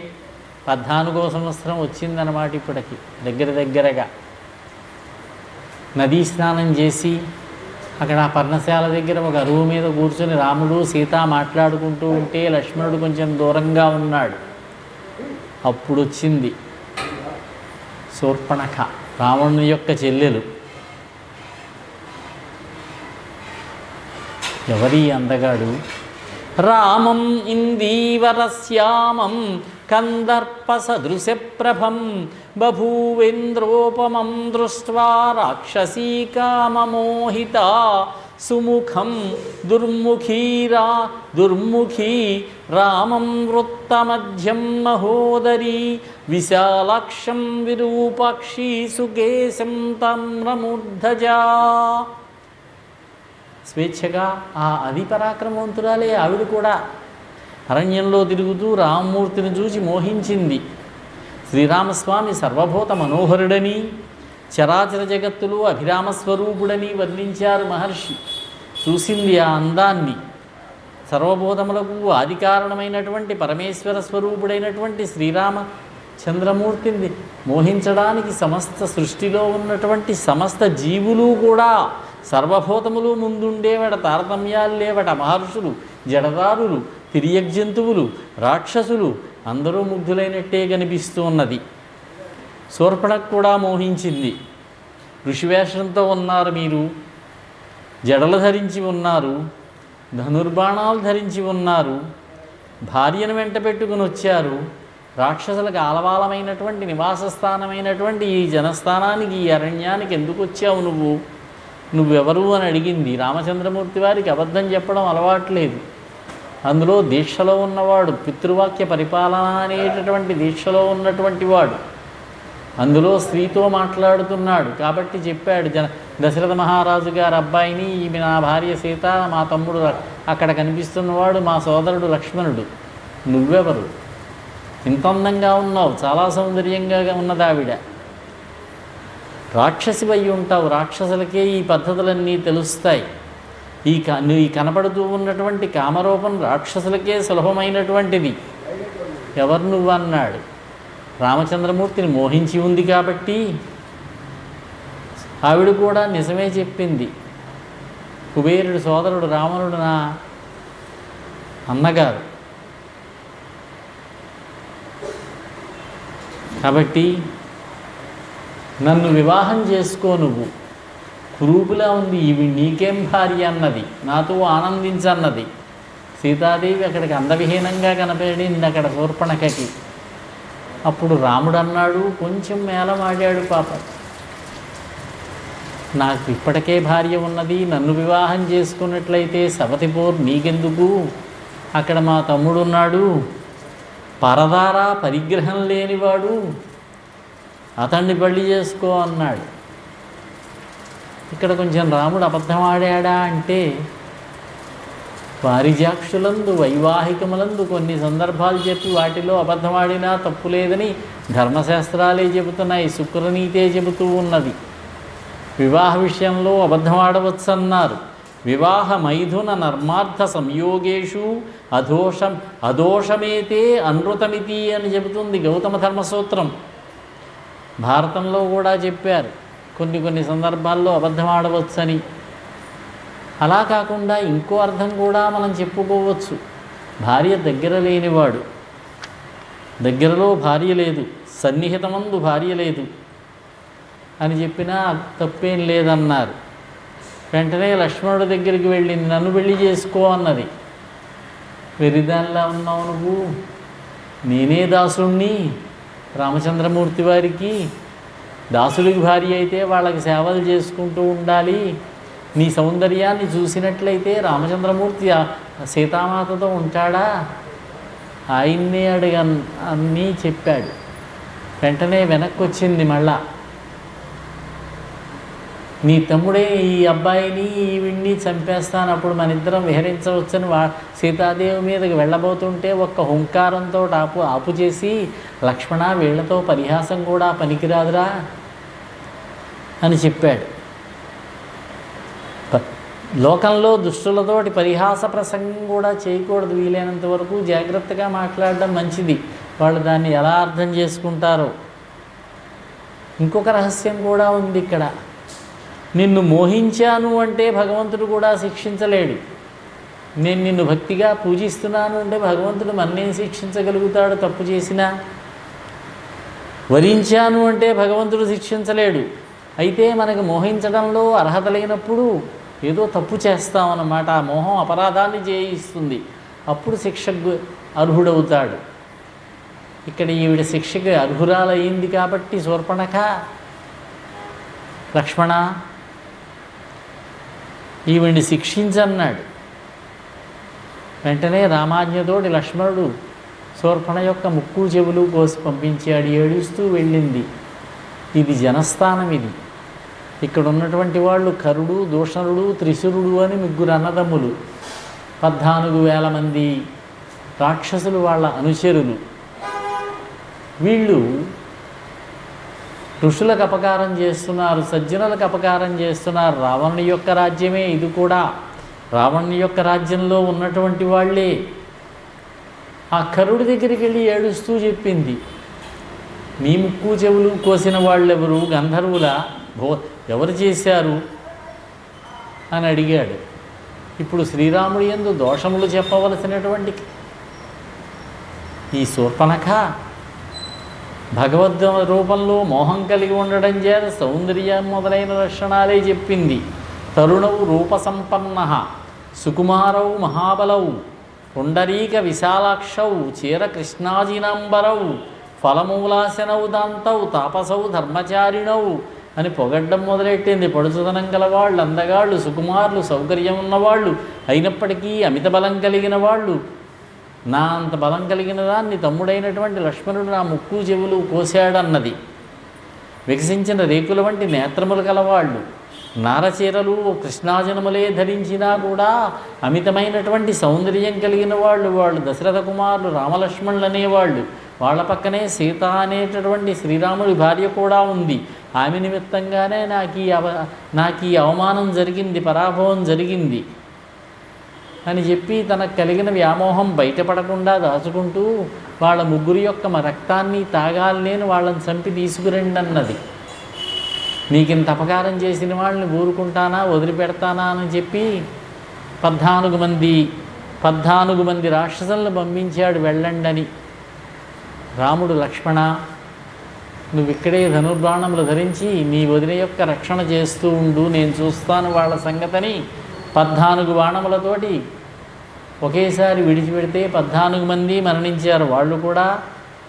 14వ సంవత్సరం వచ్చిందన్నమాట. ఇప్పటికి దగ్గరగా నదీ స్నానం చేసి అక్కడ ఆ పర్ణశాల దగ్గర ఒక అరువు మీద కూర్చొని రాముడు సీత మాట్లాడుకుంటూ ఉంటే లక్ష్మణుడు కొంచెం దూరంగా ఉన్నాడు. అప్పుడు వచ్చింది శూర్పణఖ, రావణుని యొక్క చెల్లెలు. ఎవరి అందగాడు? రామం ఇందీవరశ్యామం కందర్పసదృశప్రభం బభూవేంద్రోపమం దృష్ట్వా రాక్షసీకామమోహిత సుముఖం దుర్ముఖీ రామం వృత్తమధ్యం మహోదరీ విశాలాక్షం విరూపాక్షి సుకేశం తామ్రమూర్ధజా. స్వేచ్ఛగా ఆ అతి పరాక్రమవంతురాలే ఆవిడ కూడా అరణ్యంలో తిరుగుతూ రామమూర్తిని చూసి మోహించింది. శ్రీరామస్వామి సర్వభూత మనోహరుడని, చరాచర జగత్తులో అభిరామ స్వరూపుడని వర్ణించారు మహర్షి. చూసింది ఆ అందాన్ని. సర్వబోధములకు ఆది కారణమైనటువంటి పరమేశ్వర స్వరూపుడైనటువంటి శ్రీరామచంద్రమూర్తిని మోహించడానికి సమస్త సృష్టిలో ఉన్నటువంటి సమస్త జీవులు కూడా, సర్వభూతములు ముందుండేవట, తారతమ్యాలు లేవట. మహర్షులు, జడదారులు, తిరియగ్జంతువులు, రాక్షసులు అందరూ ముగ్ధులైనట్టే కనిపిస్తూ ఉన్నది. శూర్పణఖ కూడా మోహించింది. ఋషివేషంతో ఉన్నారు మీరు, జడలు ధరించి ఉన్నారు, ధనుర్బాణాలు ధరించి ఉన్నారు, భార్యను వెంట పెట్టుకుని వచ్చారు. రాక్షసులకు ఆలవాలమైనటువంటి నివాస స్థానమైనటువంటి ఈ జనస్థానానికి, ఈ అరణ్యానికి ఎందుకు వచ్చావు నువ్వెవరు అని అడిగింది. రామచంద్రమూర్తి వారికి అబద్ధం చెప్పడం అలవాట్లేదు. అందులో దీక్షలో ఉన్నవాడు, పితృవాక్య పరిపాలన అనేటటువంటి దీక్షలో ఉన్నటువంటి వాడు. అందులో స్త్రీతో మాట్లాడుతున్నాడు కాబట్టి చెప్పాడు. దశరథ మహారాజు గారి అబ్బాయిని, ఈమె నా భార్య సీత, మా తమ్ముడు అక్కడ కనిపిస్తున్నవాడు మా సోదరుడు లక్ష్మణుడు. నువ్వెవరు? ఇంత అందంగా ఉన్నావు, చాలా సౌందర్యంగా ఉన్నది ఆవిడ. రాక్షసివై ఉంటావు, రాక్షసులకే ఈ పద్ధతులన్నీ తెలుస్తాయి. ఈ కనపడుతూ ఉన్నటువంటి కామరూపం రాక్షసులకే సులభమైనటువంటిది. ఎవరు నువ్వు అన్నాడు. రామచంద్రమూర్తిని మోహించి ఉంది కాబట్టి ఆవిడ కూడా నిజమే చెప్పింది. కుబేరుడు సోదరుడు రావణుడు నా అన్నగారు కాబట్టి నన్ను వివాహం చేసుకో, నువ్వు కురూపులా ఉంది, ఇవి నీకేం భార్య అన్నది, నాతో ఆనందించన్నది. సీతాదేవి అక్కడికి అందవిహీనంగా కనపడింది అక్కడ శూర్పణఖకి. అప్పుడు రాముడు అన్నాడు, కొంచెం మేళమాడాడు పాప, నాకు ఇప్పటికే భార్య ఉన్నది, నన్ను వివాహం చేసుకున్నట్లయితే సవతిపోర్ నీకెందుకు, అక్కడ మా తమ్ముడు ఉన్నాడు, పరదారా పరిగ్రహం లేనివాడు, అతన్ని పెళ్లి చేసుకో అన్నాడు. ఇక్కడ కొంచెం రాముడు అబద్ధం ఆడాడా అంటే, వారిజాక్షులందు వైవాహికములందు కొన్ని సందర్భాలు చెప్పి వాటిలో అబద్ధమాడినా తప్పు లేదని ధర్మశాస్త్రాలే చెబుతున్నాయి, శుక్రనీతే చెబుతూ ఉన్నది. వివాహ విషయంలో అబద్ధమాడవచ్చు అన్నారు. వివాహ మైథున నర్మార్థ సంయోగేషు అదోషమేతే అనృతమితి అని చెబుతుంది గౌతమ ధర్మసూత్రం. భారతంలో కూడా చెప్పారు కొన్ని సందర్భాల్లో అబద్ధమాడవచ్చని. అలా కాకుండా ఇంకో అర్థం కూడా మనం చెప్పుకోవచ్చు. భార్య దగ్గర లేనివాడు, దగ్గరలో భార్య లేదు, సన్నిహితమందు భార్య లేదు అని చెప్పినా తప్పేం లేదన్నారు. వెంటనే లక్ష్మణుడి దగ్గరికి వెళ్ళింది, నన్ను పెళ్లి చేసుకో అన్నది. వెరిదానిలా ఉన్నావు నువ్వు, నేనే దాసుణ్ణి రామచంద్రమూర్తి వారికి, దాసుడికి భార్య అయితే వాళ్ళకి సేవలు చేసుకుంటూ ఉండాలి. నీ సౌందర్యాన్ని చూసినట్లయితే రామచంద్రమూర్తి సీతామాతతో ఉంటాడా, ఆయన్నే అన్నీ చెప్పాడు. వెంటనే వెనక్కి వచ్చింది మళ్ళా, నీ తమ్ముడే ఈ అబ్బాయిని ఈవిడ్ని చంపేస్తాను, అప్పుడు మన ఇద్దరం విహరించవచ్చని సీతాదేవి మీదకి వెళ్ళబోతుంటే ఒక్క హుంకారంతో ఆపు చేసి, లక్ష్మణ వీళ్లతో పరిహాసం కూడా పనికిరాదురా అని చెప్పాడు. లోకంలో దుష్టులతోటి పరిహాస ప్రసంగం కూడా చేయకూడదు, వీలైనంత వరకు జాగ్రత్తగా మాట్లాడడం మంచిది. వాళ్ళు దాన్ని ఎలా అర్థం చేసుకుంటారో. ఇంకొక రహస్యం కూడా ఉంది ఇక్కడ. నిన్ను మోహించాను అంటే భగవంతుడు కూడా శిక్షించలేడు. నేను నిన్ను భక్తిగా పూజిస్తున్నాను అంటే భగవంతుడు మన్నేం శిక్షించగలుగుతాడు తప్పు చేసినా. వరించాను అంటే భగవంతుడు శిక్షించలేడు. అయితే మనకు మోహించడంలో అర్హత లేనప్పుడు ఏదో తప్పు చేస్తామన్నమాట. ఆ మోహం అపరాధాన్ని చేయిస్తుంది, అప్పుడు శిక్షకు అర్హుడవుతాడు. ఇక్కడ ఈవిడ శిక్షకు అర్హురాలయ్యింది కాబట్టి శూర్పణఖ, లక్ష్మణ ఈవిడిని శిక్షించన్నాడు. వెంటనే రామాజ్ఞతోటి లక్ష్మణుడు శూర్పణ యొక్క ముక్కు చెవులు కోసి పంపించాడు. ఏడుస్తూ వెళ్ళింది. ఇది జనస్థానం. ఇది ఇక్కడ ఉన్నటువంటి వాళ్ళు కరుడు, దూషణుడు, త్రిశురుడు అని 3 అన్నదమ్ములు, 14,000 మంది రాక్షసులు వాళ్ళ అనుచరులు. వీళ్ళు ఋషులకు అపకారం చేస్తున్నారు, సజ్జనులకు అపకారం చేస్తున్నారు. రావణుని యొక్క రాజ్యమే ఇది కూడా. రావణుని యొక్క రాజ్యంలో ఉన్నటువంటి వాళ్ళే. ఆ కరుడి దగ్గరికి వెళ్ళి ఏడుస్తూ చెప్పింది, మీ ముక్కు చెవులు కోసిన వాళ్ళెవరు? గంధర్వుల? ఎవరు చేశారు అని అడిగాడు. ఇప్పుడు శ్రీరాముడి యందు దోషములు చెప్పవలసినటువంటి ఈ శూర్పణఖ భగవద్ రూపంలో మోహం కలిగి ఉండడం చేత సౌందర్యం మొదలైన లక్షణాలే చెప్పింది. తరుణౌ రూపసంపన్న సుకుమారౌ మహాబలౌ పుండరీక విశాలాక్షౌ చీర కృష్ణాజినాంబరౌ ఫలమూలాశనౌ దాంతౌ తాపసౌ ధర్మచారిణౌ అని పొగడ్డం మొదలెట్టింది. పడుచుదనం గలవాళ్ళు, అందగాళ్ళు, సుకుమారులు, సౌకర్యం ఉన్నవాళ్ళు, అయినప్పటికీ అమిత బలం కలిగిన వాళ్ళు. నా అంత బలం కలిగిన దాన్ని తమ్ముడైనటువంటి లక్ష్మణుడు నా ముక్కు చెవులు కోశాడన్నది. వికసించిన రేకుల వంటి నేత్రములు గలవాళ్ళు, నారచీరలు కృష్ణాజనములే ధరించినా కూడా అమితమైనటువంటి సౌందర్యం కలిగిన వాళ్ళు. వాళ్ళు దశరథ కుమారులు రామలక్ష్మణులు అనేవాళ్ళు. వాళ్ళ పక్కనే సీత అనేటటువంటి శ్రీరాముడి భార్య కూడా ఉంది. ఆమె నిమిత్తంగానే నాకు ఈ అవమానం జరిగింది, పరాభవం జరిగింది అని చెప్పి తనకు కలిగిన వ్యామోహం బయటపడకుండా దాచుకుంటూ వాళ్ళ ముగ్గురు యొక్క రక్తాన్ని తాగాలని వాళ్ళని చంపి తీసుకురండి అన్నది. నీకింత అపకారం చేసిన వాళ్ళని ఊరుకుంటానా, వదిలిపెడతానా అని చెప్పి 14 మంది రాక్షసులను పంపించాడు వెళ్ళండని. రాముడు, లక్ష్మణ నువ్వు ఇక్కడే ధనుర్బాణములు ధరించి నీ వదిన యొక్క రక్షణ చేస్తూ ఉండు, నేను చూస్తాను వాళ్ళ సంగతని 14 బాణములతోటి ఒకేసారి విడిచిపెడితే 14 మంది మరణించారు. వాళ్ళు కూడా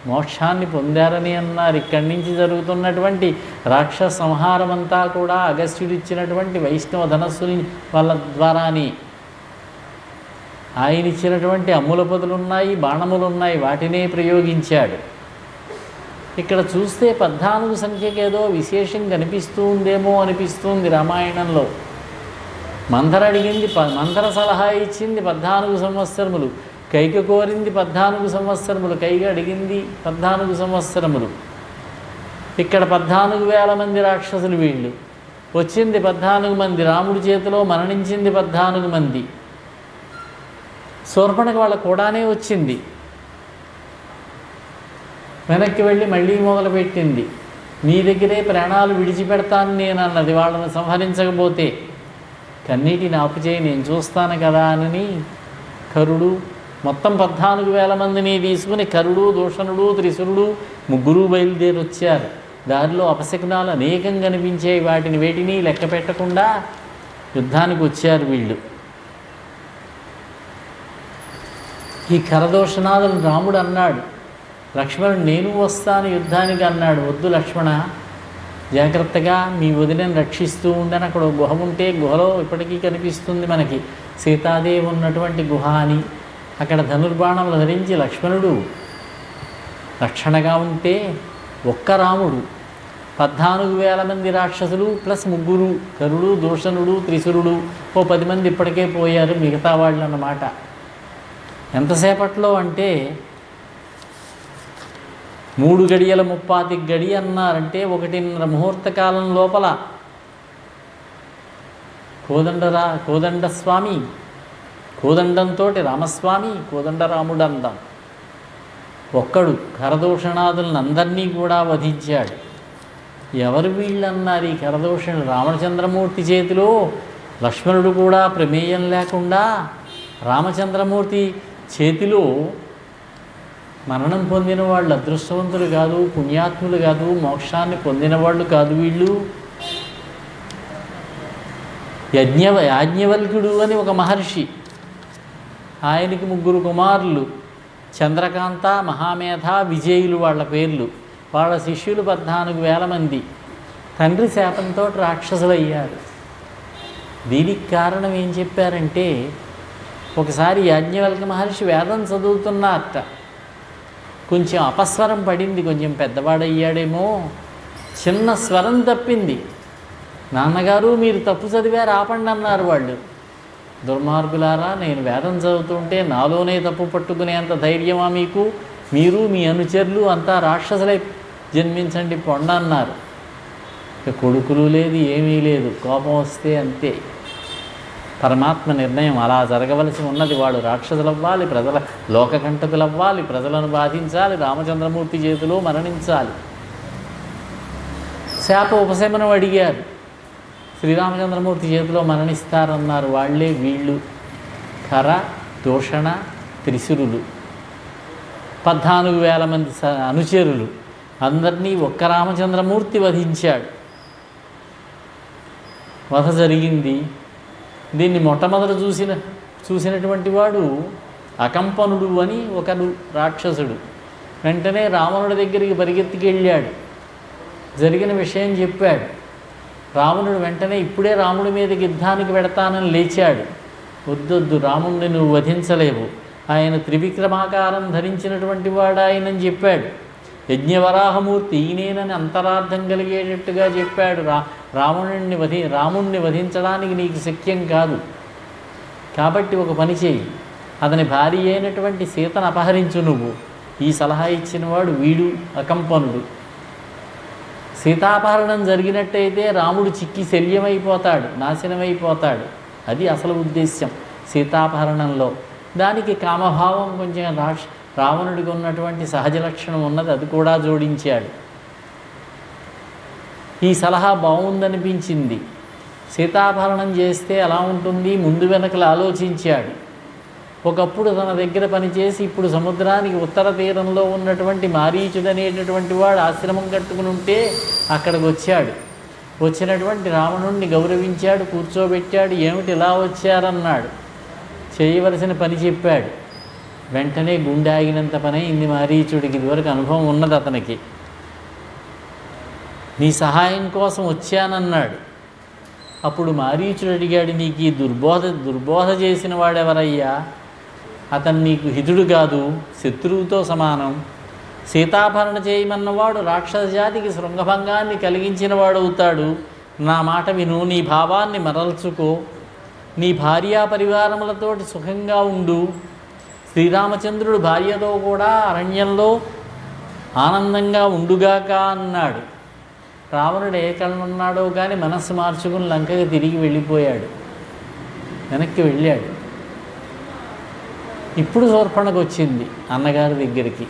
మోక్షాన్ని పొందారని అన్నారు. ఇక్కడి నుంచి జరుగుతున్నటువంటి రాక్షస సంహారం అంతా కూడా అగస్త్యుడిచ్చినటువంటి వైష్ణవ ధనస్సుని వాళ్ళ ద్వారాని. ఆయన ఇచ్చినటువంటి అమ్ములపదులున్నాయి, బాణములున్నాయి, వాటినే ప్రయోగించాడు. ఇక్కడ చూస్తే 14 సంఖ్యకి ఏదో విశేషం కనిపిస్తూ ఉందేమో అనిపిస్తుంది రామాయణంలో. మందర అడిగింది, మందర సలహా ఇచ్చింది 14 సంవత్సరములు, కైక కోరింది 14 సంవత్సరములు, కైక అడిగింది 14 సంవత్సరములు. ఇక్కడ 14,000 మంది రాక్షసులు వీళ్ళు. వచ్చింది 14 మంది, రాముడి చేతిలో మరణించింది 14 మంది. శూర్పణఖ వాళ్ళ కూడానే వచ్చింది, వెనక్కి వెళ్ళి మళ్ళీ మొదలుపెట్టింది. నీ దగ్గరే ప్రాణాలు విడిచిపెడతాను నేను అన్నది. వాళ్ళని సంహరించకపోతే కన్నీటిని ఆపుచేయి, నేను చూస్తాను కదా అని కరుడు మొత్తం 14,000 మందిని తీసుకుని కరుడు, దూషణుడు, త్రిశురుడు ముగ్గురు బయలుదేరి వచ్చారు. దారిలో అపశకునాలు అనేకం కనిపించాయి. వాటిని వేటిని లెక్క పెట్టకుండా యుద్ధానికి వచ్చారు వీళ్ళు. ఈ కరదోషణాలను రాముడు అన్నాడు, లక్ష్మణుడు నేను వస్తాను యుద్ధానికి అన్నాడు. వద్దు లక్ష్మణ, జాగ్రత్తగా మీ వదినని రక్షిస్తూ ఉండని. అక్కడ గుహ ఉంటే గుహలో ఇప్పటికీ కనిపిస్తుంది మనకి సీతాదేవి ఉన్నటువంటి గుహ అని. అక్కడ ధనుర్బాణములు ధరించి లక్ష్మణుడు రక్షణగా ఉంటే ఒక్క రాముడు 14,000 మంది రాక్షసులు ప్లస్ ముగ్గురు కరుడు, దూషణుడు, త్రిశురుడు, 10 మంది ఇప్పటికే పోయారు మిగతా వాళ్ళు అన్నమాట. ఎంతసేపట్లో అంటే 3 గడియల 30 గడి అన్నారంటే 1.5 ముహూర్త కాలం లోపల కోదండస్వామి, కోదండంతో రామస్వామి, కోదండరాముడు అందాం ఒక్కడు కరదూషణాదులను అందరినీ కూడా వధించాడు. ఎవరు వీళ్ళన్నారు ఈ కరదూషణులు? రామచంద్రమూర్తి చేతిలో లక్ష్మణుడు కూడా ప్రమేయం లేకుండా రామచంద్రమూర్తి చేతిలో మరణం పొందిన వాళ్ళు అదృష్టవంతులు కాదు, పుణ్యాత్ములు కాదు, మోక్షాన్ని పొందిన వాళ్ళు కాదు వీళ్ళు. యాజ్ఞవల్క్యుడు అని ఒక మహర్షి, ఆయనకి 3 కుమారులు, చంద్రకాంత, మహామేధ, విజయులు వాళ్ళ పేర్లు. వాళ్ళ శిష్యులు 14,000 మంది. తండ్రి శాపంతో రాక్షసులయ్యారు. దీనికి కారణం ఏం చెప్పారంటే, ఒకసారి యాజ్ఞవల్క మహర్షి వేదం చదువుతున్నారట. కొంచెం అపస్వరం పడింది, కొంచెం పెద్దవాడయ్యాడేమో, చిన్న స్వరం తప్పింది. నాన్నగారు మీరు తప్పు చదివారు, ఆపండి అన్నారు వాళ్ళు. దుర్మార్గులారా, నేను వేదం చదువుతుంటే నాలోనే తప్పు పట్టుకునేంత ధైర్యమా మీకు? మీరు మీ అనుచరులు అంతా రాక్షసులై జన్మించండి పొండ అన్నారు. కొడుకులు లేదు, ఏమీ లేదు. కోపం వస్తే అంతే. పరమాత్మ నిర్ణయం అలా జరగవలసి ఉన్నది. వాడు రాక్షసులవ్వాలి, ప్రజల లోకకంటకులవ్వాలి, ప్రజలను బాధించాలి, రామచంద్రమూర్తి చేతిలో మరణించాలి. శాప ఉపశమనం అడిగారు. శ్రీరామచంద్రమూర్తి చేతిలో మరణిస్తారన్నారు. వాళ్ళే వీళ్ళు. ఖర, దూషణ, త్రిశురులు, 14,000 మంది అనుచరులు, అందరినీ ఒక్క రామచంద్రమూర్తి వధించాడు. వధ జరిగింది. దీన్ని మొట్టమొదట చూసినటువంటి వాడు అకంపనుడు అని ఒకడు రాక్షసుడు. వెంటనే రావణుడి దగ్గరికి పరిగెత్తికి వెళ్ళాడు. జరిగిన విషయం చెప్పాడు. రావణుడు వెంటనే ఇప్పుడే రాముడి మీదకి యుద్ధానికి వెడతానని లేచాడు. వద్దొద్దు, రాముడిని నువ్వు వధించలేవు, ఆయన త్రివిక్రమాకారం ధరించినటువంటి వాడు ఆయనని చెప్పాడు. యజ్ఞవరాహమూర్తి ఈయనేనని అంతరార్థం కలిగేటట్టుగా చెప్పాడు. రాముణ్ణి వధించడానికి నీకు శక్యం కాదు. కాబట్టి ఒక పని చేయి, అతని భార్య అయినటువంటి సీతను అపహరించు నువ్వు. ఈ సలహా ఇచ్చినవాడు వీడు అకంపనుడు. సీతాపహరణం జరిగినట్టయితే రాముడు చిక్కి శల్యమైపోతాడు, నాశనమైపోతాడు. అది అసలు ఉద్దేశ్యం సీతాపహరణంలో. దానికి కామభావం కొంచెం రావణుడికి ఉన్నటువంటి సహజ లక్షణం ఉన్నది, అది కూడా జోడించాడు. ఈ సలహా బాగుందనిపించింది. సీతాపహరణం చేస్తే ఎలా ఉంటుంది, ముందు వెనకలు ఆలోచించాడు. ఒకప్పుడు తన దగ్గర పనిచేసి ఇప్పుడు సముద్రానికి ఉత్తర తీరంలో ఉన్నటువంటి మారీచుడనేటటువంటి వాడు ఆశ్రమం కట్టుకుని ఉంటే అక్కడికి వచ్చాడు. వచ్చినటువంటి రావణుణ్ణి గౌరవించాడు, కూర్చోబెట్టాడు. ఏమిటి ఇలా వచ్చారన్నాడు. చేయవలసిన పని చెప్పాడు. వెంటనే గుండె ఆగినంత పని అయింది మారీచుడికి. ఇదివరకు అనుభవం ఉన్నది అతనికి. నీ సహాయం కోసం వచ్చానన్నాడు. అప్పుడు మారీచుడు అడిగాడు, నీకు ఈ దుర్బోధ చేసిన వాడెవరయ్యా? అతను నీకు హితుడు కాదు, శత్రువుతో సమానం. సీతాపహరణ చేయమన్నవాడు రాక్షస జాతికి శృంగభంగాన్ని కలిగించిన వాడవుతాడు. నా మాట విను, నీ భావాన్ని మరల్చుకో, నీ భార్యా పరివారములతోటి సుఖంగా ఉండు. శ్రీరామచంద్రుడు భార్యతో కూడా అరణ్యంలో ఆనందంగా ఉండుగాక అన్నాడు. రావణుడు ఏ కళ్ళనున్నాడో కానీ మనస్సు మార్చుకుని లంకకి తిరిగి వెళ్ళిపోయాడు, వెనక్కి వెళ్ళాడు. ఇప్పుడు శూర్పణఖ వచ్చింది అన్నగారి దగ్గరికి.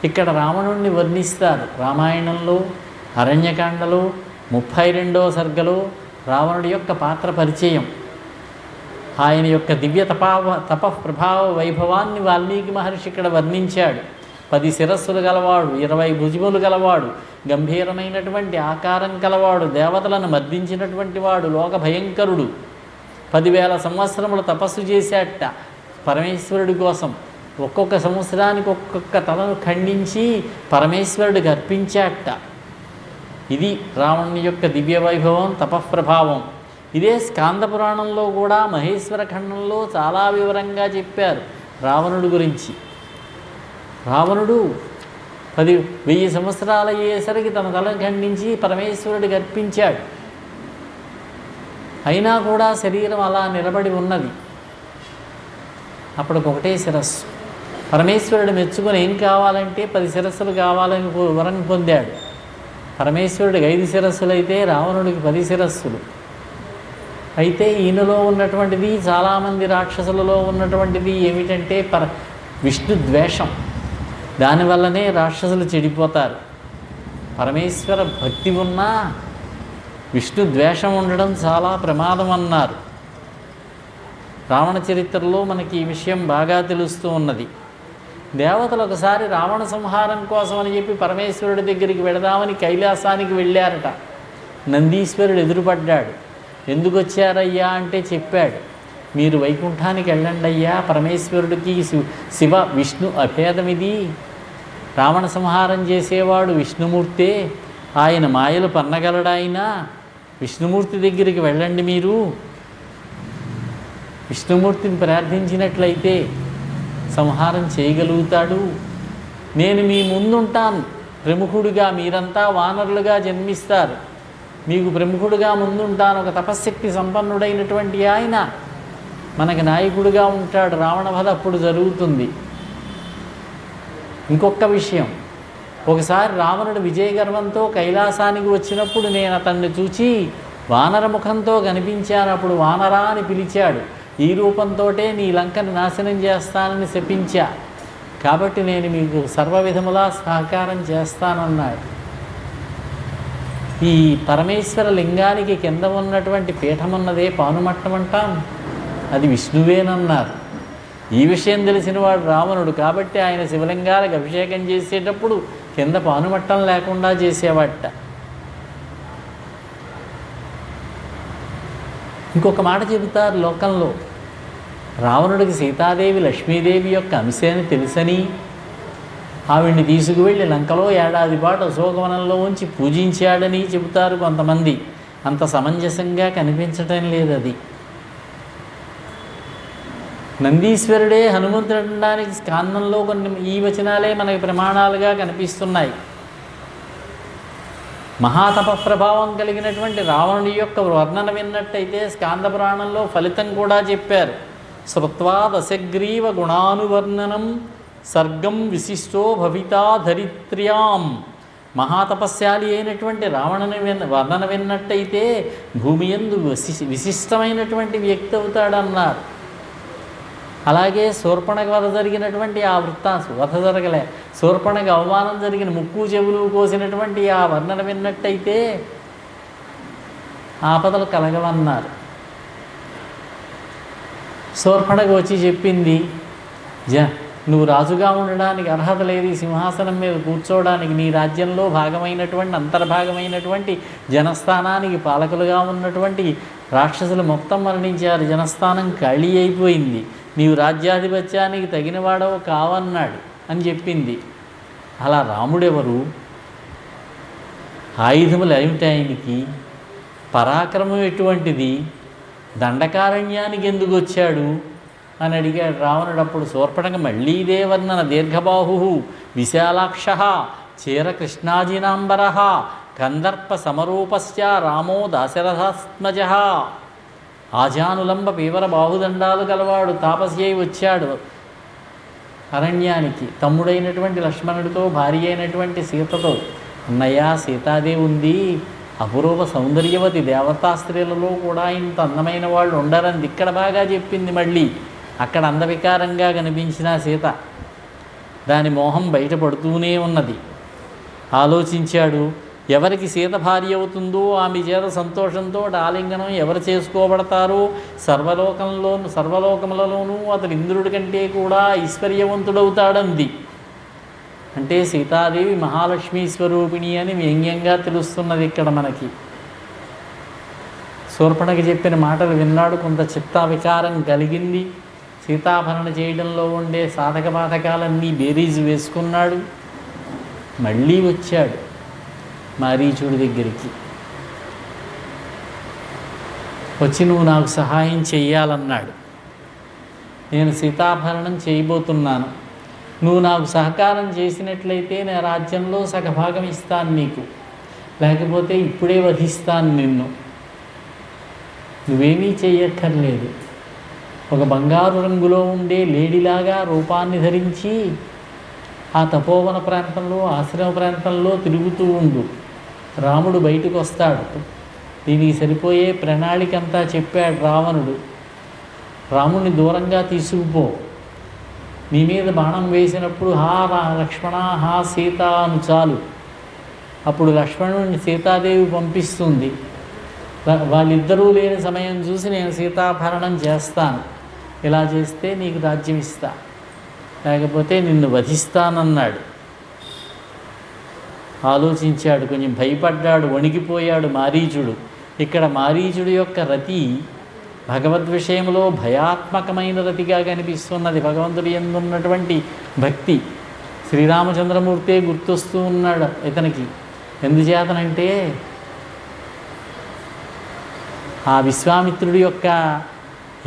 ఇక్కడ రావణుణ్ణి వర్ణిస్తారు రామాయణంలో అరణ్యకాండలో 32వ సర్గలో. రావణుడి యొక్క పాత్ర పరిచయం, ఆయన యొక్క దివ్య తపఃప్రభావ వైభవాన్ని వాల్మీకి మహర్షి ఇక్కడ వర్ణించాడు. 10 శిరస్సులు గలవాడు, 20 భుజములు గలవాడు, గంభీరమైనటువంటి ఆకారం కలవాడు, దేవతలను మర్దించినటువంటి వాడు, లోక భయంకరుడు. 10,000 సంవత్సరములు తపస్సు చేశాట పరమేశ్వరుడి కోసం. ఒక్కొక్క సంవత్సరానికి ఒక్కొక్క తలను ఖండించి పరమేశ్వరుడికి అర్పించాట. ఇది రావణుని యొక్క దివ్య వైభవం, తపఃప్రభావం. ఇదే స్కాంద పురాణంలో కూడా మహేశ్వర ఖండంలో చాలా వివరంగా చెప్పారు రావణుడి గురించి. రావణుడు 1000 సంవత్సరాలు అయ్యేసరికి తన తల ఖండించి పరమేశ్వరుడికి అర్పించాడు. అయినా కూడా శరీరం అలా నిలబడి ఉన్నది. అప్పటికి ఒకటే శిరస్సు. పరమేశ్వరుడు మెచ్చుకొని ఏం కావాలంటే 10 శిరస్సులు కావాలని వరం పొందాడు. పరమేశ్వరుడికి 5 శిరస్సులు అయితే రావణుడికి 10 శిరస్సులు. అయితే ఈయనలో ఉన్నటువంటిది, చాలామంది రాక్షసులలో ఉన్నటువంటిది ఏమిటంటే విష్ణు ద్వేషం. దానివల్లనే రాక్షసులు చెడిపోతారు. పరమేశ్వర భక్తి ఉన్నా విష్ణు ద్వేషం ఉండడం చాలా ప్రమాదం అన్నారు. రావణ చరిత్రలో మనకి ఈ విషయం బాగా తెలుస్తూ ఉన్నది. దేవతలు ఒకసారి రావణ సంహారం కోసం అని చెప్పి పరమేశ్వరుడి దగ్గరికి వెళదామని కైలాసానికి వెళ్ళారట. నందీశ్వరుడు ఎదురుపడ్డాడు. ఎందుకు వచ్చారయ్యా అంటే చెప్పాడు, మీరు వైకుంఠానికి వెళ్ళండి అయ్యా, పరమేశ్వరుడికి శివ విష్ణు అభేదం ఇది. రావణ సంహారం చేసేవాడు విష్ణుమూర్తే, ఆయన మాయలు పన్నగలడాయినా విష్ణుమూర్తి దగ్గరికి వెళ్ళండి. మీరు విష్ణుమూర్తిని ప్రార్థించినట్లయితే సంహారం చేయగలుగుతాడు. నేను మీ ముందుంటాను ప్రముఖుడిగా, మీరంతా వానరులుగా జన్మిస్తారు, మీకు ప్రముఖుడిగా ముందుంటాను. ఒక తపశ్శక్తి సంపన్నుడైనటువంటి ఆయన మనకి నాయకుడిగా ఉంటాడు. రావణ వధ అప్పుడు జరుగుతుంది. ఇంకొక విషయం, ఒకసారి రావణుడు విజయగర్వంతో కైలాసానికి వచ్చినప్పుడు నేను అతన్ని చూచి వానర ముఖంతో కనిపించాను. అప్పుడు వానరా అని పిలిచాడు. ఈ రూపంతోటే నీ లంకని నాశనం చేస్తానని శపించా, కాబట్టి నేను మీకు సర్వవిధములా సహకారం చేస్తానన్నాడు. ఈ పరమేశ్వర లింగానికి కింద ఉన్నటువంటి పీఠమున్నదే పానుమట్టం అంటాం, అది విష్ణువేనన్నారు. ఈ విషయం తెలిసిన వాడు రావణుడు, కాబట్టి ఆయన శివలింగాలకు అభిషేకం చేసేటప్పుడు కింద పానుమట్టం లేకుండా చేసేవాట. ఇంకొక మాట చెబుతారు లోకంలో, రావణుడికి సీతాదేవి లక్ష్మీదేవి యొక్క అంశే అని తెలుసని ఆవిడ్ని తీసుకువెళ్ళి లంకలో ఏడాది పాటు అశోకవనంలో ఉంచి పూజించాడని చెబుతారు కొంతమంది. అంత సమంజసంగా కనిపించటం లేదు అది. నందీశ్వరుడే హనుమంతుడు అనడానికి స్కాందంలో కొన్ని ఈ వచనాలే మనకి ప్రమాణాలుగా కనిపిస్తున్నాయి. మహాతప ప్రభావం కలిగినటువంటి రావణుడి యొక్క వర్ణన విన్నట్టయితే స్కాంద పురాణంలో ఫలితం కూడా చెప్పారు. శ్రుత్వా దశగ్రీవ గుణానువర్ణనం సర్గం విశిష్టో భవితా ధరిత్ర్యాం. మహాతపస్యాలి అయినటువంటి రావణుని వర్ణన విన్నట్టయితే భూమి యందు విశిష్టమైనటువంటి వ్యక్తి అవుతాడన్నారు. అలాగే శూర్పణఖ వధ జరిగినటువంటి ఆ వధ జరగలే, శూర్పణఖ అవమానం జరిగిన ముక్కు చెవులు కోసినటువంటి ఆ వర్ణన విన్నట్టయితే ఆపదలు కలగవన్నారు. శూర్పణఖ వచ్చి చెప్పింది, నువ్వు రాజుగా ఉండడానికి అర్హత లేదు, ఈ సింహాసనం మీద కూర్చోవడానికి. నీ రాజ్యంలో భాగమైనటువంటి అంతర్భాగమైనటువంటి జనస్థానానికి పాలకులుగా ఉన్నటువంటి రాక్షసులు మొత్తం మరణించారు, జనస్థానం ఖాళీ అయిపోయింది, నీవు రాజ్యాధిపత్యానికి తగినవాడవు కావన్నాడు అని చెప్పింది. అలా రాముడెవరు? ఆయుధములు ఏమిటాయనికి? పరాక్రమం ఎటువంటిది? దండకారణ్యానికి ఎందుకు వచ్చాడు అని అడిగాడు రావణుడు. అప్పుడు శూర్పణఖ మళ్ళీ ఇదే వర్ణన. దీర్ఘబాహు విశాలాక్ష చీరకృష్ణాజినాంబర కందర్ప సమరూపస్య రామో దాశరథాత్మజ. ఆజానులంబ పీవర బాహుదండాలు గలవాడు తాపసి అయి వచ్చాడు అరణ్యానికి. తమ్ముడైనటువంటి లక్ష్మణుడితో, భార్య అయినటువంటి సీతతో. అన్నయ్య, సీతాదేవి ఉంది, అపురూప సౌందర్యవతి, దేవతా స్త్రీలలో కూడా ఇంత అందమైన వాళ్ళు ఉండరని ఇక్కడ బాగా చెప్పింది. మళ్ళీ అక్కడ అందవికారంగా కనిపించిన సీత, దాని మోహం బయటపడుతూనే ఉన్నది. ఆలోచించాడు, ఎవరికి సీత భార్య అవుతుందో ఆమె చేత సంతోషంతో ఆలింగనం ఎవరు చేసుకోబడతారో సర్వలోకములలోనూ అతడు ఇంద్రుడి కంటే కూడా ఐశ్వర్యవంతుడవుతాడంది. అంటే సీతాదేవి మహాలక్ష్మీ స్వరూపిణి అని వ్యంగ్యంగా తెలుస్తున్నది ఇక్కడ మనకి. శూర్పణఖ చెప్పిన మాటలు విన్నాడు, కొంత చిత్తావికారం కలిగింది. సీతాభరణ చేయడంలో ఉండే సాధక బాధకాలన్నీ బేరీజు వేసుకున్నాడు. మళ్ళీ వచ్చాడు మారీచుడి దగ్గరికి. వచ్చి నువ్వు నాకు సహాయం చెయ్యాలన్నాడు. నేను సీతాభరణం చేయబోతున్నాను, నువ్వు నాకు సహకారం చేసినట్లయితే నా రాజ్యంలో సగభాగం ఇస్తాను నీకు, లేకపోతే ఇప్పుడే వధిస్తాను నిన్ను. నువ్వేమీ చెయ్యక్కర్లేదు, ఒక బంగారు రంగులో ఉండే లేడీలాగా రూపాన్ని ధరించి ఆ తపోవన ప్రాంతంలో, ఆశ్రమ ప్రాంతంలో తిరుగుతూ ఉండు. రాముడు బయటకు వస్తాడు. దీనికి సరిపోయే ప్రణాళిక అంతా చెప్పాడు రావణుడు. రాముడిని దూరంగా తీసుకుపో, నీ మీద బాణం వేసినప్పుడు హా లక్ష్మణ, హా సీత అను చాలు. అప్పుడు లక్ష్మణుడిని సీతాదేవి పంపిస్తుంది. వాళ్ళిద్దరూ లేని సమయం చూసి నేను సీతాభరణం చేస్తాను, ఇలా చేస్తే నీకు రాజ్యం ఇస్తా, లేకపోతే నిన్ను వధిస్తానన్నాడు. ఆలోచించాడు, కొంచెం భయపడ్డాడు, వణికిపోయాడు మారీచుడు. ఇక్కడ మారీచుడు యొక్క రతి భగవద్ విషయంలో భయాత్మకమైన రతిగా కనిపిస్తున్నది. భగవంతుడి యందు ఉన్నటువంటి భక్తి. శ్రీరామచంద్రమూర్తే గుర్తొస్తూ ఉన్నాడు ఇతనికి. ఎందుచేతనంటే ఆ విశ్వామిత్రుడి యొక్క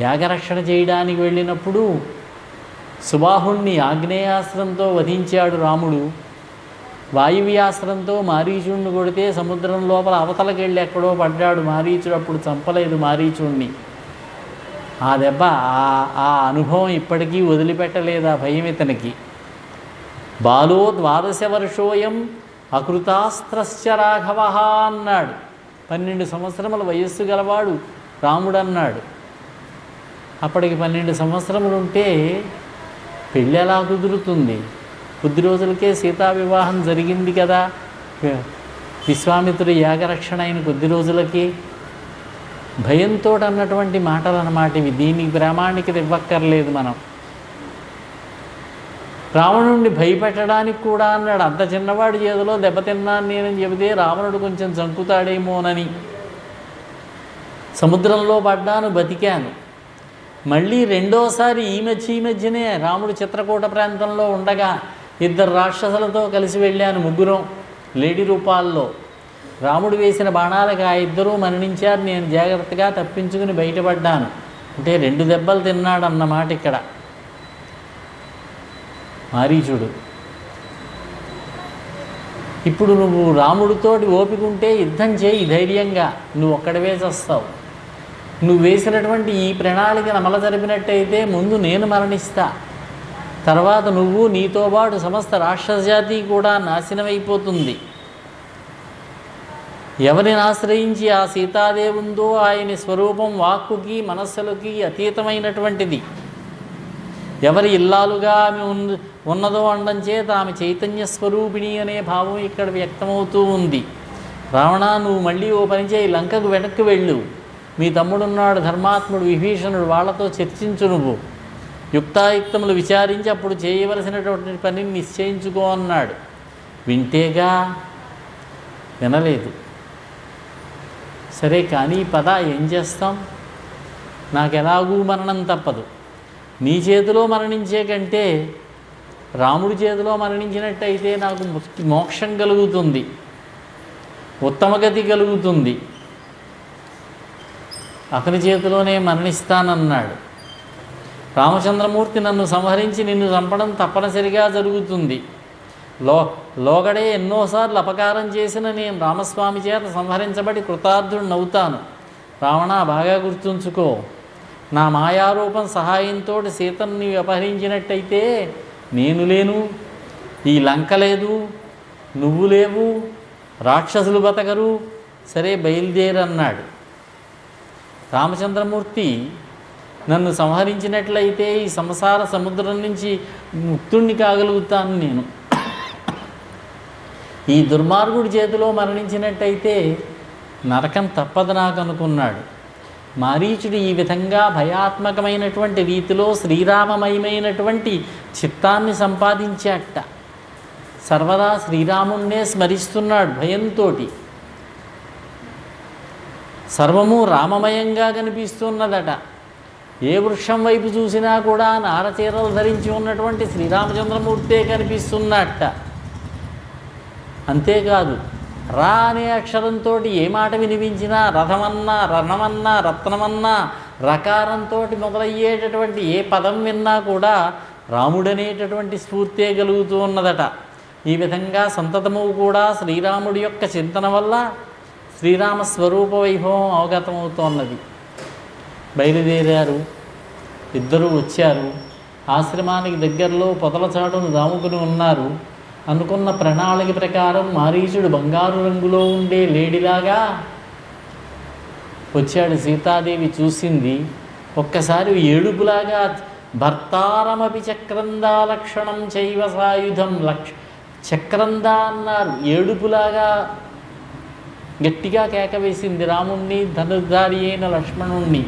యాగరక్షణ చేయడానికి వెళ్ళినప్పుడు సుబాహుణ్ణి ఆగ్నేయాస్త్రంతో వధించాడు రాముడు. వాయువ్యాస్త్రంతో మారీచుడిని కొడితే సముద్రం లోపల అవతలకి వెళ్ళి ఎక్కడో పడ్డాడు మారీచుడు. అప్పుడు చంపలేదు మారీచుడిని. ఆ దెబ్బ, ఆ అనుభవం ఇప్పటికీ వదిలిపెట్టలేదు, ఆ భయం ఇతనికి. బాలో 12 వర్షోయం అకృతాస్త్రశ్చ రాఘవ అన్నాడు. 12 సంవత్సరముల వయస్సు గలవాడు రాముడు అన్నాడు. అప్పటికి 12 సంవత్సరములు ఉంటే పెళ్ళి ఎలా కుదురుతుంది? కొద్ది రోజులకే సీతా వివాహం జరిగింది కదా, విశ్వామిత్రుడు యాగరక్షణ అయిన కొద్ది రోజులకి. భయంతో అన్నటువంటి మాటలు అన్నమాట ఇవి. దీనికి ప్రామాణికత ఇవ్వక్కర్లేదు మనం. రావణుడిని భయపెట్టడానికి కూడా అన్నాడు. అంత చిన్నవాడి చేతిలో దెబ్బతిన్నాను నేనని చెబితే రావణుడు కొంచెం చంపుతాడేమోనని. సముద్రంలో పడ్డాను, బతికాను. మళ్ళీ రెండోసారి ఈ మధ్యనే రాముడు చిత్రకూట ప్రాంతంలో ఉండగా 2 రాక్షసులతో కలిసి వెళ్ళాను, 3 లేడీ రూపాల్లో. రాముడు వేసిన బాణాలకు ఆ 2 మరణించారు. నేను జాగ్రత్తగా తప్పించుకుని బయటపడ్డాను. అంటే 2 దెబ్బలు తిన్నాడు అన్నమాట ఇక్కడ మారీచుడు. ఇప్పుడు నువ్వు రాముడితోటి ఓపికంటే యుద్ధం చేయి ధైర్యంగా, నువ్వు ఒక్కడవే చేస్తావు. నువ్వు వేసినటువంటి ఈ ప్రణాళికను అమలు జరిపినట్టయితే ముందు నేను మరణిస్తా, తర్వాత నువ్వు నీతో పాటు సమస్త రాక్షస జాతి కూడా నాశనమైపోతుంది. ఎవరిని ఆశ్రయించి ఆ సీతాదేవి ఉందో ఆయన స్వరూపం వాక్కుకి మనస్సులకి అతీతమైనటువంటిది. ఎవరి ఇల్లాలుగా ఆమె ఉన్నదో అనడం చేత ఆమె చైతన్య స్వరూపిణి అనే భావం ఇక్కడ వ్యక్తమవుతూ ఉంది. రావణ, నువ్వు మళ్ళీ ఓ పని చేయి, లంకకు వెనక్కి వెళ్ళు. మీ తమ్ముడున్నాడు ధర్మాత్ముడు విభీషణుడు, వాళ్ళతో చర్చించు. నువ్వు యుక్తాయుక్తములు విచారించి అప్పుడు చేయవలసినటువంటి పనిని నిశ్చయించుకో అన్నాడు. వింటేగా, వినలేదు. సరే కానీ పద, ఏం చేస్తాం? నాకు ఎలాగూ మరణం తప్పదు. నీ చేతిలో మరణించే కంటే రాముడి చేతిలో మరణించినట్టయితే నాకు మోక్షం కలుగుతుంది, ఉత్తమగతి కలుగుతుంది. అతని చేతిలోనే మరణిస్తానన్నాడు. రామచంద్రమూర్తి నన్ను సంహరించి నిన్ను చంపడం తప్పనిసరిగా జరుగుతుంది. లోగడే ఎన్నోసార్లు అపకారం చేసిన నేను రామస్వామి చేత సంహరించబడి కృతార్థుడినవుతాను. రావణ, బాగా గుర్తుంచుకో, నా మాయారూపం సహాయంతో సీతను నీవు అపహరించినట్టయితే నేను లేను, ఈ లంక లేదు, నువ్వు లేవు, రాక్షసులు బతకరు. సరే బయలుదేరన్నాడు. రామచంద్రమూర్తి నన్ను సంహరించినట్లయితే ఈ సంసార సముద్రం నుంచి ముక్తుణ్ణి కాగలుగుతాను నేను. ఈ దుర్మార్గుడి చేతిలో మరణించినట్టయితే నరకం తప్పదు నాకు అనుకున్నాడు. మారీచుడు ఈ విధంగా భయాత్మకమైనటువంటి రీతిలో శ్రీరామమయమైనటువంటి చిత్తాన్ని సంపాదించాట. సర్వదా శ్రీరాముణ్ణే స్మరిస్తున్నాడు భయంతో. సర్వము రామమయంగా కనిపిస్తున్నదట. ఏ వృక్షం వైపు చూసినా కూడా నారచీరలు ధరించి ఉన్నటువంటి శ్రీరామచంద్రమూర్తే కనిపిస్తున్నట్ట. అంతేకాదు, రా అనే అక్షరంతో ఏ మాట వినిపించినా, రథమన్నా, రణమన్నా, రత్నమన్నా, రకారంతో మొదలయ్యేటటువంటి ఏ పదం విన్నా కూడా రాముడనేటటువంటి స్ఫూర్తే కలుగుతూ ఉన్నదట. ఈ విధంగా సంతతము కూడా శ్రీరాముడి యొక్క చింతన వల్ల శ్రీరామ స్వరూప వైభవం అవగతమవుతోన్నది. బయలుదేరారు. 2 వచ్చారు. ఆశ్రమానికి దగ్గరలో పొదల చాటును దాముకుని ఉన్నారు. అనుకున్న ప్రణాళిక ప్రకారం మారీచుడు బంగారు రంగులో ఉండే లేడిలాగా వచ్చాడు. సీతాదేవి చూసింది. ఒక్కసారి ఏడుపులాగా భర్తారమపి చక్రందా లక్షణం చైవ సాయుధం చక్రందా అన్నారు. ఏడుపులాగా గట్టిగా కేక వేసింది రాముణ్ణి, ధనుర్ధారి అయిన లక్ష్మణుణ్ణి.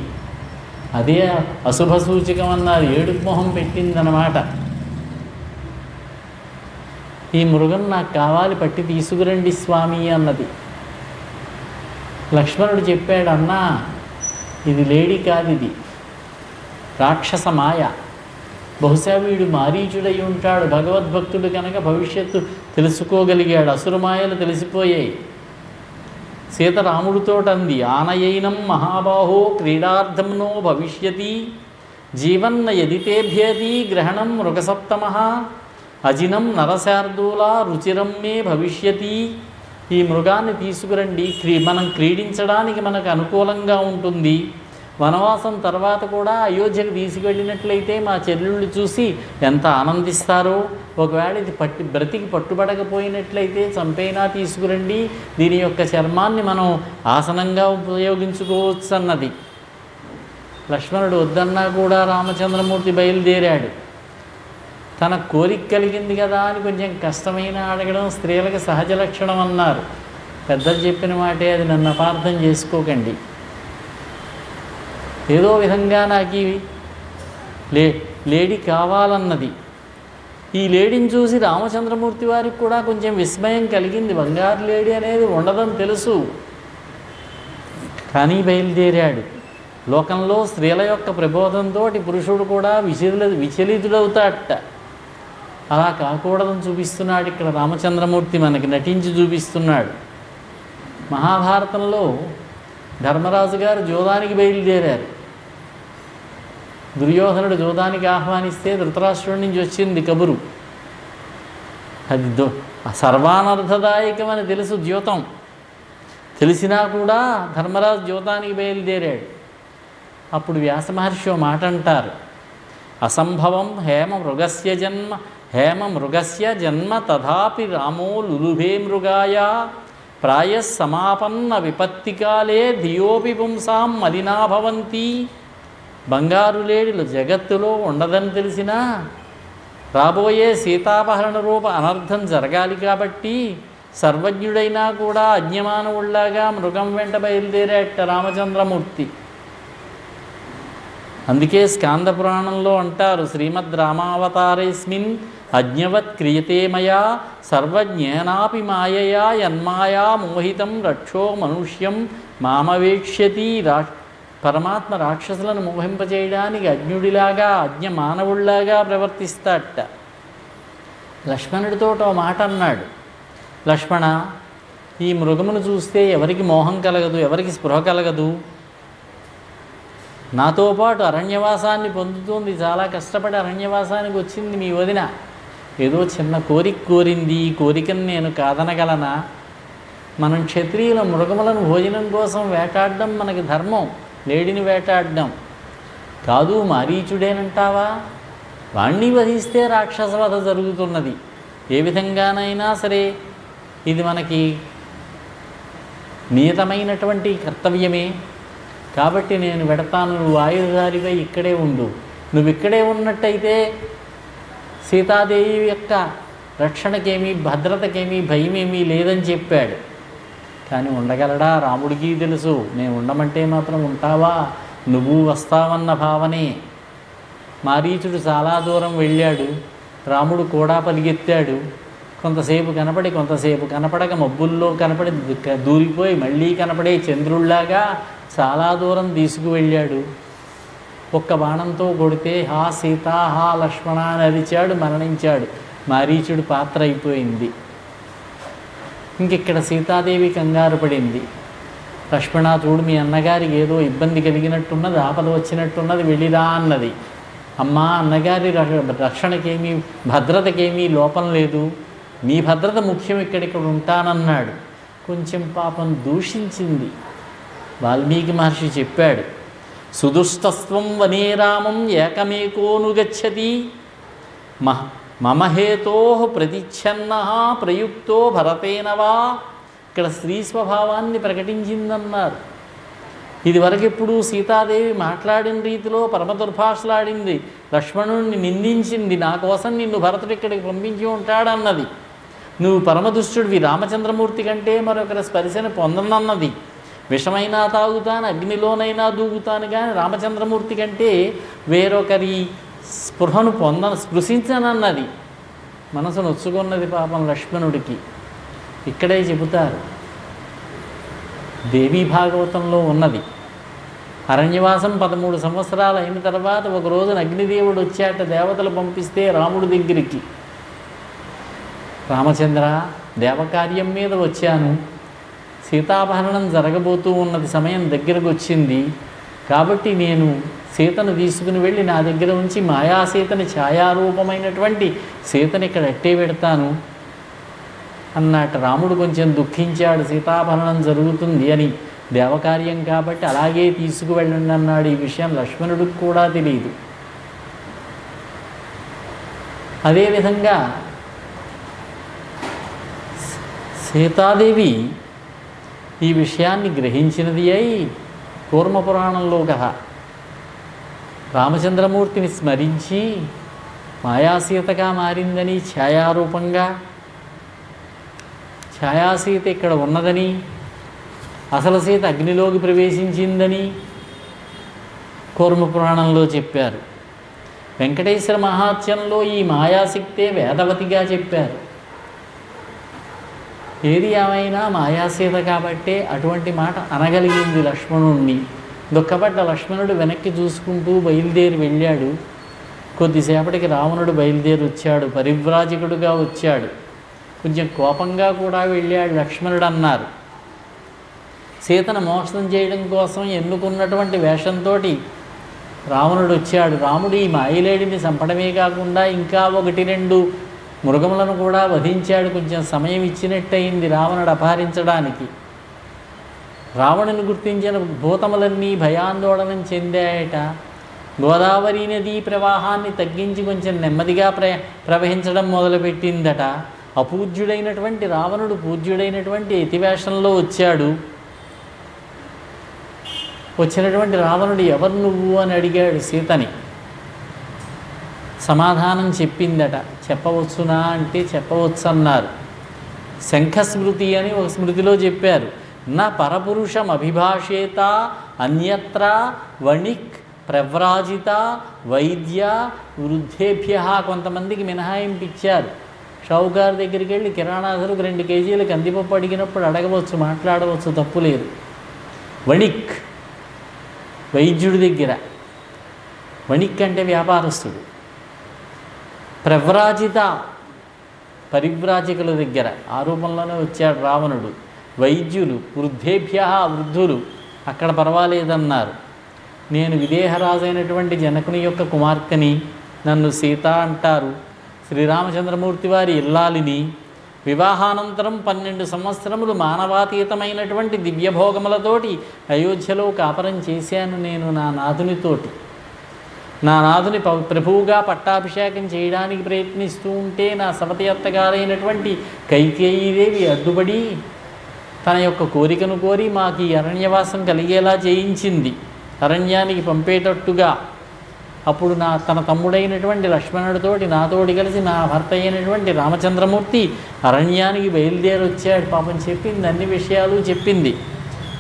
అదే అశుభ సూచకం అన్నారు. ఏడుపు మొహం పెట్టిందనమాట. ఈ మృగం నాకు కావాలి, పట్టి తీసుకురండి స్వామి అన్నది. లక్ష్మణుడు చెప్పాడు, అన్నా ఇది లేడీ కాదు, ఇది రాక్షస మాయ. బహుశా వీడు మారీచుడై ఉంటాడు. భగవద్భక్తుడు కనుక భవిష్యత్తు తెలుసుకోగలిగాడు. అసురమాయలు తెలిసిపోయాయి. సీత రాముడితోటంది, ఆనయైనం మహాబాహో క్రీడార్థం నో భవిష్యతి జీవన్న యదితేభ్యతి గ్రహణం మృగసప్తమ అజినం నరశార్దూల రుచిరం మే భవిష్యతి. ఈ మృగాన్ని తీసుకురండి, మనం క్రీడించడానికి మనకు అనుకూలంగా ఉంటుంది. వనవాసం తర్వాత కూడా అయోధ్యకు తీసుకువెళ్ళినట్లయితే మా చెల్లెళ్ళు చూసి ఎంత ఆనందిస్తారో, ఒకవేళ ఇది బ్రతికి పట్టుబడకపోయినట్లయితే చంపైనా తీసుకురండి, దీని యొక్క చర్మాన్ని మనం ఆసనంగా ఉపయోగించుకోవచ్చు అన్నది. లక్ష్మణుడు వద్దన్నా కూడా రామచంద్రమూర్తి బయలుదేరాడు. తన కోరిక కలిగింది కదా అని కొంచెం కష్టమైన అడగడం స్త్రీలకు సహజ లక్షణం అన్నారు. పెద్దలు చెప్పిన మాటే, అది నన్ను అపార్థం చేసుకోకండి. ఏదో విధంగా నాకు లేడీ కావాలన్నది. ఈ లేడీని చూసి రామచంద్రమూర్తి వారికి కూడా కొంచెం విస్మయం కలిగింది. బంగారు లేడీ అనేది ఉండదని తెలుసు, కానీ బయలుదేరాడు. లోకంలో స్త్రీల యొక్క ప్రబోధంతో పురుషుడు కూడా విచలితుడవుతాడట. అలా కాకూడదని చూపిస్తున్నాడు ఇక్కడ రామచంద్రమూర్తి, మనకి నటించి చూపిస్తున్నాడు. మహాభారతంలో ధర్మరాజు గారు జోదానికి బయలుదేరారు. దుర్యోధనుడు జోదానికి ఆహ్వానిస్తే ధృతరాష్ట్రుడి నుంచి వచ్చింది కబురు. అది సర్వానర్థదాయకమని తెలుసు ద్యోతం. తెలిసినా కూడా ధర్మరాజు జోదానికి బయలుదేరాడు. అప్పుడు వ్యాస మహర్షి ఓ మాట అంటారు, అసంభవం హేమ మృగస్య జన్మ తథాపి రామో లులుభే మృగాయ ప్రాయస్సమాపన్న విపత్తికాలే ధియోపి పుంసాం మలినా భవంతి. బంగారు లేడీలు జగత్తులో ఉండదని తెలిసినా రాబోయే సీతాపహరణ రూప అనర్థం జరగాలి కాబట్టి సర్వజ్ఞుడైనా కూడా అజ్ఞమానవుళ్లాగా మృగం వెంట బయలుదేరేట రామచంద్రమూర్తి. అందుకే స్కాంద పురాణంలో అంటారు, శ్రీమద్ రామావతారేస్మిన్ అజ్ఞవత్ క్రియతే మయా సర్వజ్ఞానాపి మాయయా యన్మాయా మోహితం రక్షో మనుష్యం మామవేక్ష్యతి. పరమాత్మ రాక్షసులను మోహింపచేయడానికి అజ్ఞుడిలాగా అజ్ఞ మానవుళ్లాగా ప్రవర్తిస్తాడట. లక్ష్మణుడితో ఓ మాట అన్నాడు, లక్ష్మణ, ఈ మృగమును చూస్తే ఎవరికి మోహం కలగదు, ఎవరికి స్పృహ కలగదు. నాతో పాటు అరణ్యవాసాన్ని పొందుతుంది, చాలా కష్టపడి అరణ్యవాసానికి వచ్చింది మీ వదిన. ఏదో చిన్న కోరిక కోరింది, ఈ కోరికను నేను కాదనగలనా? మనం క్షత్రియుల మృగములను భోజనం కోసం వేటాడడం మనకి ధర్మం, లేడిని వేటాడడం కాదు. మారీచుడేనంటావా? వాణ్ణి వధిస్తే రాక్షస వధ జరుగుతున్నది. ఏ విధంగానైనా సరే ఇది మనకి నియతమైనటువంటి కర్తవ్యమే. కాబట్టి నేను వెడతాను, నువ్వు ఆయుధారిపై ఇక్కడే ఉండు. నువ్వు ఇక్కడే ఉన్నట్టయితే సీతాదేవి యొక్క రక్షణకేమీ భద్రతకేమీ భయమేమీ లేదని చెప్పాడు. కానీ ఉండగలడా? రాముడికి తెలుసు, నేను ఉండమంటే మాత్రం ఉంటావా, నువ్వు వస్తావన్న భావనే. మారీచుడు చాలా దూరం వెళ్ళాడు, రాముడు కూడా పరిగెత్తాడు. కొంతసేపు కనపడి కొంతసేపు కనపడక మబ్బుల్లో కనపడి దూరిపోయి మళ్ళీ కనపడే చంద్రుళ్లాగా చాలా దూరం తీసుకువెళ్ళాడు. ఒక్క బాణంతో కొడితే హా సీత, హా లక్ష్మణ అని అరిచాడు, మరణించాడు. మారీచుడు పాత్ర అయిపోయింది. ఇంకిక్కడ సీతాదేవి కంగారు పడింది. లక్ష్మణ, చూడు, మీ అన్నగారికి ఏదో ఇబ్బంది కలిగినట్టున్నది, ఆపద వచ్చినట్టున్నది, వెళ్ళిరా అన్నది. అమ్మా, అన్నగారి రక్షణకేమీ భద్రతకేమీ లోపం లేదు, మీ భద్రత ముఖ్యం, ఇక్కడిక్కడ ఉంటానన్నాడు. కొంచెం పాపం దూషించింది. వాల్మీకి మహర్షి చెప్పాడు, సుదుష్టస్వం వనే రామం ఏకమేకోనుగచ్చతి మమ హేతో ప్రతిచ్ఛన్న ప్రయుక్తో భరతేనవా. ఇక్కడ స్త్రీ స్వభావాన్ని ప్రకటించిందన్నారు. ఇదివరకు ఎప్పుడు సీతాదేవి మాట్లాడిన రీతిలో పరమ దుర్భాషలాడింది, లక్ష్మణుడిని నిందించింది. నా కోసం నిన్ను భరతుడు ఇక్కడికి పంపించి ఉంటాడన్నది. నువ్వు పరమదుష్టుడివి, రామచంద్రమూర్తి కంటే మరొకరి స్పర్శను పొందనన్నది. విషమైనా తాగుతాను, అగ్నిలోనైనా దూకుతాను, కానీ రామచంద్రమూర్తి కంటే వేరొకరి స్పృహను స్పృశించనన్నది. మనసు నొచ్చుకున్నది పాపం లక్ష్మణుడికి. ఇక్కడే చెబుతారు, దేవీ భాగవతంలో ఉన్నది. అరణ్యవాసం 13 సంవత్సరాలు అయిన తర్వాత ఒక రోజున అగ్నిదేవుడు వచ్చాట, దేవతలు పంపిస్తే రాముడి దగ్గరికి. రామచంద్ర, దేవకార్యం మీద వచ్చాను, సీతాపహరణం జరగబోతూ ఉన్నది, సమయం దగ్గరకు వచ్చింది, కాబట్టి నేను సీతను తీసుకుని వెళ్ళి నా దగ్గర ఉంచి మాయాసీతని, ఛాయారూపమైనటువంటి సీతని ఇక్కడ అట్టే పెడతాను అన్నట్టు. రాముడు కొంచెం దుఃఖించాడు, సీతాపహరణం జరుగుతుంది అని. దేవకార్యం కాబట్టి అలాగే తీసుకువెళ్ళండి అన్నాడు. ఈ విషయం లక్ష్మణుడికి కూడా తెలియదు. అదేవిధంగా సీతాదేవి ఈ విషయాన్ని గ్రహించినది అయి కూర్మపురాణంలో కథ రామచంద్రమూర్తిని స్మరించి మాయాసీతగా మారిందని, ఛాయారూపంగా ఛాయాసీత ఇక్కడ ఉన్నదని, అసలు సీత అగ్నిలోకి ప్రవేశించిందని కూర్మపురాణంలో చెప్పారు. వెంకటేశ్వర మహాత్యంలో ఈ మాయాశక్తే వేదవతిగా చెప్పారు. ఏది ఏమైనా మాయాసీత కాబట్టే అటువంటి మాట అనగలిగింది లక్ష్మణుణ్ణి. దుఃఖపడ్డ లక్ష్మణుడు వెనక్కి చూసుకుంటూ బయలుదేరి వెళ్ళాడు. కొద్దిసేపటికి రావణుడు బయలుదేరి వచ్చాడు, పరివ్రాజకుడుగా వచ్చాడు. కొంచెం కోపంగా కూడా వెళ్ళాడు లక్ష్మణుడు అన్నారు. సీతను మోసం చేయడం కోసం ఎన్నుకున్నటువంటి వేషంతో రావణుడు వచ్చాడు. రాముడు ఈ మాయలేడిని చంపడమే కాకుండా ఇంకా 1-2 మృగములను కూడా వధించాడు. కొంచెం సమయం ఇచ్చినట్టయింది రావణుడు అపహరించడానికి. రావణుని గుర్తించిన భూతములన్నీ భయాందోళన చెందాయట. గోదావరి నదీ ప్రవాహాన్ని తగ్గించి కొంచెం నెమ్మదిగా ప్రవహించడం మొదలుపెట్టిందట. అపూజ్యుడైనటువంటి రావణుడు పూజ్యుడైనటువంటి యతివేషంలో వచ్చాడు. వచ్చినటువంటి రావణుడు ఎవరు నువ్వు అని అడిగాడు సీతని. సమాధానం చెప్పిందట. చెప్పవచ్చునా అంటే చెప్పవచ్చు అన్నారు. శంఖస్మృతి అని ఒక స్మృతిలో చెప్పారు. నా పరపురుషం అభిభాషేత అన్యత్ర వణిక్ ప్రవ్రాజిత వైద్య వృద్ధేభ్య. కొంతమందికి మినహాయింపు ఇచ్చారు. షావుకారు దగ్గరికి వెళ్ళి కిరాణాసులకు 2 కేజీలు కందిపప్పు అడిగినప్పుడు అడగవచ్చు, మాట్లాడవచ్చు, తప్పు లేదు. వణిక్ వైద్యుడి దగ్గర, వణిక్ అంటే వ్యాపారస్తుడు. ప్రవ్రాజిత పరివ్రాజకుల దగ్గర, ఆ రూపంలోనే వచ్చాడు రావణుడు. వైద్యులు వృద్ధేభ్య, వృద్ధులు అక్కడ పర్వాలేదన్నారు. నేను విదేహరాజైనటువంటి జనకుని యొక్క కుమార్తెని, నన్ను సీత అంటారు. శ్రీరామచంద్రమూర్తి వారి ఇల్లాలిని. వివాహానంతరం 12 సంవత్సరములు మానవాతీతమైనటువంటి దివ్యభోగములతోటి అయోధ్యలో కాపరం చేశాను నేను నా నాథునితోటి. నా నాథుని ప్రభువుగా పట్టాభిషేకం చేయడానికి ప్రయత్నిస్తూ ఉంటే నా సవతి అత్తగారైనటువంటి కైకేయీదేవి అడ్డుపడి తన యొక్క కోరికను కోరి మాకు ఈ అరణ్యవాసం కలిగేలా చేయించింది, అరణ్యానికి పంపేటట్టుగా. అప్పుడు తన తమ్ముడైనటువంటి లక్ష్మణుడితోటి నాతోటి కలిసి నా భర్త అయినటువంటి రామచంద్రమూర్తి అరణ్యానికి బయలుదేరి వచ్చాడు. పాపం చెప్పింది, అన్ని విషయాలు చెప్పింది.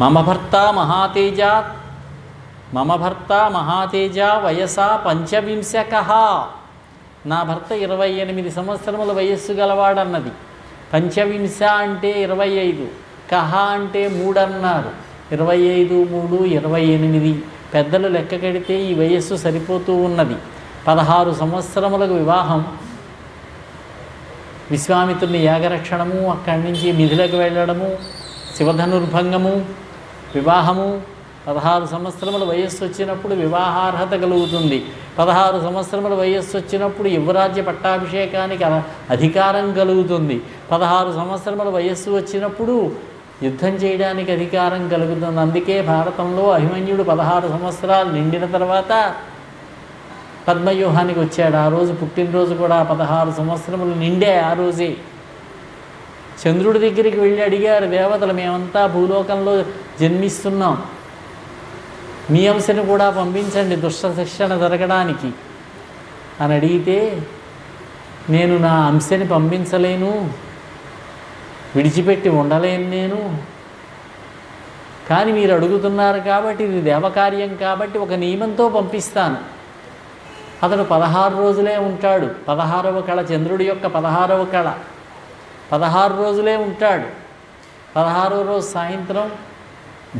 మమ భర్త మహాతేజ వయసా 25. నా భర్త 28 సంవత్సరముల వయస్సు గలవాడన్నది. 25 అంటే 25, కహ అంటే 3 అన్నారు. 25, 3, 28. పెద్దలు లెక్క కడితే ఈ వయస్సు సరిపోతూ ఉన్నది. 16 సంవత్సరములకు వివాహం. విశ్వామిత్రుని యాగరక్షణము, అక్కడి నుంచి మిథిలకు వెళ్ళడము, శివధనుర్భంగము, వివాహము. 16 సంవత్సరముల వయస్సు వచ్చినప్పుడు వివాహార్హత కలుగుతుంది. 16 సంవత్సరముల వయస్సు వచ్చినప్పుడు యువరాజ్య పట్టాభిషేకానికి అధికారం కలుగుతుంది. 16 సంవత్సరముల వయస్సు వచ్చినప్పుడు యుద్ధం చేయడానికి అధికారం కలుగుతుంది. అందుకే భారతంలో అభిమన్యుడు 16 సంవత్సరాలు నిండిన తర్వాత పద్మవ్యూహానికి వచ్చాడు. ఆ రోజు పుట్టినరోజు కూడా 16 సంవత్సరములు నిండే ఆ రోజే. చంద్రుడి దగ్గరికి వెళ్ళి అడిగారు దేవతలు, మేమంతా భూలోకంలో జన్మిస్తున్నాం, మీ అంశను కూడా పంపించండి దుష్ట శిక్షణ జరగడానికి అని అడిగితే, నేను నా అంశని పంపించలేను, విడిచిపెట్టి ఉండలేను నేను, కానీ మీరు అడుగుతున్నారు కాబట్టి ఇది దేవకార్యం కాబట్టి ఒక నియమంతో పంపిస్తాను. అతడు 16 రోజులే ఉంటాడు. 16వ కళ చంద్రుడి యొక్క 16వ కళ 16 రోజులే ఉంటాడు. 16వ రోజు సాయంత్రం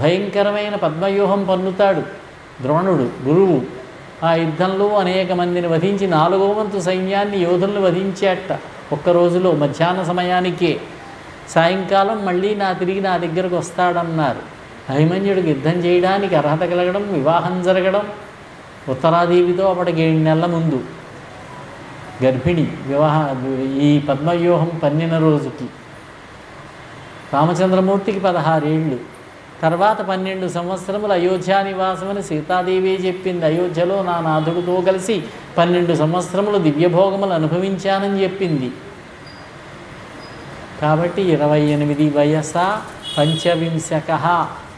భయంకరమైన పద్మవ్యూహం పన్నుతాడు ద్రోణుడు, గురువు. ఆ యుద్ధంలో అనేక మందిని వధించి 4వ వంతు సైన్యాన్ని యోధులను వధించేట ఒక్కరోజులో. మధ్యాహ్న సమయానికే. సాయంకాలం మళ్ళీ తిరిగి నా దగ్గరకు వస్తాడన్నారు. అభిమన్యుడికి యుద్ధం చేయడానికి అర్హత కలగడం, వివాహం జరగడం. ఉత్తరాదేవితో అప్పటికి 7 నెలల ముందు గర్భిణి. ఈ పద్మవ్యూహం పన్నిన రోజుకి రామచంద్రమూర్తికి 16 ఏళ్ళు. తర్వాత 12 సంవత్సరములు అయోధ్య నివాసమని సీతాదేవి చెప్పింది. అయోధ్యలో నా నాథుడితో కలిసి 12 సంవత్సరములు దివ్యభోగములు అనుభవించానని చెప్పింది. కాబట్టి 28 వయస పంచవింశక.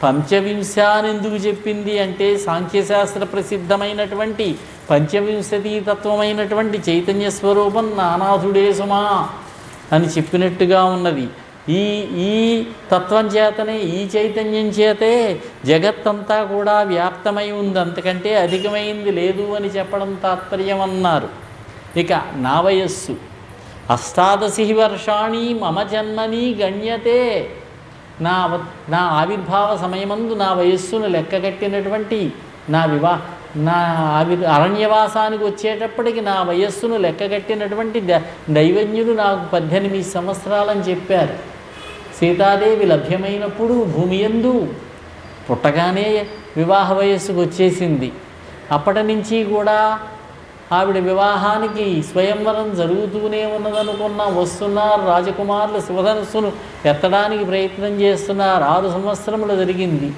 పంచవింశాన్ని ఎందుకు చెప్పింది అంటే సాంఖ్యశాస్త్ర ప్రసిద్ధమైనటువంటి పంచవింశతి తత్వమైనటువంటి చైతన్య స్వరూపం నానాథుడే సుమా అని చెప్పినట్టుగా ఉన్నది. ఈ తత్వం చేతనే, ఈ చైతన్యం చేతే జగత్తంతా కూడా వ్యాప్తమై ఉంది, అంతకంటే అధికమైంది లేదు అని చెప్పడం తాత్పర్యం అన్నారు. ఇక నా వయస్సు 18 వర్షాణి మమ జన్మని గణ్యతే. నా ఆవిర్భావ సమయమందు నా వయస్సును లెక్కగట్టినటువంటి నా అరణ్యవాసానికి వచ్చేటప్పటికి నా వయస్సును లెక్కగట్టినటువంటి దైవజ్ఞుడు నాకు 18 సంవత్సరాలని చెప్పారు. సీతాదేవి లభ్యమైనప్పుడు భూమి యందు పుట్టగానే వివాహ వయస్సుకు వచ్చేసింది. అప్పటి నుంచి కూడా ఆవిడ వివాహానికి స్వయంవరం జరుగుతూనే ఉన్నదనుకున్న వస్తున్నారు రాజకుమారులు. శివధనుస్సును ఎత్తడానికి ప్రయత్నం చేస్తున్నారు. 6 సంవత్సరములు జరిగింది.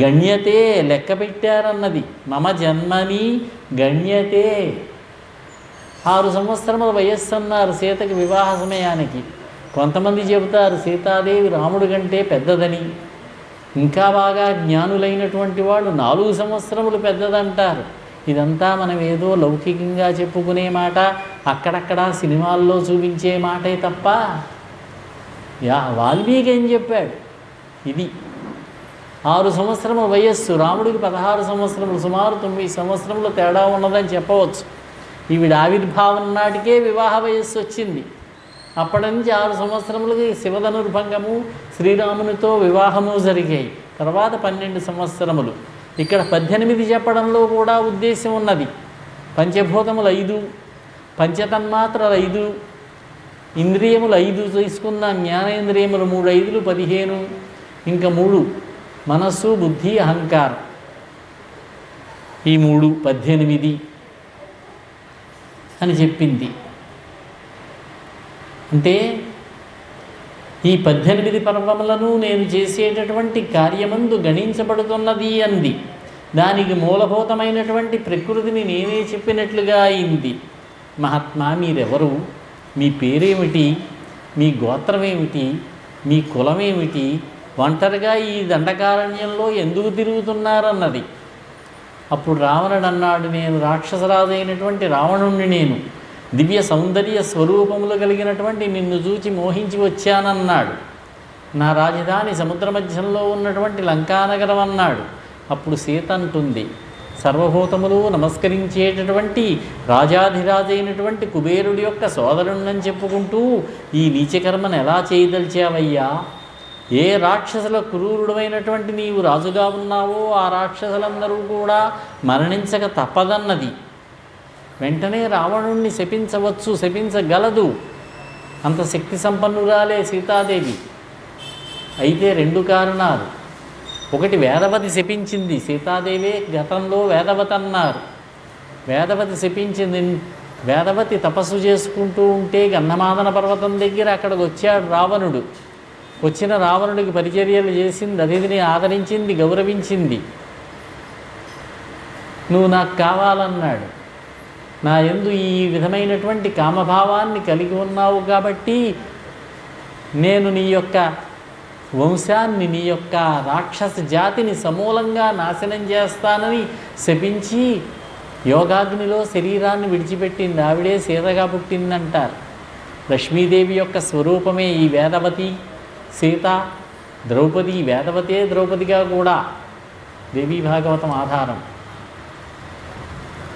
గణ్యతే లెక్క పెట్టారన్నది. మమ జన్మని గణ్యతే 6 సంవత్సరముల వయస్సు అన్నారు సీతకి వివాహ సమయానికి. కొంతమంది చెబుతారు సీతాదేవి రాముడి కంటే పెద్దదని. ఇంకా బాగా జ్ఞానులైనటువంటి వాళ్ళు 4 సంవత్సరములు పెద్దదంటారు. ఇదంతా మనం ఏదో లౌకికంగా చెప్పుకునే మాట, అక్కడక్కడ సినిమాల్లో చూపించే మాటే తప్ప వాల్మీకి ఏం చెప్పాడు? ఇది 6 సంవత్సరముల వయస్సు, రాముడికి 16 సంవత్సరములు, సుమారు 9 సంవత్సరములు తేడా ఉన్నదని చెప్పవచ్చు. ఈవిడ ఆవిర్భావం నాటికే వివాహ వయస్సు వచ్చింది. అప్పటి నుంచి 6 సంవత్సరములకి శివధనుర్భంగము, శ్రీరామునితో వివాహము జరిగాయి. తర్వాత 12 సంవత్సరములు. ఇక్కడ 18 చెప్పడంలో కూడా ఉద్దేశం ఉన్నది. పంచభూతములు 5, పంచతన్మాత్రలు 5, ఇంద్రియములు 5 తీసుకున్న, జ్ఞానేంద్రియములు 3, 5, 15, ఇంకా 3 మనస్సు, బుద్ధి, అహంకారం. ఈ 3 18 అని చెప్పింది. అంటే ఈ 18 పర్వములను నేను చేసేటటువంటి కార్యమందు గణించబడుతున్నది అంది. దానికి మూలభూతమైనటువంటి ప్రకృతిని నేనే చెప్పినట్లుగా అయింది. మహాత్మా మీరెవరు? మీ పేరేమిటి? మీ గోత్రం ఏమిటి? మీ కులమేమిటి? ఒంటరిగా ఈ దండకారణ్యంలో ఎందుకు తిరుగుతున్నారన్నది. అప్పుడు రావణుడు అన్నాడు, నేను రాక్షసరాజైనటువంటి రావణుణ్ణి, నేను దివ్య సౌందర్య స్వరూపములు కలిగినటువంటి నిన్ను చూచి మోహించి వచ్చానన్నాడు. నా రాజధాని సముద్ర మధ్యంలో ఉన్నటువంటి లంకానగరం అన్నాడు. అప్పుడు సీత అంటుంది, సర్వభూతములు నమస్కరించేటటువంటి రాజాధిరాజైనటువంటి కుబేరుడి యొక్క సోదరుణ్ణని చెప్పుకుంటూ ఈ నీచకర్మను ఎలా చేయదలిచావయ్యా? ఏ రాక్షసుల క్రూరుడమైనటువంటి నీవు రాజుగా ఉన్నావో ఆ రాక్షసులందరూ కూడా మరణించక తప్పదన్నది. వెంటనే రావణుణ్ణి శపించవచ్చు, శపించగలదు. అంత శక్తి సంపన్నురాలే సీతాదేవి. అయితే 2 కారణాలు. ఒకటి, వేదవతి శపించింది. సీతాదేవి గతంలో వేదవతి అన్నారు. వేదవతి శపించింది. వేదవతి తపస్సు చేసుకుంటూ ఉంటే గంధమాదన పర్వతం దగ్గర అక్కడికి వచ్చాడు రావణుడు. వచ్చిన రావణుడికి పరిచర్యలు చేసింది, అతిథిని ఆదరించింది, గౌరవించింది. నువ్వు నాకు కావాలన్నాడు. నా యందు ఈ విధమైనటువంటి కామభావాన్ని కలిగి ఉన్నావు కాబట్టి నేను నీ యొక్క వంశాన్ని, నీ యొక్క రాక్షస జాతిని సమూలంగా నాశనం చేస్తానని శపించి యోగాగ్నిలో శరీరాన్ని విడిచిపెట్టింది. ఆవిడే సీతగా పుట్టిందంటారు. లక్ష్మీదేవి యొక్క స్వరూపమే ఈ వేదవతి. సీత, ద్రౌపది, వేదవతే ద్రౌపదిగా కూడా దేవీ భాగవతం ఆధారం.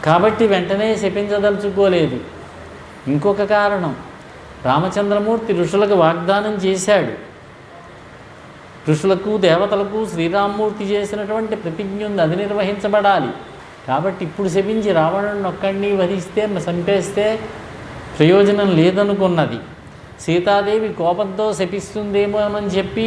కాబట్టి వెంటనే శపించదలుచుకోలేదు. ఇంకొక కారణం, రామచంద్రమూర్తి ఋషులకు వాగ్దానం చేశాడు. ఋషులకు, దేవతలకు శ్రీరామమూర్తి చేసినటువంటి ప్రతిజ్ఞ ఉంది, అది నిర్వహించబడాలి. కాబట్టి ఇప్పుడు శపించి రావణుడిని ఒక్కడిని వధిస్తే, చంపేస్తే ప్రయోజనం లేదనుకున్నది. సీతాదేవి కోపంతో శపిస్తుందేమోనని చెప్పి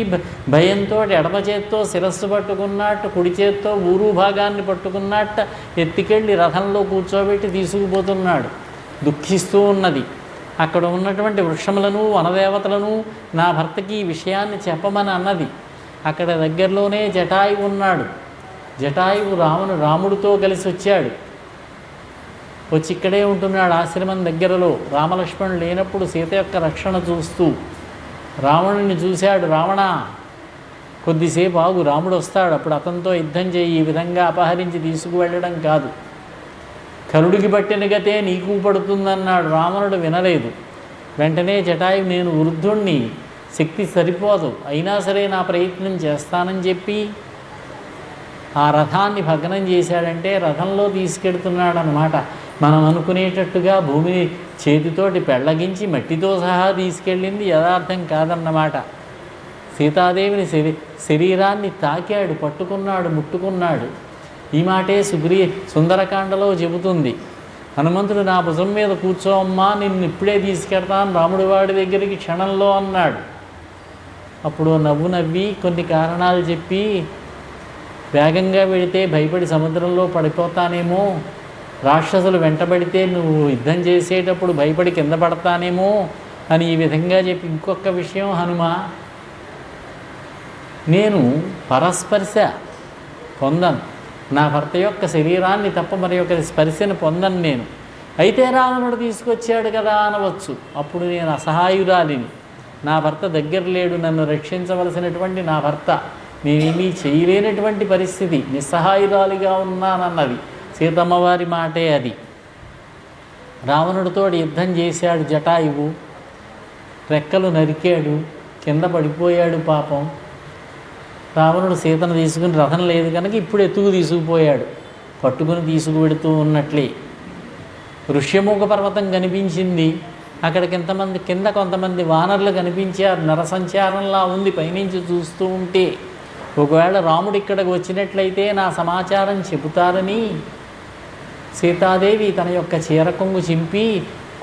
భయంతో ఎడమ చేత్తో శిరస్సు పట్టుకున్నట్టు, కుడి చేత్తో ఊరు భాగాన్ని పట్టుకున్నట్టు ఎత్తికెళ్ళి రథంలో కూర్చోబెట్టి తీసుకుపోతున్నాడు. దుఃఖిస్తూ ఉన్నది. అక్కడ ఉన్నటువంటి వృక్షములను, వనదేవతలను నా భర్తకి ఈ విషయాన్ని చెప్పమని అన్నది. అక్కడ దగ్గరలోనే జటాయువు ఉన్నాడు. జటాయువు రాముడితో కలిసి వచ్చాడు. వచ్చి ఇక్కడే ఉంటున్నాడు ఆశ్రమం దగ్గరలో. రామలక్ష్మణుడు లేనప్పుడు సీత యొక్క రక్షణ చూస్తూ రావణుని చూశాడు. రావణ, కొద్దిసేపు ఆగు, రాముడు వస్తాడు, అప్పుడు అతనితో యుద్ధం చేయి. ఈ విధంగా అపహరించి తీసుకువెళ్ళడం కాదు, కరుడికి పట్టిన గతే నీకు పడుతుందన్నాడు. రావణుడు వినలేదు. వెంటనే జటాయువు, నేను వృద్ధుణ్ణి, శక్తి సరిపోదు, అయినా సరే నా ప్రయత్నం చేస్తానని చెప్పి ఆ రథాన్ని భగ్నం చేశాడంటే రథంలో తీసుకెడుతున్నాడు అన్నమాట. మనం అనుకునేటట్టుగా భూమిని చేతితోటి పెళ్ళగించి మట్టితో సహా తీసుకెళ్ళింది యథార్థం కాదన్నమాట. సీతాదేవిని శరీరాన్ని తాకాడు, పట్టుకున్నాడు, ముట్టుకున్నాడు. ఈ మాటే సుందరకాండలో చెబుతుంది. హనుమంతుడు నా భుజం మీద కూర్చోమ్మా, నిన్ను ఇప్పుడే తీసుకెడతాను రాముడి వాడి దగ్గరికి క్షణంలో అన్నాడు. అప్పుడు నవ్వు నవ్వి కొన్ని కారణాలు చెప్పి, వేగంగా వెళితే భయపడి సముద్రంలో పడిపోతానేమో, రాక్షసులు వెంటబడితే నువ్వు యుద్ధం చేసేటప్పుడు భయపడి కింద పడతానేమో అని ఈ విధంగా చెప్పి, ఇంకొక విషయం హనుమ, నేను పరస్పర్శ పొందను, నా భర్త యొక్క శరీరాన్ని తప్ప మరి యొక్క స్పర్శను పొందను నేను. అయితే రావణుడు తీసుకొచ్చాడు కదా అనవచ్చు. అప్పుడు నేను అసహాయురాలిని, నా భర్త దగ్గర లేడు, నన్ను రక్షించవలసినటువంటి నా భర్త, నేనేమీ చేయలేనటువంటి పరిస్థితి, నిస్సహాయురాలిగా ఉన్నానన్నది సీతమ్మవారి మాటే అది. రావణుడితో యుద్ధం చేశాడు జటాయువు, రెక్కలు నరికాడు, కింద పడిపోయాడు పాపం. రావణుడు సీతను తీసుకుని, రథం లేదు కనుక ఇప్పుడు ఎత్తుకు తీసుకుపోయాడు, పట్టుకుని తీసుకువెడుతూ ఉన్నట్లే. ఋష్యముఖ పర్వతం కనిపించింది. అక్కడికి కింద కొంతమంది వానరులు కనిపించారు. నరసంచారంలా ఉంది పైనుంచి చూస్తూ ఉంటే. ఒకవేళ రాముడు ఇక్కడికి వచ్చినట్లయితే నా సమాచారం చెబుతారని సీతాదేవి తన యొక్క చీర కొంగు చింపి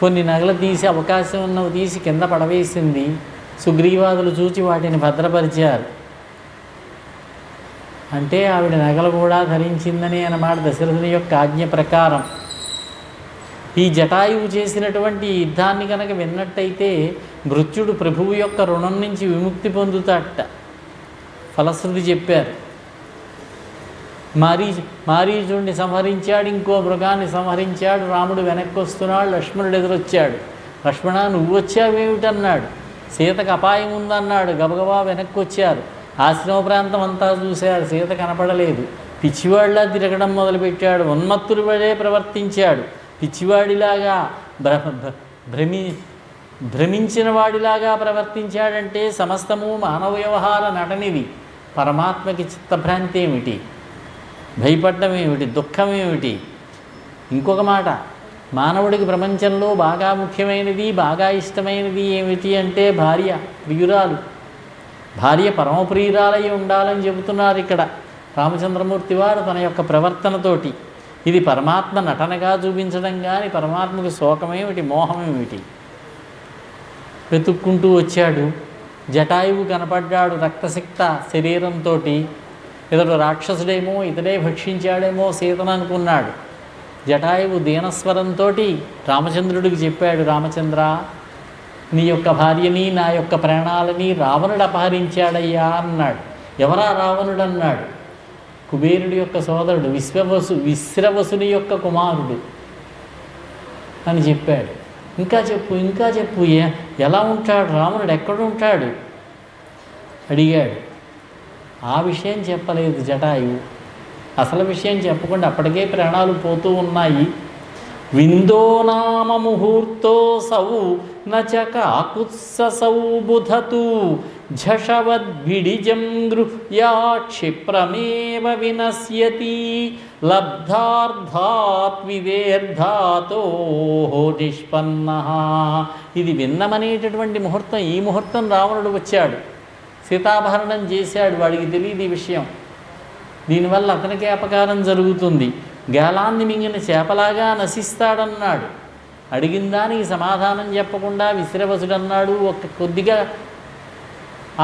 కొన్ని నగలు తీసి, అవకాశం ఉన్నవి తీసి కింద పడవేసింది. సుగ్రీవాదులు చూచి వాటిని భద్రపరిచారు. అంటే ఆవిడ నగలు కూడా ధరించిందని అన్నమాట దశరథుని యొక్క ఆజ్ఞ ప్రకారం. ఈ జటాయువు చేసినటువంటి యుద్ధాన్ని కనుక విన్నట్టయితే మృత్యుడు ప్రభువు యొక్క రుణం నుంచి విముక్తి పొందుతాట. ఫలశ్రుతి చెప్పారు. మారీచుడిని సంహరించాడు, ఇంకో మృగాన్ని సంహరించాడు. రాముడు వెనక్కి వస్తున్నాడు, లక్ష్మణుడు ఎదురొచ్చాడు. లక్ష్మణ నువ్వు వచ్చావేమిటన్నాడు. సీతకు అపాయం ఉందన్నాడు. గబగబా వెనక్కి వచ్చారు. ఆశ్రమ ప్రాంతం అంతా చూశారు, సీత కనపడలేదు. పిచ్చివాడిలా తిరగడం మొదలుపెట్టాడు. ఉన్మత్తుడి వలే ప్రవర్తించాడు. పిచ్చివాడిలాగా భ్రమించిన వాడిలాగా ప్రవర్తించాడంటే సమస్తము మానవ వ్యవహార నటనిది. పరమాత్మకి చిత్తభ్రాంతి ఏమిటి, భయపడ్డం ఏమిటి, దుఃఖం ఏమిటి? ఇంకొక మాట, మానవుడికి ప్రపంచంలో బాగా ముఖ్యమైనది, బాగా ఇష్టమైనది ఏమిటి అంటే భార్య, ప్రియురాలు. భార్య పరమప్రియురాలై ఉండాలని చెబుతున్నారు ఇక్కడ రామచంద్రమూర్తి వారు తన యొక్క ప్రవర్తనతోటి. ఇది పరమాత్మ నటనగా చూపించడం కానీ పరమాత్మకు శోకమేమిటి, మోహమేమిటి? వెతుక్కుంటూ వచ్చాడు. జటాయువు కనపడ్డాడు రక్తసిక్త శరీరంతో. ఇతడు రాక్షసుడేమో, ఇతడే భక్షించాడేమో సీతను అనుకున్నాడు. జటాయువు దీనస్వరంతో రామచంద్రుడికి చెప్పాడు, రామచంద్ర, నీ యొక్క భార్యని, నా యొక్క ప్రాణాలని రావణుడు అపహరించాడయ్యా అన్నాడు. ఎవరా రావణుడు అన్నాడు. కుబేరుడి యొక్క సోదరుడు, విశ్రవసుని యొక్క కుమారుడు అని చెప్పాడు. ఇంకా చెప్పు ఎలా ఉంటాడు రావణుడు, ఎక్కడుంటాడు అడిగాడు. ఆ విషయం చెప్పలేదు జటాయువు. అసలు విషయం చెప్పకుండా అప్పటికే ప్రాణాలు పోతూ ఉన్నాయి. విందో నామ ముహూర్తో సౌ నచ కాకుత్సౌ బుధతు ఝషవద్భిడిజం గృహ్యా క్షిప్రమేవ వినశ్యతి లబ్ధార్థాత్ విదేర్ధాతో నిష్పన్నః. ఇది విన్నమనేటటువంటి ముహూర్తం. ఈ ముహూర్తం రావణుడు వచ్చాడు, సీతాభరణం చేశాడు. వాడికి తెలియదు ఈ విషయం. దీనివల్ల అతనికే అపకారం జరుగుతుంది. గాలాన్ని మింగిన చేపలాగా నశిస్తాడన్నాడు. అడిగిన దానికి సమాధానం చెప్పకుండా విశ్రవసుడన్నాడు. కొద్దిగా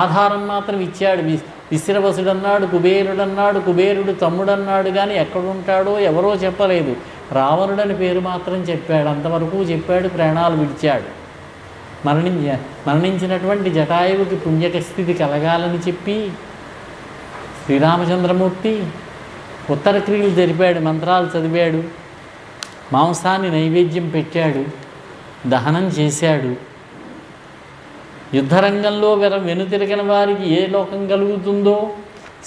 ఆధారం మాత్రం ఇచ్చాడు. విశ్రవసుడన్నాడు, కుబేరుడన్నాడు, కుబేరుడు తమ్ముడన్నాడు, కానీ ఎక్కడుంటాడో ఎవరో చెప్పలేదు. రావణుడని పేరు మాత్రం చెప్పాడు. అంతవరకు చెప్పాడు, ప్రాణాలు విడిచాడు. మరణించినటువంటి జటాయువుకి పుణ్యక స్థితి కలగాలని చెప్పి శ్రీరామచంద్రమూర్తి ఉత్తర క్రియలు జరిపాడు, మంత్రాలు చదివాడు, మాంసాన్ని నైవేద్యం పెట్టాడు, దహనం చేశాడు. యుద్ధరంగంలో వెనుతిరిగిన వారికి ఏ లోకం కలుగుతుందో,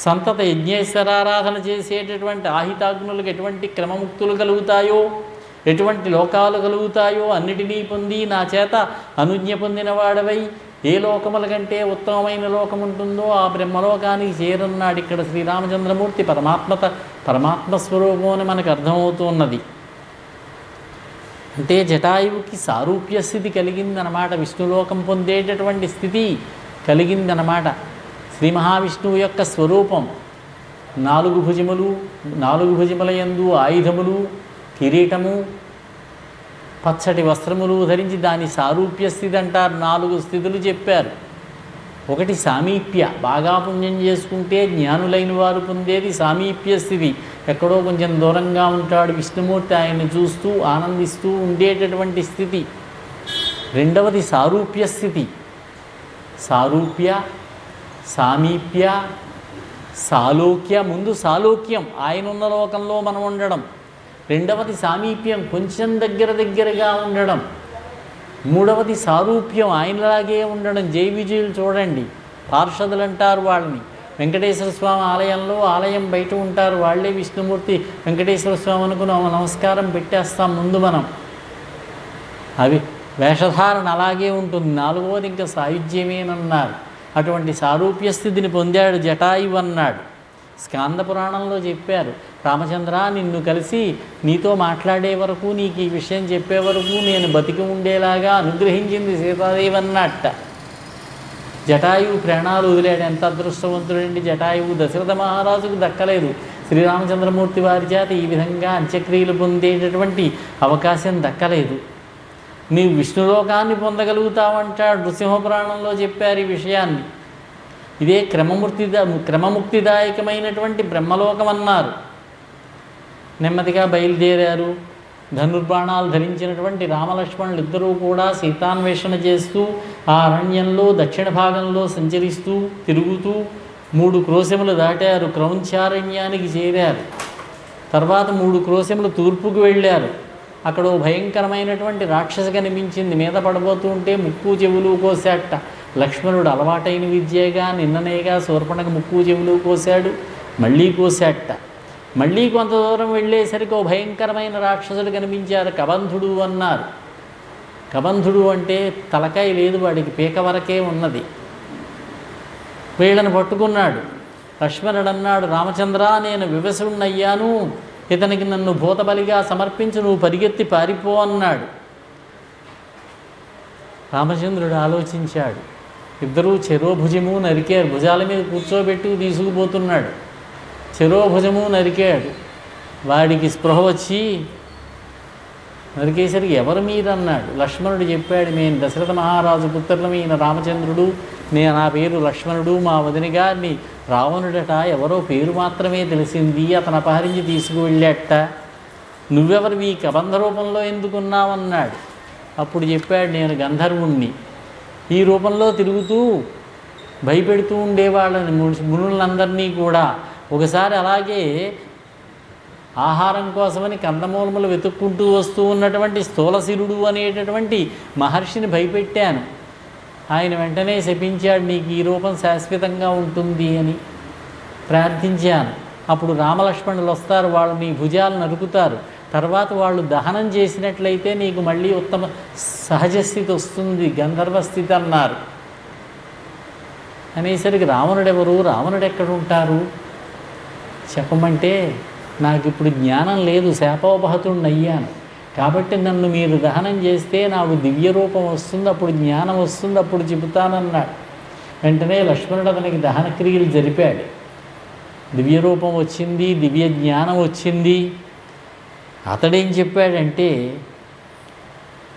సంతత యజ్ఞేశ్వరారాధన చేసేటటువంటి ఆహితాగ్నులకు ఎటువంటి క్రమముక్తులు కలుగుతాయో, ఎటువంటి లోకాలు కలుగుతాయో అన్నిటినీ పొంది నా చేత అనుజ్ఞ పొందిన వాడవై ఏ లోకముల కంటే ఉత్తమమైన లోకం ఉంటుందో ఆ బ్రహ్మలోకానికి చేరన్నాడు. ఇక్కడ శ్రీరామచంద్రమూర్తి పరమాత్మ స్వరూపం అని మనకు అర్థమవుతున్నది. అంటే జటాయువుకి సారూప్య స్థితి కలిగిందనమాట, విష్ణులోకం పొందేటటువంటి స్థితి కలిగిందనమాట. శ్రీ మహావిష్ణువు యొక్క స్వరూపం 4 భుజములు, 4 భుజముల యందు ఆయుధములు, కిరీటము, పచ్చటి వస్త్రములు ధరించి దాని సారూప్య స్థితి అంటారు. 4 స్థితులు చెప్పారు. ఒకటి సామీప్య, బాగా పుణ్యం చేసుకుంటే జ్ఞానులైన వారు పొందేది సామీప్య స్థితి. ఎక్కడో కొంచెం దూరంగా ఉంటాడు విష్ణుమూర్తి, ఆయన్ని చూస్తూ ఆనందిస్తూ ఉండేటటువంటి స్థితి. రెండవది సారూప్య స్థితి. సారూప్య, సామీప్య, సాలోక్య. ముందు సాలోక్యం, ఆయన ఉన్న లోకంలో మనం ఉండడం. రెండవది సామీప్యం, కొంచెం దగ్గరగా ఉండడం. మూడవది సారూప్యం, ఆయనలాగే ఉండడం. జై విజయులు చూడండి, పార్షదులు అంటారు వాళ్ళని. వెంకటేశ్వర స్వామి ఆలయంలో, ఆలయం బయట ఉంటారు వాళ్ళే విష్ణుమూర్తి. వెంకటేశ్వర స్వామి అనుకుని నమస్కారం పెట్టేస్తాం ముందు మనం. అవి వేషధారణ అలాగే ఉంటుంది. 4వది ఇంకా సాయుధ్యమేనన్నారు. అటువంటి సారూప్య స్థితిని పొందాడు జటాయువు అన్నాడు. స్కాంద పురాణంలో చెప్పారు, రామచంద్ర నిన్ను కలిసి నీతో మాట్లాడే వరకు, నీకు ఈ విషయం చెప్పే వరకు నేను బతికి ఉండేలాగా అనుగ్రహించింది సీతాదేవి అన్నట్ట. జటాయువు ప్రాణాలు వదిలాడు. ఎంత అదృష్టవంతుడండి జటాయువు. దశరథ మహారాజుకు దక్కలేదు. శ్రీరామచంద్రమూర్తి వారి చేత ఈ విధంగా అంత్యక్రియలు పొందేటటువంటి అవకాశం దక్కలేదు. నీవు విష్ణులోకాన్ని పొందగలుగుతావంటాడు. నృసింహపురాణంలో చెప్పారు ఈ విషయాన్ని. ఇదే క్రమముక్తిదాయకమైనటువంటి బ్రహ్మలోకం అన్నారు. నెమ్మదిగా బయలుదేరారు. ధనుర్బాణాలు ధరించినటువంటి రామలక్ష్మణులు ఇద్దరూ కూడా సీతాన్వేషణ చేస్తూ ఆ అరణ్యంలో దక్షిణ భాగంలో సంచరిస్తూ తిరుగుతూ 3 క్రోశములు దాటారు. క్రౌంచారణ్యానికి చేరారు. తర్వాత 3 క్రోశములు తూర్పుకు వెళ్ళారు. అక్కడ భయంకరమైనటువంటి రాక్షసి కనిపించింది. మీద పడబోతూ ఉంటే ముక్కు చెవులు కోసేట. లక్ష్మణుడు అలవాటైన విద్యగా నిన్ననేగా శూర్పణఖ ముక్కు చెవులు కోశాడు. మళ్ళీ కోసేట. మళ్ళీ కొంత దూరం వెళ్ళేసరికి భయంకరమైన రాక్షసుడు కనిపించారు. కబంధుడు అన్నారు. కబంధుడు అంటే తలకాయ లేదు వాడికి, పీక వరకే ఉన్నది. వీళ్ళని పట్టుకున్నాడు. లక్ష్మణుడు అన్నాడు, రామచంద్ర నేను వివసుణ్ణయ్యాను, ఇతనికి నన్ను భూతబలిగా సమర్పించు, నువ్వు పరిగెత్తి పారిపో అన్నాడు. రామచంద్రుడు ఆలోచించాడు. ఇద్దరూ చెరోభుజము నరికారు. భుజాల మీద కూర్చోబెట్టి తీసుకుపోతున్నాడు. చెరోభుజము నరికాడు. వాడికి స్పృహ వచ్చి నరికేసరికి ఎవరు మీరన్నాడు. లక్ష్మణుడు చెప్పాడు, నేను దశరథ మహారాజు పుత్రులం, ఈయన రామచంద్రుడు, నా పేరు లక్ష్మణుడు, మా వదిని గారిని రావణుడట ఎవరో పేరు మాత్రమే తెలిసింది, అతను అపహరించి తీసుకువెళ్ళాట, నువ్వెవరు ఈ కబంధ రూపంలో ఎందుకున్నావన్నాడు. అప్పుడు చెప్పాడు, నేను గంధర్వుణ్ణి, ఈ రూపంలో తిరుగుతూ భయపెడుతూ ఉండేవాళ్ళని మునులందరినీ కూడా. ఒకసారి అలాగే ఆహారం కోసమని కందమూలములు వెతుక్కుంటూ వస్తూ ఉన్నటువంటి స్థూలశిరుడు అనేటటువంటి మహర్షిని భయపెట్టాను. ఆయన వెంటనే శపించాడు, నీకు ఈ రూపం శాశ్వతంగా ఉంటుంది అని ప్రార్థించాను. అప్పుడు రామలక్ష్మణులు వస్తారు, వాళ్ళు నీ భుజాలు నరుకుతారు. తర్వాత వాళ్ళు దహనం చేసినట్లయితే నీకు మళ్ళీ ఉత్తమ సహజస్థితి వస్తుంది, గంధర్వస్థితి అన్నారు. అనేసరికి రావణుడెవరు, రావణుడు ఎక్కడుంటారు చెప్పమంటే, నాకు ఇప్పుడు జ్ఞానం లేదు, శాపోపహతుడిని అయ్యాను, కాబట్టి నన్ను మీరు దహనం చేస్తే నాకు దివ్య రూపం వస్తుంది, అప్పుడు జ్ఞానం వస్తుంది, అప్పుడు చెబుతానన్నాడు. వెంటనే లక్ష్మణుడు అతనికి దహన క్రియలు జరిపాడు. దివ్య రూపం వచ్చింది, దివ్య జ్ఞానం వచ్చింది. అతడేం చెప్పాడంటే,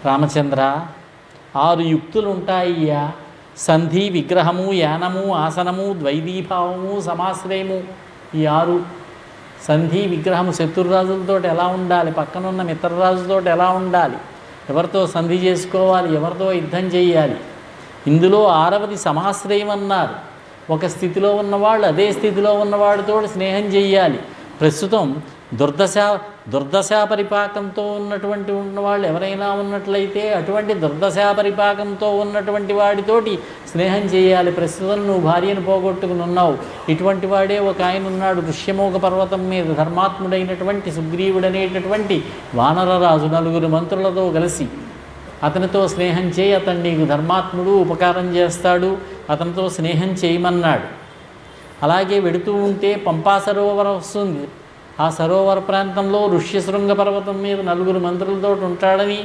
రామచంద్ర 6 యుక్తులు ఉంటాయ్యా, సంధి, విగ్రహము, యానము, ఆసనము, ద్వైదీభావము, సమాశ్రయము. ఈ 6 సంధి, విగ్రహము, శత్రురాజులతో ఎలా ఉండాలి, పక్కనున్న మిత్రరాజుతో ఎలా ఉండాలి, ఎవరితో సంధి చేసుకోవాలి, ఎవరితో యుద్ధం చేయాలి. ఇందులో 6వది సమాశ్రయం అన్నారు. ఒక స్థితిలో ఉన్నవాళ్ళు అదే స్థితిలో ఉన్నవాడితో స్నేహం చెయ్యాలి. ప్రస్తుతం దుర్దశా పరిపాకంతో ఉన్నవాళ్ళు ఎవరైనా ఉన్నట్లయితే అటువంటి దుర్దశా పరిపాకంతో ఉన్నటువంటి వాడితోటి స్నేహం చేయాలి. ప్రస్తుతం నువ్వు భార్యను పోగొట్టుకుని ఉన్నావు. ఇటువంటి వాడే ఒక ఆయన ఉన్నాడు ఋష్యమూక పర్వతం మీద, ధర్మాత్ముడైనటువంటి సుగ్రీవుడనేటటువంటి వానరరాజు 4 మంత్రులతో కలిసి. అతనితో స్నేహం చేయి, అతను నీకు ధర్మాత్ముడు, ఉపకారం చేస్తాడు, అతనితో స్నేహం చేయమన్నాడు. అలాగే వెడుతూ ఉంటే పంపా సరోవరం వస్తుంది. ఆ సరోవర ప్రాంతంలో ఋష్యశృంగ పర్వతం మీద 4 మంత్రులతో ఉంటాడని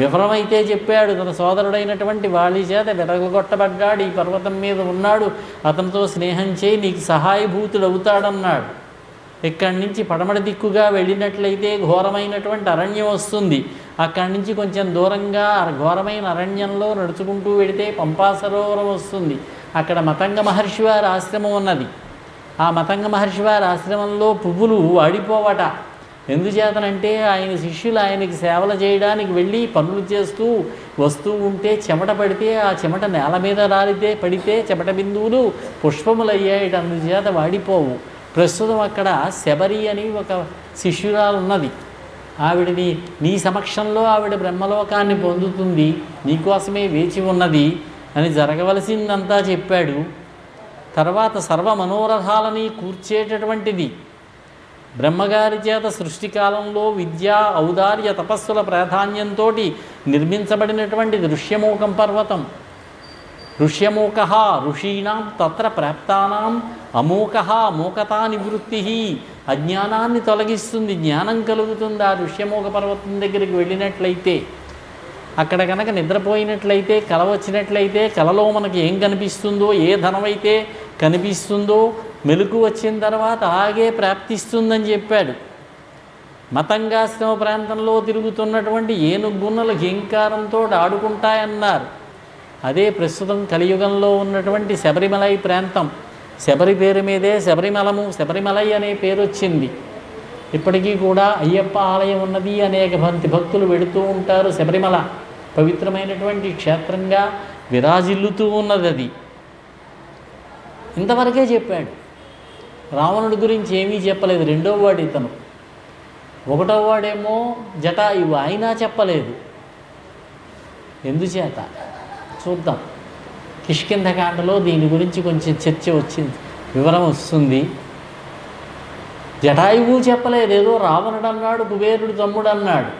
వివరమైతే చెప్పాడు. తన సోదరుడైనటువంటి వాలి చేత వెరగొట్టబడ్డాడు, ఈ పర్వతం మీద ఉన్నాడు, అతనితో స్నేహం చేయి, నీకు సహాయభూతుడు అవుతాడన్నాడు. ఇక్కడి నుంచి పడమటి దిక్కుగా వెళ్ళినట్లయితే ఘోరమైనటువంటి అరణ్యం వస్తుంది. అక్కడి నుంచి కొంచెం దూరంగా ఘోరమైన అరణ్యంలో నడుచుకుంటూ వెడితే పంపా సరోవరం వస్తుంది. అక్కడ మతంగ మహర్షి వారి ఆశ్రమం ఉన్నది. ఆ మతంగ మహర్షి వారి ఆశ్రమంలో పువ్వులు వాడిపోవట. ఎందుచేతనంటే ఆయన శిష్యులు ఆయనకి సేవలు చేయడానికి వెళ్ళి పనులు చేస్తూ వస్తూ ఉంటే చెమట పడితే ఆ చెమట నేల మీద పడితే చెమట బిందువులు పుష్పములయ్యాయి. అందుచేత వాడిపోవు. ప్రస్తుతం అక్కడ శబరి అని ఒక శిష్యురాలు ఉన్నది. ఆవిడని నీ సమక్షంలో ఆవిడ బ్రహ్మలోకాన్ని పొందుతుంది, నీకోసమే వేచి ఉన్నది అని జరగవలసిందంతా చెప్పాడు. తర్వాత సర్వ మనోరథాలని కూర్చేటటువంటిది బ్రహ్మగారి చేత సృష్టికాలంలో విద్యా ఔదార్య తపస్సుల ప్రాధాన్యంతో నిర్మించబడినటువంటిది ఋష్యమూకం పర్వతం. ఋష్యమూక ఋషీణాం తత్ర ప్రాప్తానాం అమూక మూకతా నివృత్తి. అజ్ఞానాన్ని తొలగిస్తుంది, జ్ఞానం కలుగుతుంది. ఆ ఋష్యమూక పర్వతం దగ్గరికి వెళ్ళినట్లయితే, అక్కడ కనుక నిద్రపోయినట్లయితే, కల వచ్చినట్లయితే, కలలో మనకి ఏం కనిపిస్తుందో, ఏ ధనమైతే కనిపిస్తుందో మెలకు వచ్చిన తర్వాత అలాగే ప్రాప్తిస్తుందని చెప్పాడు. మతంగాశ్రమ ప్రాంతంలో తిరుగుతున్నటువంటి ఏనుగున్నలు హింకారంతో ఆడుకుంటాయన్నారు. అదే ప్రస్తుతం కలియుగంలో ఉన్నటువంటి శబరిమలై ప్రాంతం. శబరి పేరు మీదే శబరిమలై అనే పేరు వచ్చింది. ఇప్పటికీ కూడా అయ్యప్ప ఆలయం ఉన్నది, అనేక భక్తులు వెడుతూ ఉంటారు. శబరిమల పవిత్రమైనటువంటి క్షేత్రంగా విరాజిల్లుతూ ఉన్నది. అది ఇంతవరకే చెప్పాడు. రావణుడి గురించి ఏమీ చెప్పలేదు. 2వ వాడు ఇతను. 1వ వాడేమో జటాయువు, అయినా చెప్పలేదు. ఎందుచేత చూద్దాం. కిష్కింధకాండలో దీని గురించి కొంచెం చర్చ వచ్చింది, వివరం వస్తుంది. జటాయువు చెప్పలేదు, ఏదో రావణుడు అన్నాడు, కుబేరుడు తమ్ముడు అన్నాడు.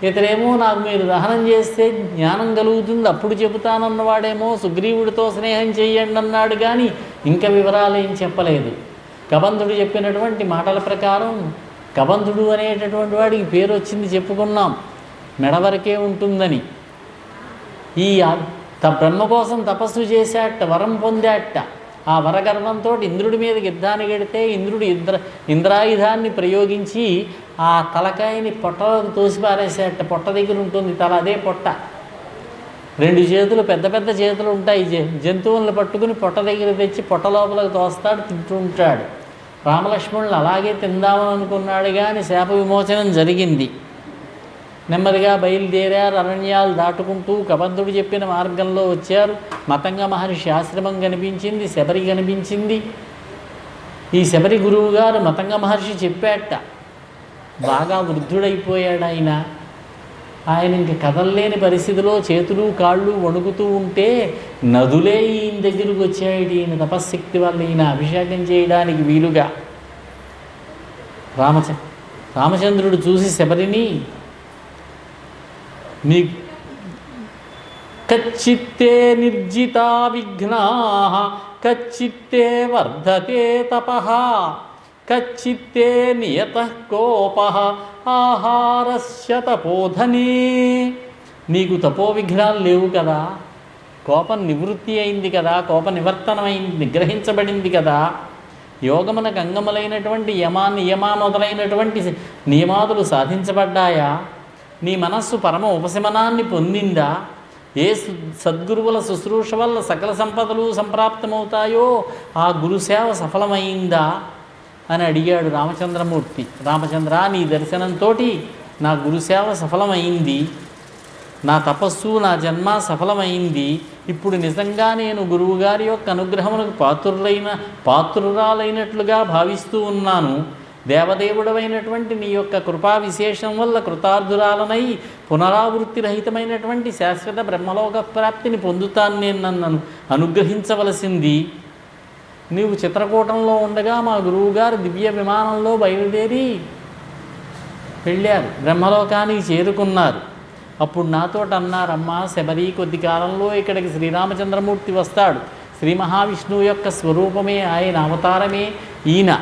ఇతరేమో నాకు మీరు దహనం చేస్తే జ్ఞానం కలుగుతుంది అప్పుడు చెబుతానన్నవాడేమో సుగ్రీవుడితో స్నేహం చెయ్యండి అన్నాడు. కానీ ఇంకా వివరాలు ఏం చెప్పలేదు. కబంధుడు చెప్పినటువంటి మాటల ప్రకారం కబంధుడు అనేటటువంటి వాడికి పేరు వచ్చింది, చెప్పుకున్నాం, మెడ వరకే ఉంటుందని. ఈ బ్రహ్మ కోసం తపస్సు చేశాట, వరం పొందాట. ఆ వరగర్వంతో ఇంద్రుడి మీదకి యుద్ధాన్ని గడితే ఇంద్రుడు ఇంద్రాయుధాన్ని ప్రయోగించి ఆ తలకాయని పొట్టలోకి తోసిపారేసేట. పొట్ట దగ్గర ఉంటుంది తల, అదే పొట్ట. 2 చేతులు, పెద్ద పెద్ద చేతులు ఉంటాయి. జంతువులను పట్టుకుని పొట్ట దగ్గర తెచ్చి పొట్ట లోపలికి తోస్తాడు, తింటూ ఉంటాడు. రామలక్ష్మణులు అలాగే తిందామని అనుకున్నాడు, కానీ శాప విమోచనం జరిగింది. నెమ్మదిగా బయలుదేరారు. అరణ్యాలు దాటుకుంటూ కబంధుడు చెప్పిన మార్గంలో వచ్చారు. మతంగ మహర్షి ఆశ్రమం కనిపించింది, శబరి కనిపించింది. ఈ శబరి గురువు గారు మతంగ మహర్షి చెప్పాట. బాగా వృద్ధుడైపోయాడు ఆయన. ఇంక కదలలేని పరిస్థితిలో చేతులు కాళ్ళు వణుకుతూ ఉంటే నదులే ఈయన దగ్గరకు వచ్చాయి. ఈయన తపశ్శక్తి వల్ల ఈయన అభిషేకం చేయడానికి వీలుగా. రామచంద్రుడు చూసి శబరిని, నీ కచ్చిత్తే నిర్జితా విఘ్నాః కచ్చిత్తే వర్ధతే తపః కచ్చిత్తే నియతః కోపః ఆహారస్య తపోధనే. నీకు తపో విఘ్నాలు లేవు కదా, కోపం నివృత్తి అయింది కదా, కోప నివర్తనమైంది, నిగ్రహించబడింది కదా. యోగమునకు అంగములైనటువంటి నియమా మొదలైనటువంటి నియమాదులు సాధించబడ్డాయా? నీ మనస్సు పరమ ఉపశమనాన్ని పొందిందా? ఏ సద్గురువుల శుశ్రూష వల్ల సకల సంపదలు సంప్రాప్తమవుతాయో ఆ గురుసేవ సఫలమైందా అని అడిగాడు రామచంద్రమూర్తి. రామచంద్ర, నీ దర్శనంతో నా గురుసేవ సఫలమైంది. నా తపస్సు నా జన్మ సఫలమైంది. ఇప్పుడు నిజంగా నేను గురువుగారి యొక్క అనుగ్రహములకు పాత్రురాలైనట్లుగా భావిస్తూ ఉన్నాను. దేవదేవుడమైనటువంటి నీ యొక్క కృపా విశేషం వల్ల కృతార్థురాలనై పునరావృత్తి రహితమైనటువంటి శాశ్వత బ్రహ్మలోక ప్రాప్తిని పొందుతాను. నేను నన్ను అనుగ్రహించవలసింది. నీవు చిత్రకూటంలో ఉండగా మా గురువుగారు దివ్య విమానంలో బయలుదేరి వెళ్ళారు, బ్రహ్మలోకానికి చేరుకున్నారు. అప్పుడు నాతో అన్నారమ్మా, శబరి కొద్ది కాలంలో ఇక్కడికి శ్రీరామచంద్రమూర్తి వస్తాడు. శ్రీ మహావిష్ణువు యొక్క స్వరూపమే ఆయన, అవతారమే ఈయన.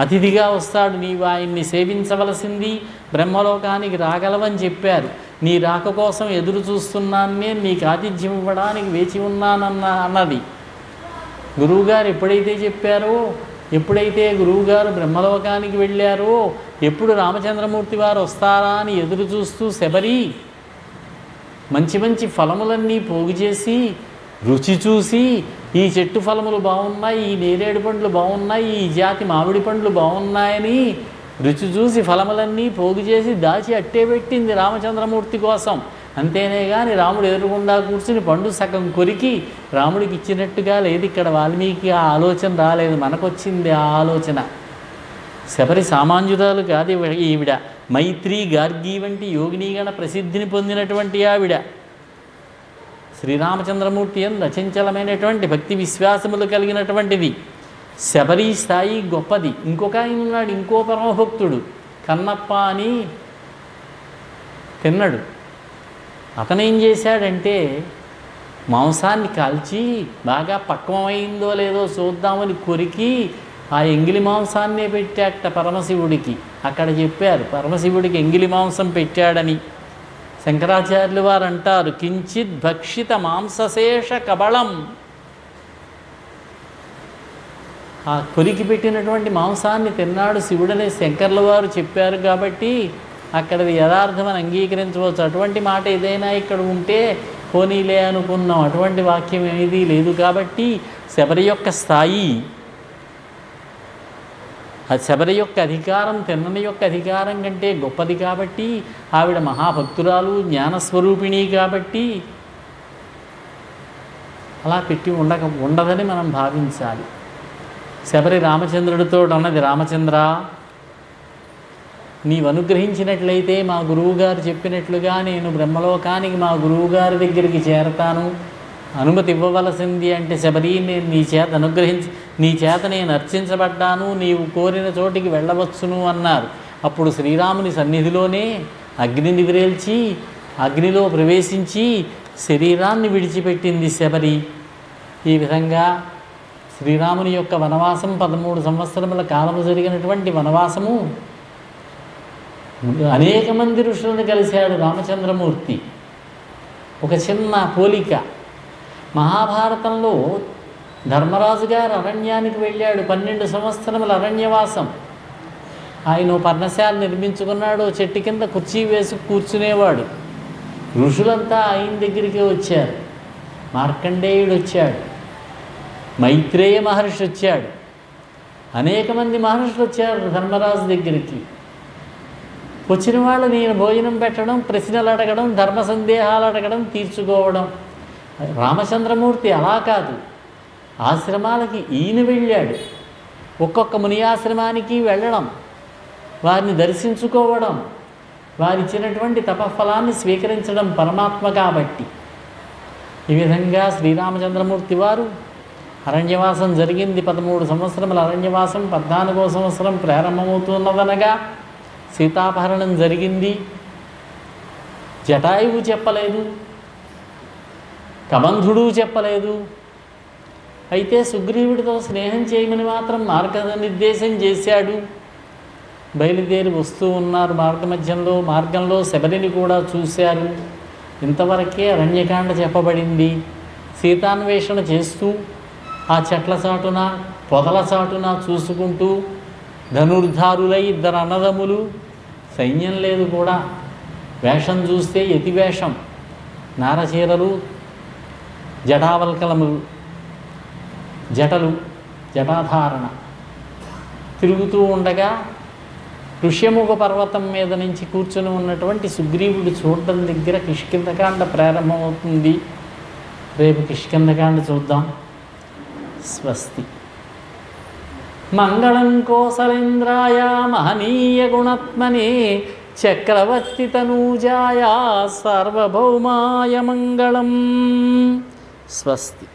అతిథిగా వస్తాడు, నీవు ఆయన్ని సేవించవలసింది, బ్రహ్మలోకానికి రాగలవని చెప్పారు. నీ రాక కోసం ఎదురు చూస్తున్నాను, నేను నీకు ఆతిథ్యం ఇవ్వడానికి వేచి అన్నది. గురువుగారు ఎప్పుడైతే చెప్పారో, ఎప్పుడైతే గురువుగారు బ్రహ్మలోకానికి వెళ్ళారో, ఎప్పుడు రామచంద్రమూర్తి వారు వస్తారా అని ఎదురు చూస్తూ శబరి మంచి మంచి ఫలములన్నీ పోగు చేసి రుచి చూసి, ఈ చెట్టు ఫలములు బాగున్నాయి, ఈ నేరేడు పండ్లు బాగున్నాయి, ఈ జాతి మామిడి పండ్లు బాగున్నాయని రుచి చూసి ఫలములన్నీ పోగు చేసి దాచి అట్టే పెట్టింది రామచంద్రమూర్తి కోసం. అంతేనే కానీ రాముడు ఎదురుగుండా కూర్చుని పండు సగం కొరికి రాముడికి ఇచ్చినట్టుగా లేదు. ఇక్కడ వాల్మీకి ఆ ఆలోచన రాలేదు, మనకొచ్చింది ఆ ఆలోచన. శబరి సామాన్యురాలు కాదు ఈవిడ. మైత్రి, గార్గి వంటి యోగినీగణ ప్రసిద్ధిని పొందినటువంటి ఆవిడ. శ్రీరామచంద్రమూర్తి యందు అచంచలమైనటువంటి భక్తి విశ్వాసములు కలిగినటువంటిది. శబరి స్థాయి గొప్పది. ఇంకొక ఆయన ఉన్నాడు, ఇంకో పరమభక్తుడు కన్నప్ప అని, తిన్నడు. అతనేం చేశాడంటే మాంసాన్ని కాల్చి బాగా పక్వమైందో లేదో చూద్దామని కొరికి ఆ ఎంగిలి మాంసాన్నే పెట్టాట పరమశివుడికి. అక్కడ చెప్పారు పరమశివుడికి ఎంగిలి మాంసం పెట్టాడని. శంకరాచార్యులు వారు అంటారు, కించిత్ భక్షిత మాంసశేష కబళం. ఆ కొరికి పెట్టినటువంటి మాంసాన్ని తిన్నాడు శివుడనే శంకర్ల వారు చెప్పారు కాబట్టి అక్కడది యథార్థమని అంగీకరించవచ్చు. అటువంటి మాట ఏదైనా ఇక్కడ ఉంటే పోనీలే అనుకున్నాం. అటువంటి వాక్యం ఏది లేదు కాబట్టి శబరి యొక్క స్థాయి, శబరి యొక్క అధికారం తిన్నని యొక్క అధికారం కంటే గొప్పది కాబట్టి, ఆవిడ మహాభక్తురాలు, జ్ఞానస్వరూపిణి కాబట్టి అలా పెట్టి ఉండదని మనం భావించాలి. శబరి రామచంద్రుడితో అన్నది, రామచంద్ర నీవు అనుగ్రహించినట్లయితే మా గురువుగారు చెప్పినట్లుగా నేను బ్రహ్మలోకానికి మా గురువుగారి దగ్గరికి చేరతాను, అనుమతి ఇవ్వవలసింది. అంటే శబరి, నేను నీ చేత నేను అర్చించబడ్డాను, నీవు కోరిన చోటికి వెళ్ళవచ్చును అన్నారు. అప్పుడు శ్రీరాముని సన్నిధిలోనే అగ్నిని విరేల్చి అగ్నిలో ప్రవేశించి శరీరాన్ని విడిచిపెట్టింది శబరి. ఈ విధంగా శ్రీరాముని యొక్క వనవాసం 13 సంవత్సరముల కాలము జరిగినటువంటి వనవాసము అనేక మంది ఋషులను కలిశాడు రామచంద్రమూర్తి. ఒక చిన్న పోలిక, మహాభారతంలో ధర్మరాజు గారు అరణ్యానికి వెళ్ళాడు, 12 సంవత్సరముల అరణ్యవాసం. ఆయన పర్ణశాల నిర్మించుకున్నాడు, చెట్టు కింద కుర్చీ వేసి కూర్చునేవాడు. ఋషులంతా ఆయన దగ్గరికి వచ్చారు. మార్కండేయుడు వచ్చాడు, మైత్రేయ మహర్షి వచ్చాడు, అనేక మంది మహర్షులు వచ్చారు ధర్మరాజు దగ్గరికి. వచ్చిన వాళ్ళు నేను భోజనం పెట్టడం, ప్రశ్నలు అడగడం, ధర్మ సందేహాలు అడగడం, తీర్చుకోవడం. రామచంద్రమూర్తి అలా కాదు, ఆశ్రమాలకి ఈయన వెళ్ళాడు. ఒక్కొక్క ముని ఆశ్రమానికి వెళ్ళడం, వారిని దర్శించుకోవడం, వారిచ్చినటువంటి తపఫలాన్ని స్వీకరించడం పరమాత్మ కాబట్టి. ఈ విధంగా శ్రీరామచంద్రమూర్తి వారు అరణ్యవాసం జరిగింది. 13 సంవత్సరముల అరణ్యవాసం. 14వ సంవత్సరం ప్రారంభమవుతున్నదనగా సీతాపహరణం జరిగింది. జటాయువు చెప్పలేదు, కబంధుడు చెప్పలేదు. అయితే సుగ్రీవుడితో స్నేహం చేయమని మాత్రం మార్గనిర్దేశం చేశాడు. బయలుదేరి వస్తూ ఉన్నారు. మార్గంలో శబరిని కూడా చూశారు. ఇంతవరకే అరణ్యకాండ చెప్పబడింది. సీతాన్వేషణ చేస్తూ ఆ చెట్ల చాటున, పొదల చాటున చూసుకుంటూ ధనుర్ధారులై 2 అన్నదమ్ములు, సైన్యం లేదు కూడా, వేషం చూస్తే యతి వేషం, నారచీరలు, జటావల్కలములు, జటలు, జటాధారణ తిరుగుతూ ఉండగా ఋష్యముఖ పర్వతం మీద నుంచి కూర్చొని ఉన్నటువంటి సుగ్రీవుడు చూడడం దగ్గర కిష్కింధకాండ ప్రారంభమవుతుంది. రేపు కిష్కింధకాండ చూద్దాం. స్వస్తి. మంగళం కోసలేంద్రాయ మహనీయ గుణాత్మనే చక్రవర్తి తనూజాయ సార్వభౌమాయ మంగళం. స్వస్తి.